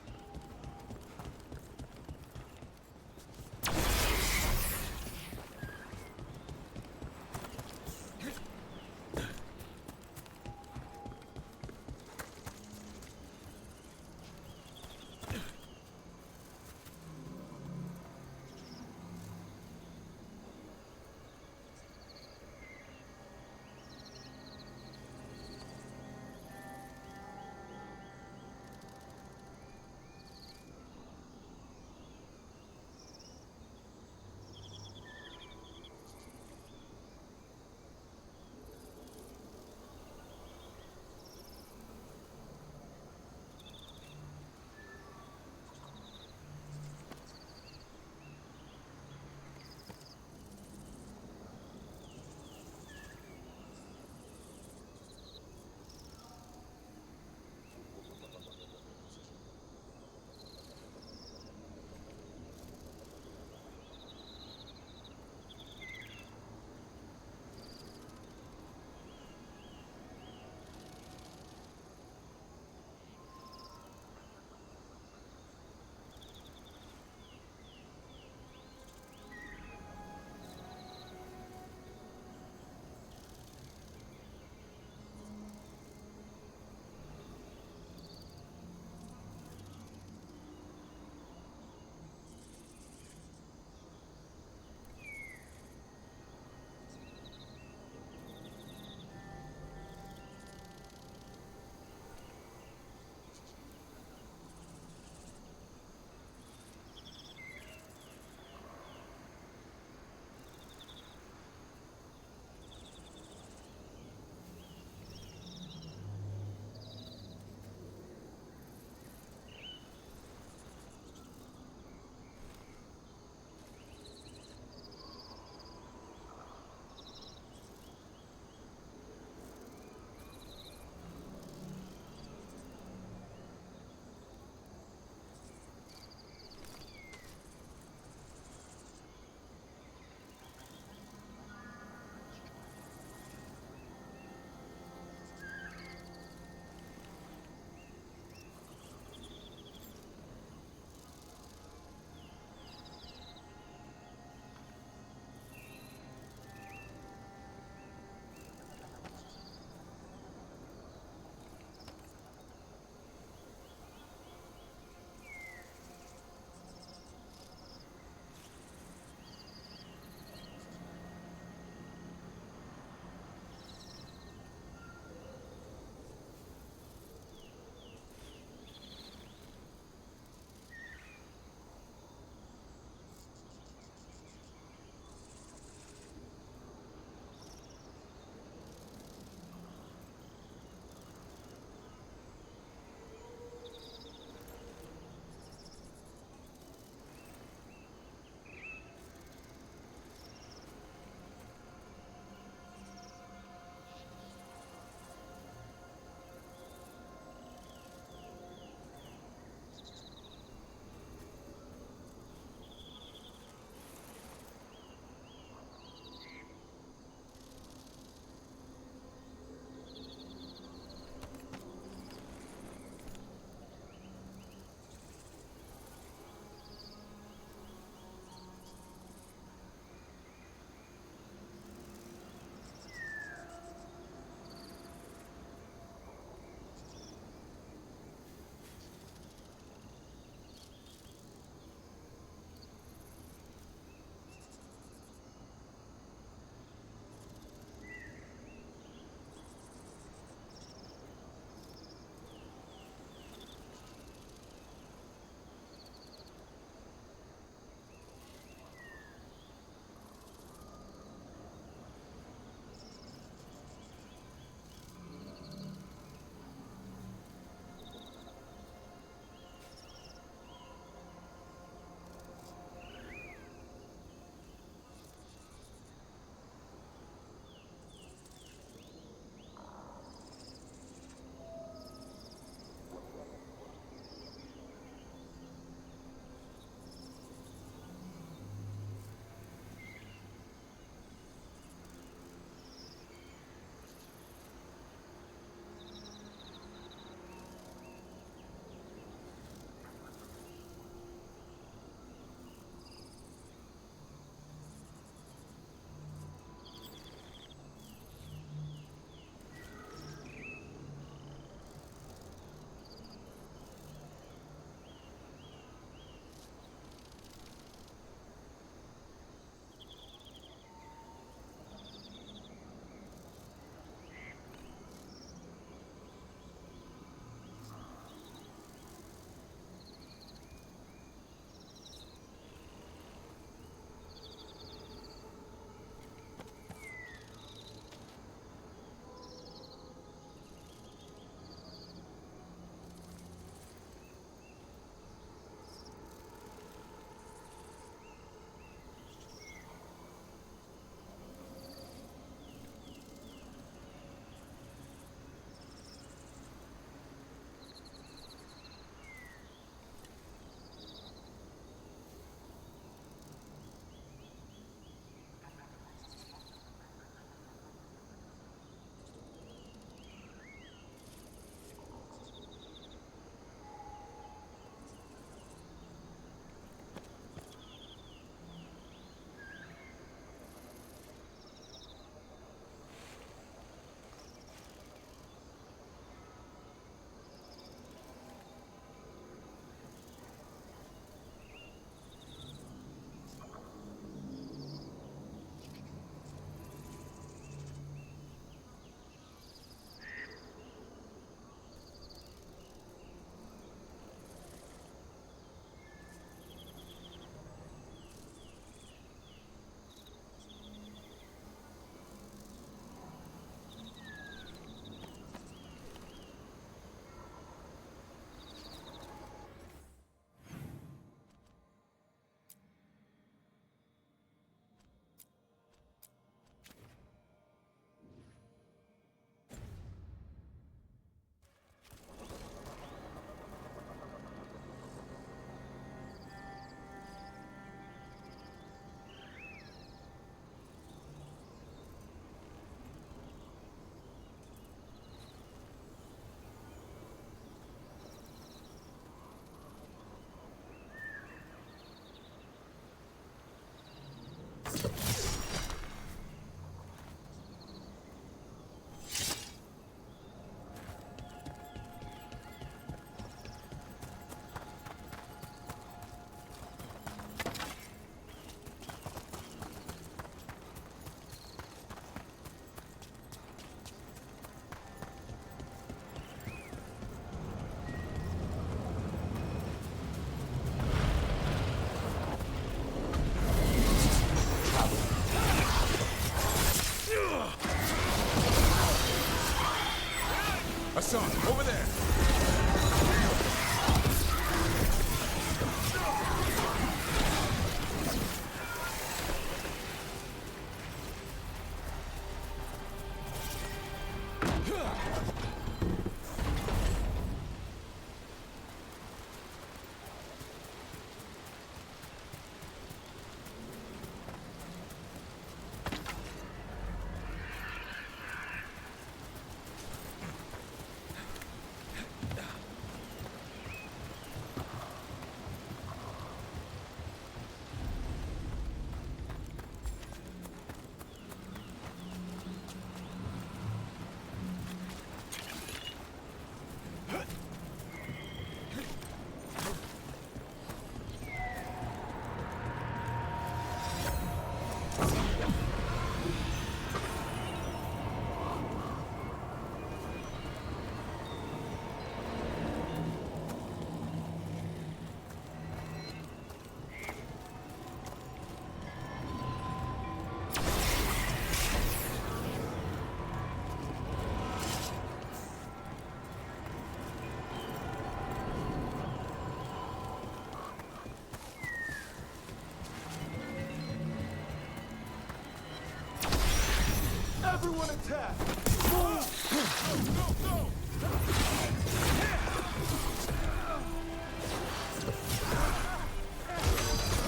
K: Everyone attack!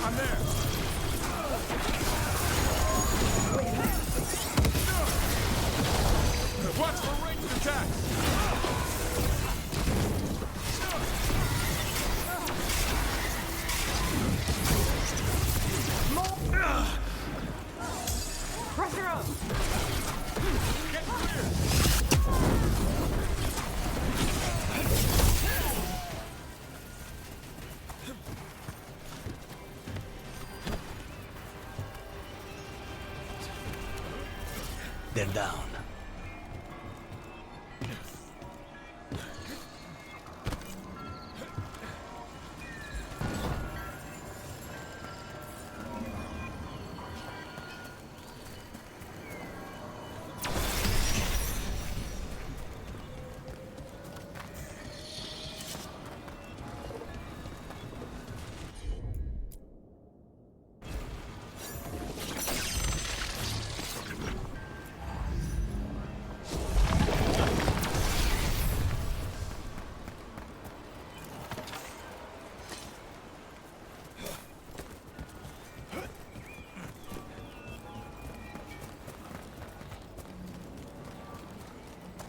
X: I'm there! Watch for ranged attacks!
E: Pressure up!
X: Get clear!
D: They're down.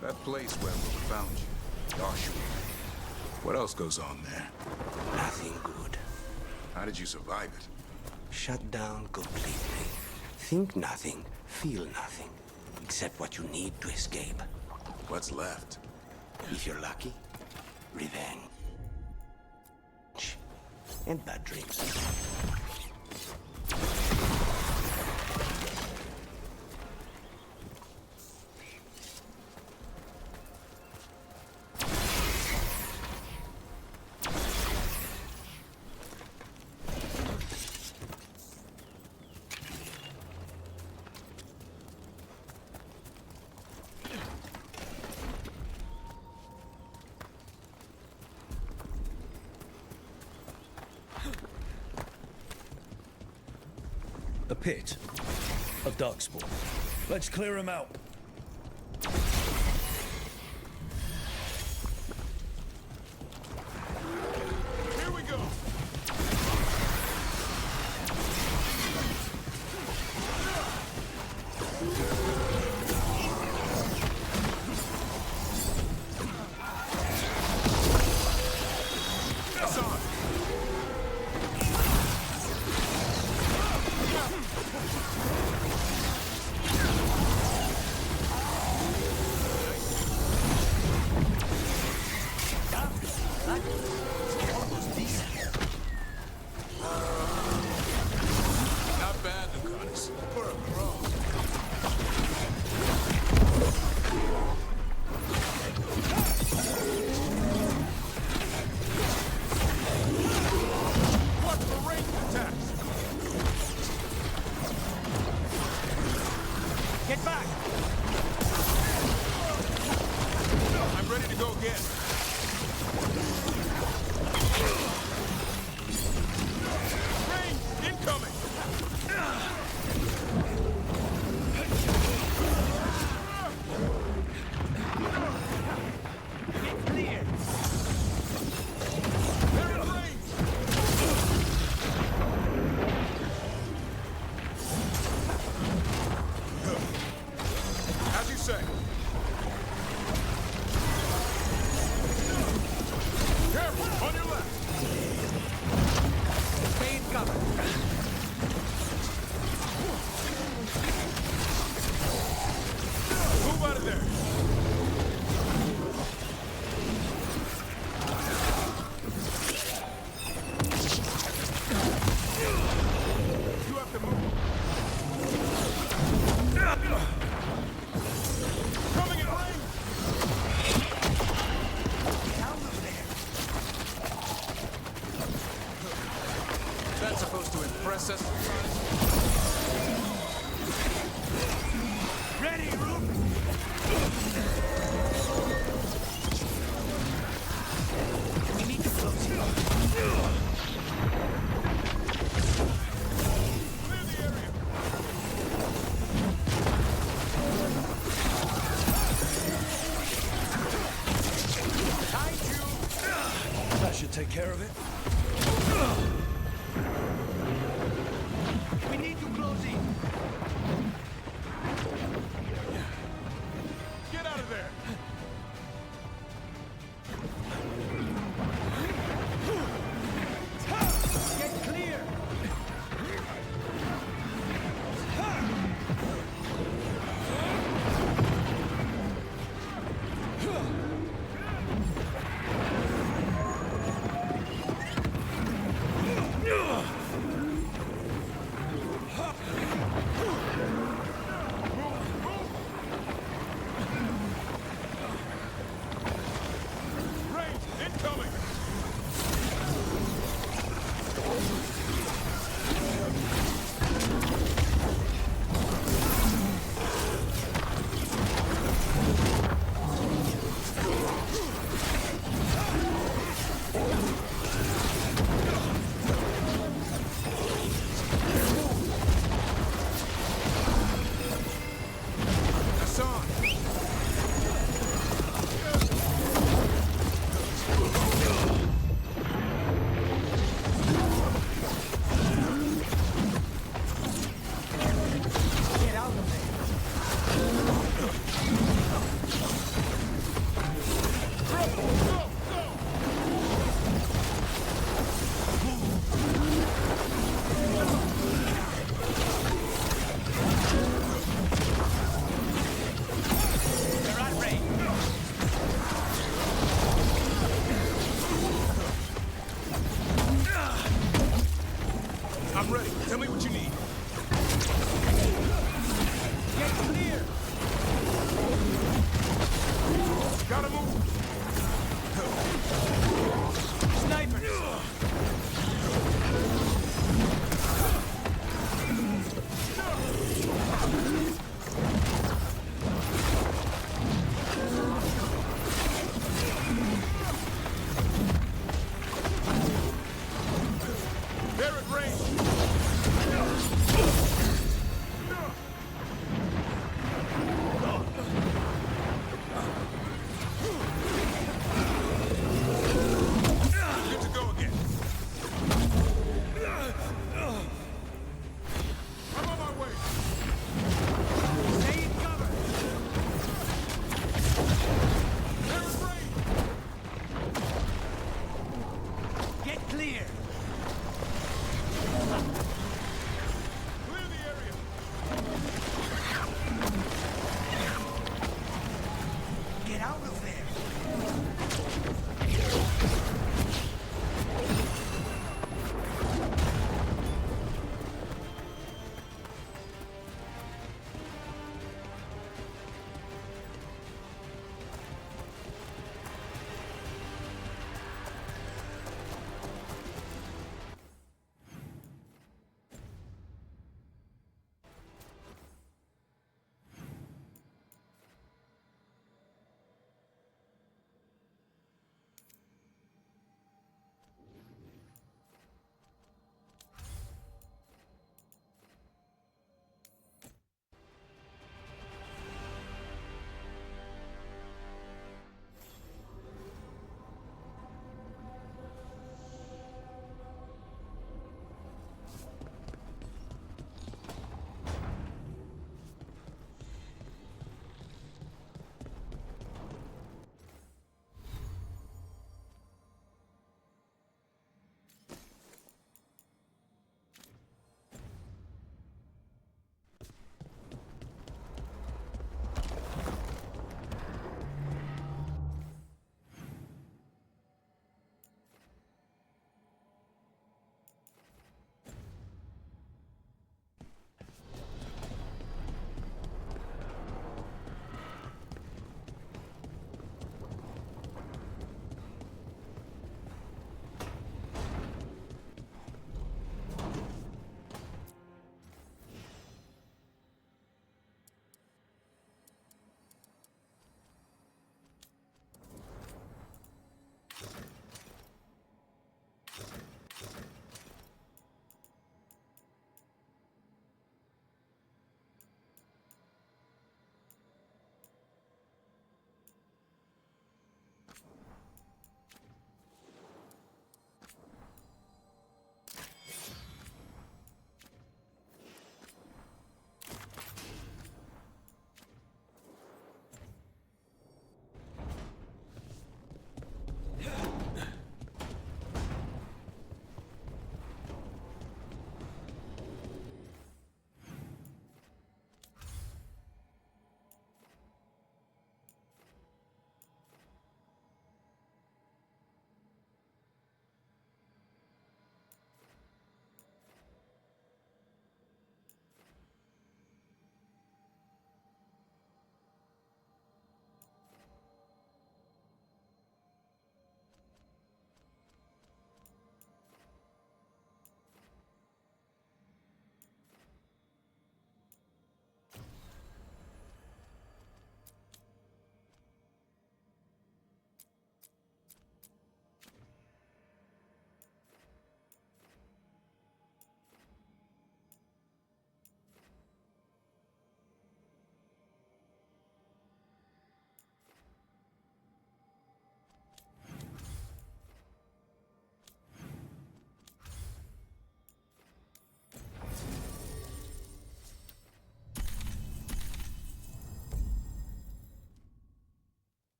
W: That place where we found you, Joshua. What else goes on there?
D: Nothing good.
W: How did you survive it?
D: Shut down completely. Think nothing, feel nothing. Except what you need to escape.
W: What's left?
D: If you're lucky, revenge. And bad dreams.
C: A pit of darkspawn. Let's clear him out.
X: Here we go! That's on! Not bad, Lucanus. For a pro. Watch for ranged attacks!
L: Get back!
X: I'm ready to go again. Range incoming!
L: Clear!
X: They're in range! As you say.
C: care of it?
L: We need to close in.
X: Get out of there!
L: Get clear!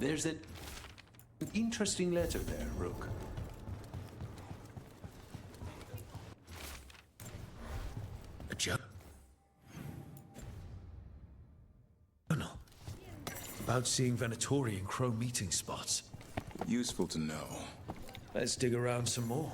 D: There's an interesting letter there, Rook.
M: A journal about seeing Venatori and Crow meeting spots.
W: Useful to know.
M: Let's dig around some more.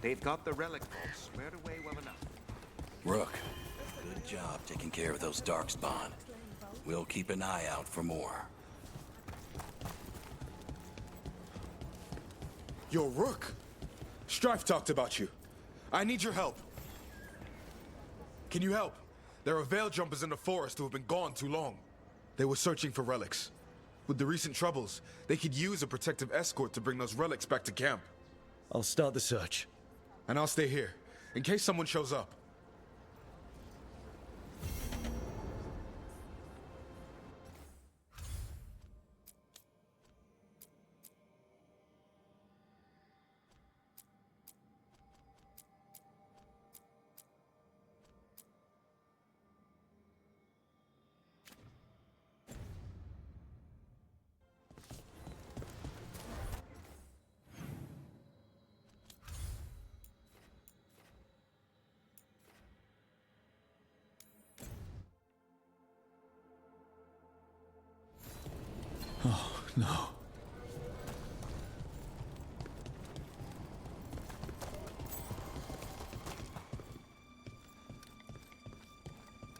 K: They've got the relic vault squared away well enough.
N: Rook, good job taking care of those darkspawn. We'll keep an eye out for more.
S: Yo, Rook! Strife talked about you. I need your help. Can you help? There are veil jumpers in the forest who have been gone too long. They were searching for relics. With the recent troubles, they could use a protective escort to bring those relics back to camp.
M: I'll start the search.
S: And I'll stay here, in case someone shows up.
M: Oh, no.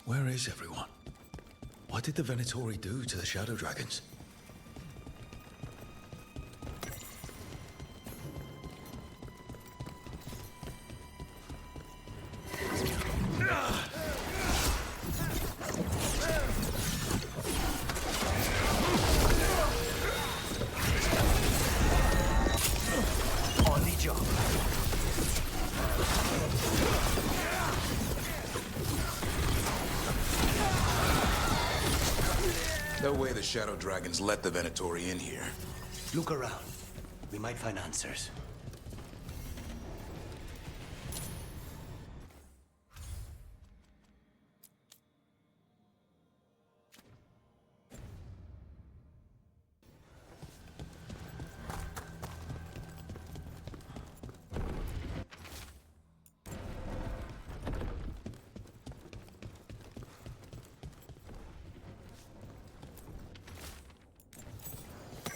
M: Where is everyone? What did the Venatori do to the Shadow Dragons?
W: No way the Shadow Dragons let the Venatori in here.
D: Look around. We might find answers.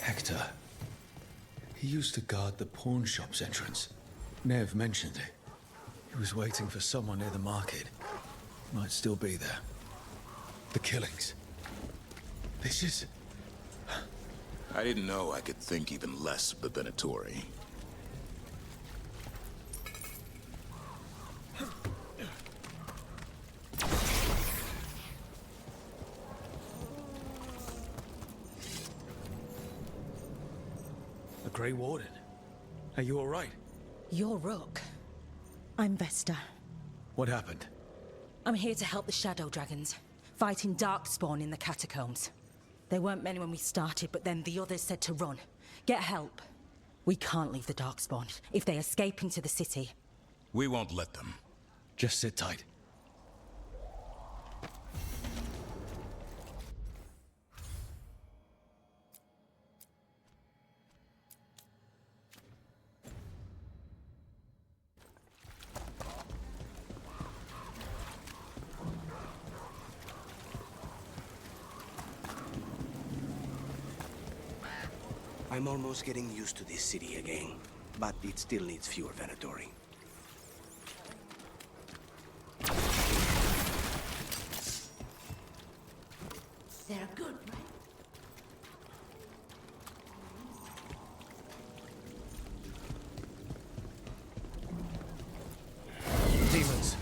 M: Hector. He used to guard the pawn shop's entrance. Nev mentioned it. He was waiting for someone near the market. Might still be there. The killings. This is...
W: I didn't know I could think even less of the Venatori.
M: Grey Warden. Are you all right?
U: You're Rook. I'm Vesta.
M: What happened?
U: I'm here to help the Shadow Dragons, fighting Darkspawn in the catacombs. There weren't many when we started, but then the others said to run. Get help. We can't leave the Darkspawn if they escape into the city.
W: We won't let them.
M: Just sit tight.
D: I'm almost getting used to this city again, but it still needs fewer Venatori.
H: They're good, right?
M: Demons.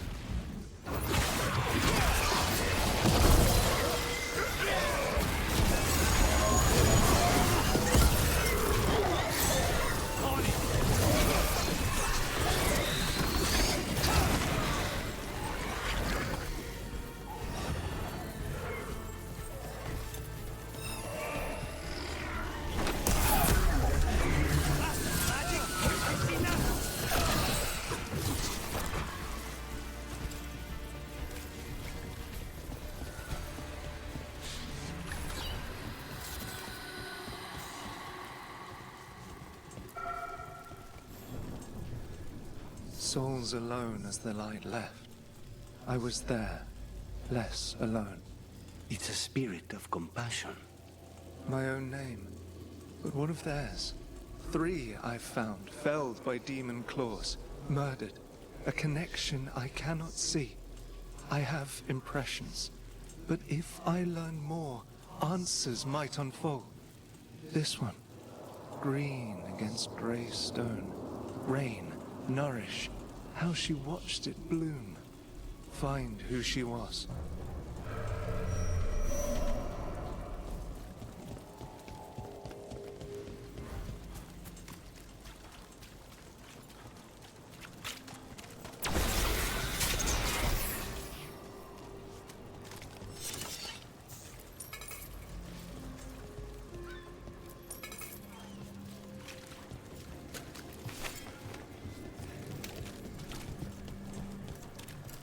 O: souls alone as the light left. I was there, less alone.
D: It's a spirit of compassion.
O: My own name, but one of theirs. 3 I've found, felled by demon claws, murdered. A connection I cannot see. I have impressions, but if I learn more, answers might unfold. This one, green against grey stone. Rain, nourish, how she watched it bloom. Find who she was.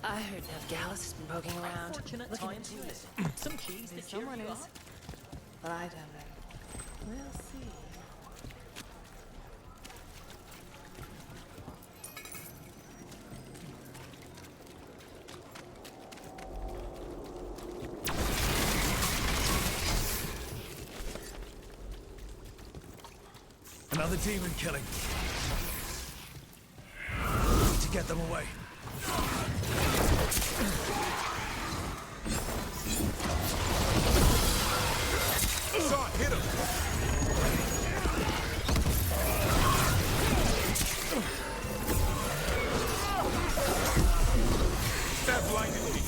P: I heard Gallus has been poking around.
T: Unfortunate
P: Looking
T: time
P: into
T: to
P: it.
T: listen. Some cheese to cheer
P: Someone
T: you
P: is.
T: up.
P: But I don't know. We'll see.
C: Another demon killing. Need to get them away.
X: Son, hit him! That blinded me.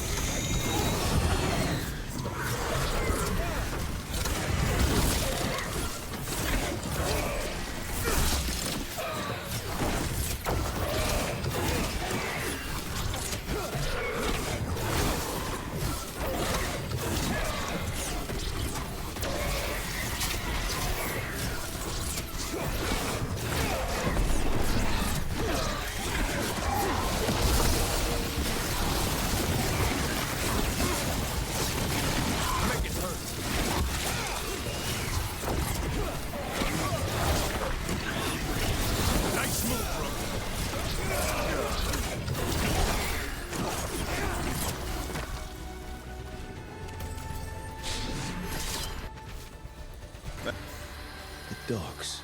M: Docks.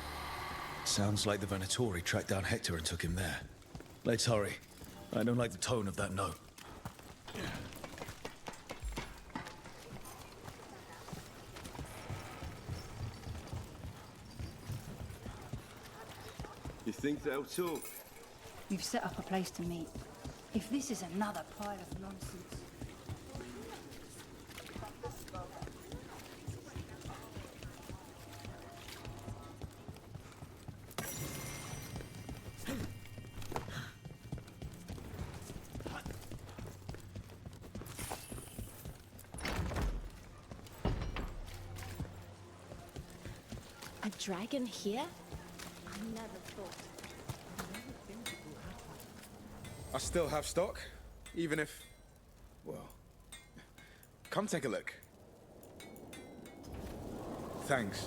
M: Sounds like the Venatori tracked down Hector and took him there. Let's hurry. I don't like the tone of that note.
V: You think they'll talk?
Y: We've set up a place to meet. If this is another pile of nonsense...
B: A dragon here?
Y: I never thought.
S: I still have stock, even if... well... Come take a look. Thanks.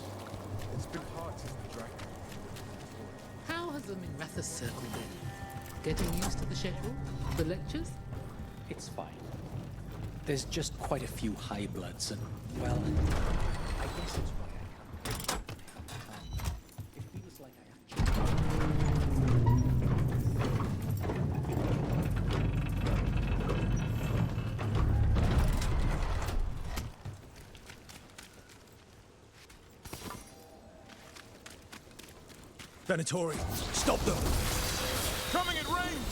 S: It's been hard since the dragon.
T: How has the Minratha circle been? Getting used to the schedule? The lectures?
Z: It's fine. There's just quite a few high bloods and, well, I guess it's why I come. It feels like I actually...
C: Venatori, stop them!
X: Coming at range!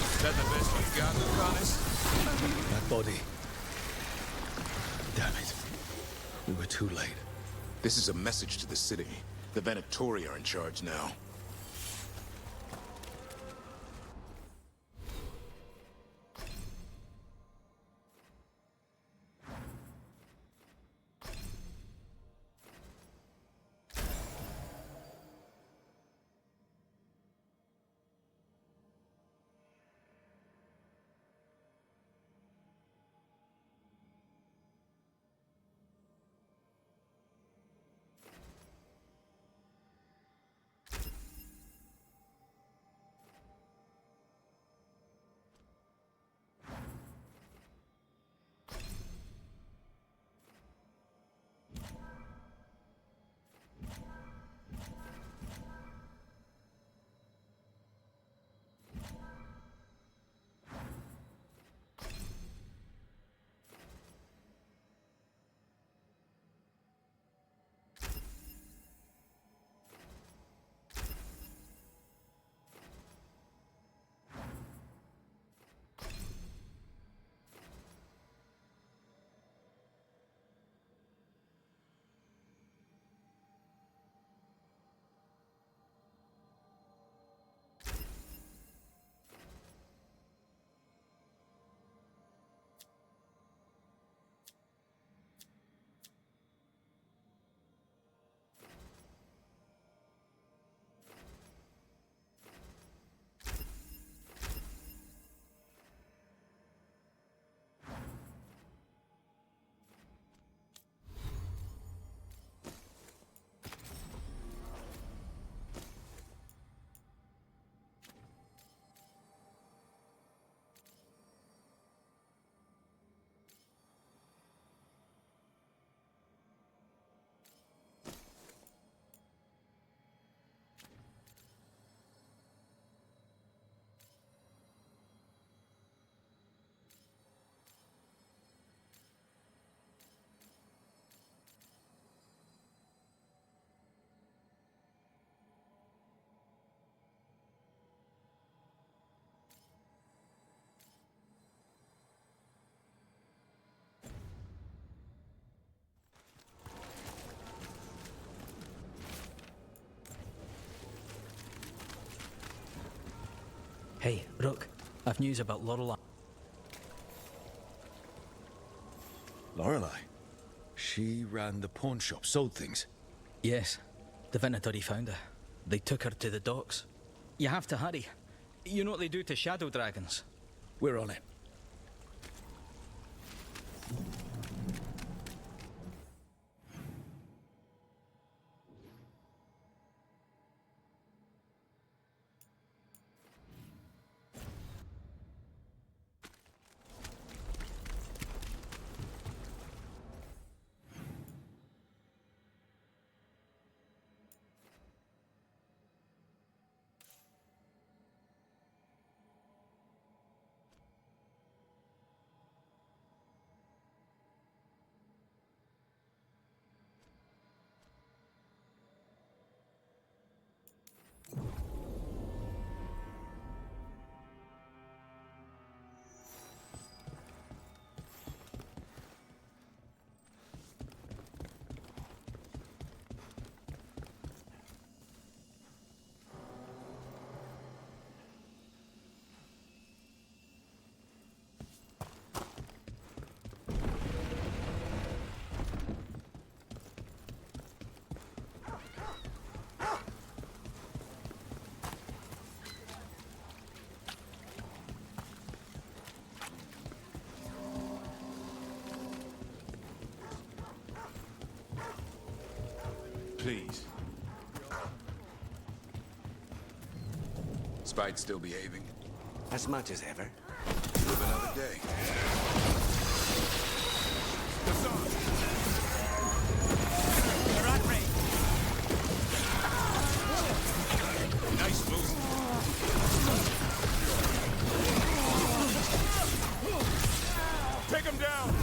X: Is that the best you've got, Lucanus?
M: That body. Damn it. We were too late.
X: This is a message to the city. The Venatori are in charge now.
Z: Hey, Rook, I've news about Lorelei.
M: Lorelei? She ran the pawn shop, sold things?
Z: Yes, the Venatori found her. They took her to the docks. You have to hurry. You know what they do to shadow dragons?
M: We're on it.
X: Please. Spite still behaving?
D: As much as ever.
X: Live another day. Nice move. Take him down!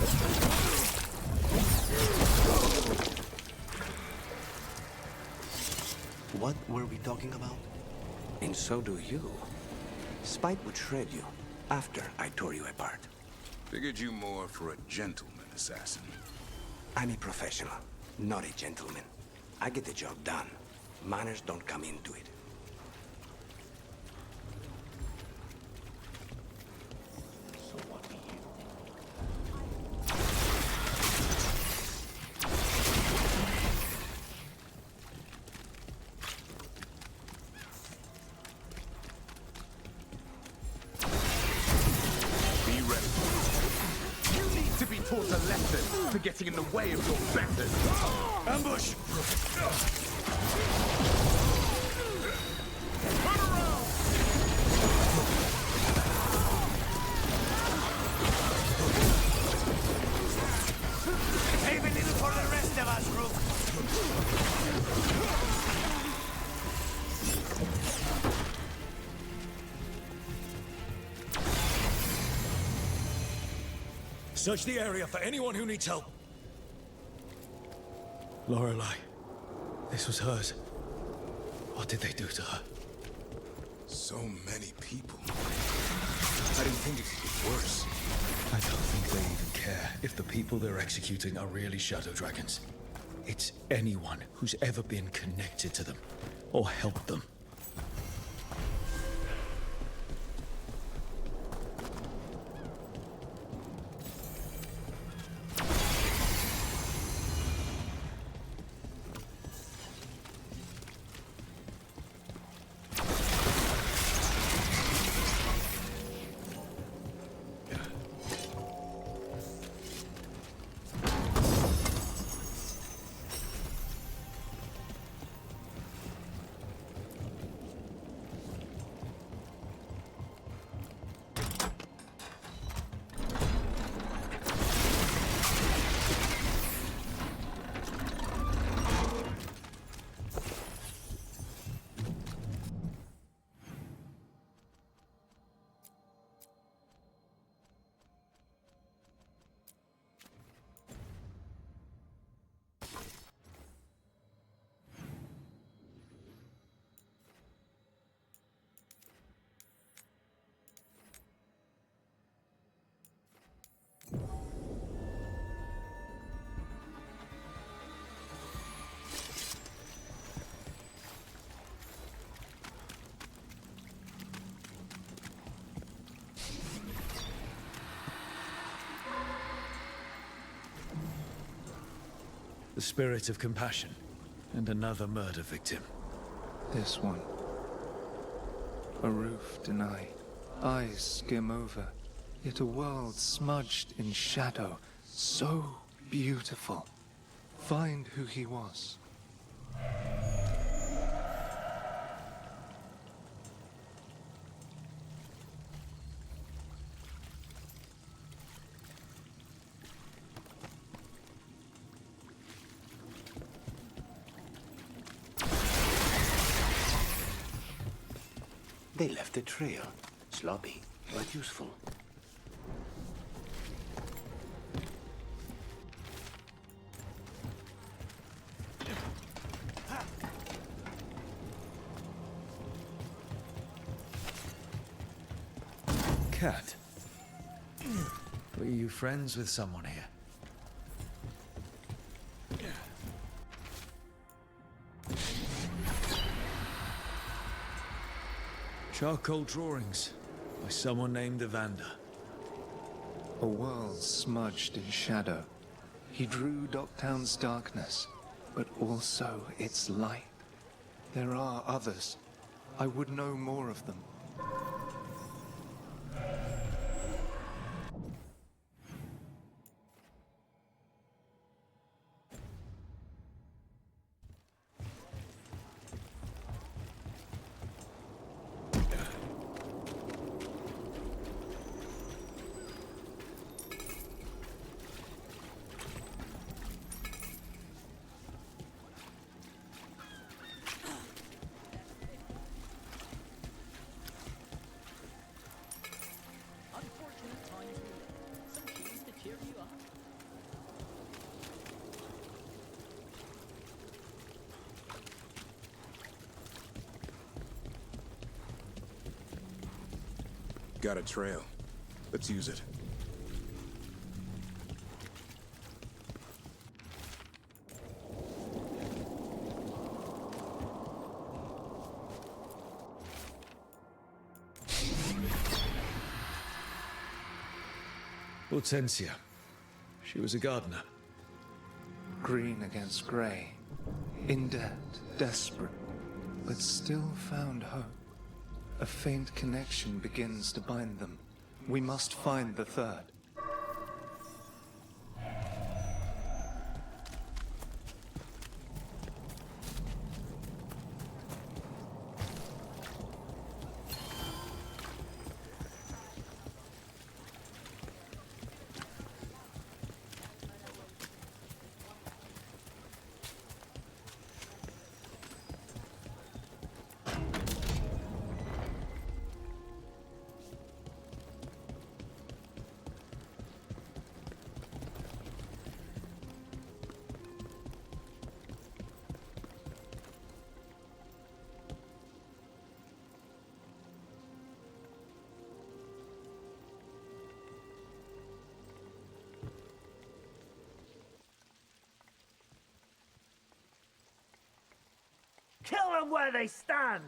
D: What were we talking about? And so do you. Spite would shred you after I tore you apart.
X: Figured you more for a gentleman assassin.
D: I'm a professional, not a gentleman. I get the job done. Manners don't come into it.
K: Taught a lesson for getting in the way of your betters.
C: Ambush!
K: Save a little for the rest of us, Rook.
C: Search the area for anyone who needs help.
M: Lorelei. This was hers. What did they do to her?
X: So many people. I didn't think it could get worse.
M: I don't think they even care if the people they're executing are really shadow dragons. It's anyone who's ever been connected to them or helped them. The spirit of compassion. And another murder victim.
O: This one. A roof denied. Eyes skim over. Yet a world smudged in shadow. So beautiful. Find who he was.
D: They left a trail. Sloppy, but useful.
M: Cat. Were you friends with someone here? Charcoal drawings by someone named Evander.
O: A world smudged in shadow. He drew Docktown's darkness, but also its light. There are others. I would know more of them.
W: Got a trail. Let's use it.
M: Hortensia. She was a gardener.
O: Green against grey. In debt, desperate, but still found hope. A faint connection begins to bind them. We must find the third.
A: Kill them where they stand!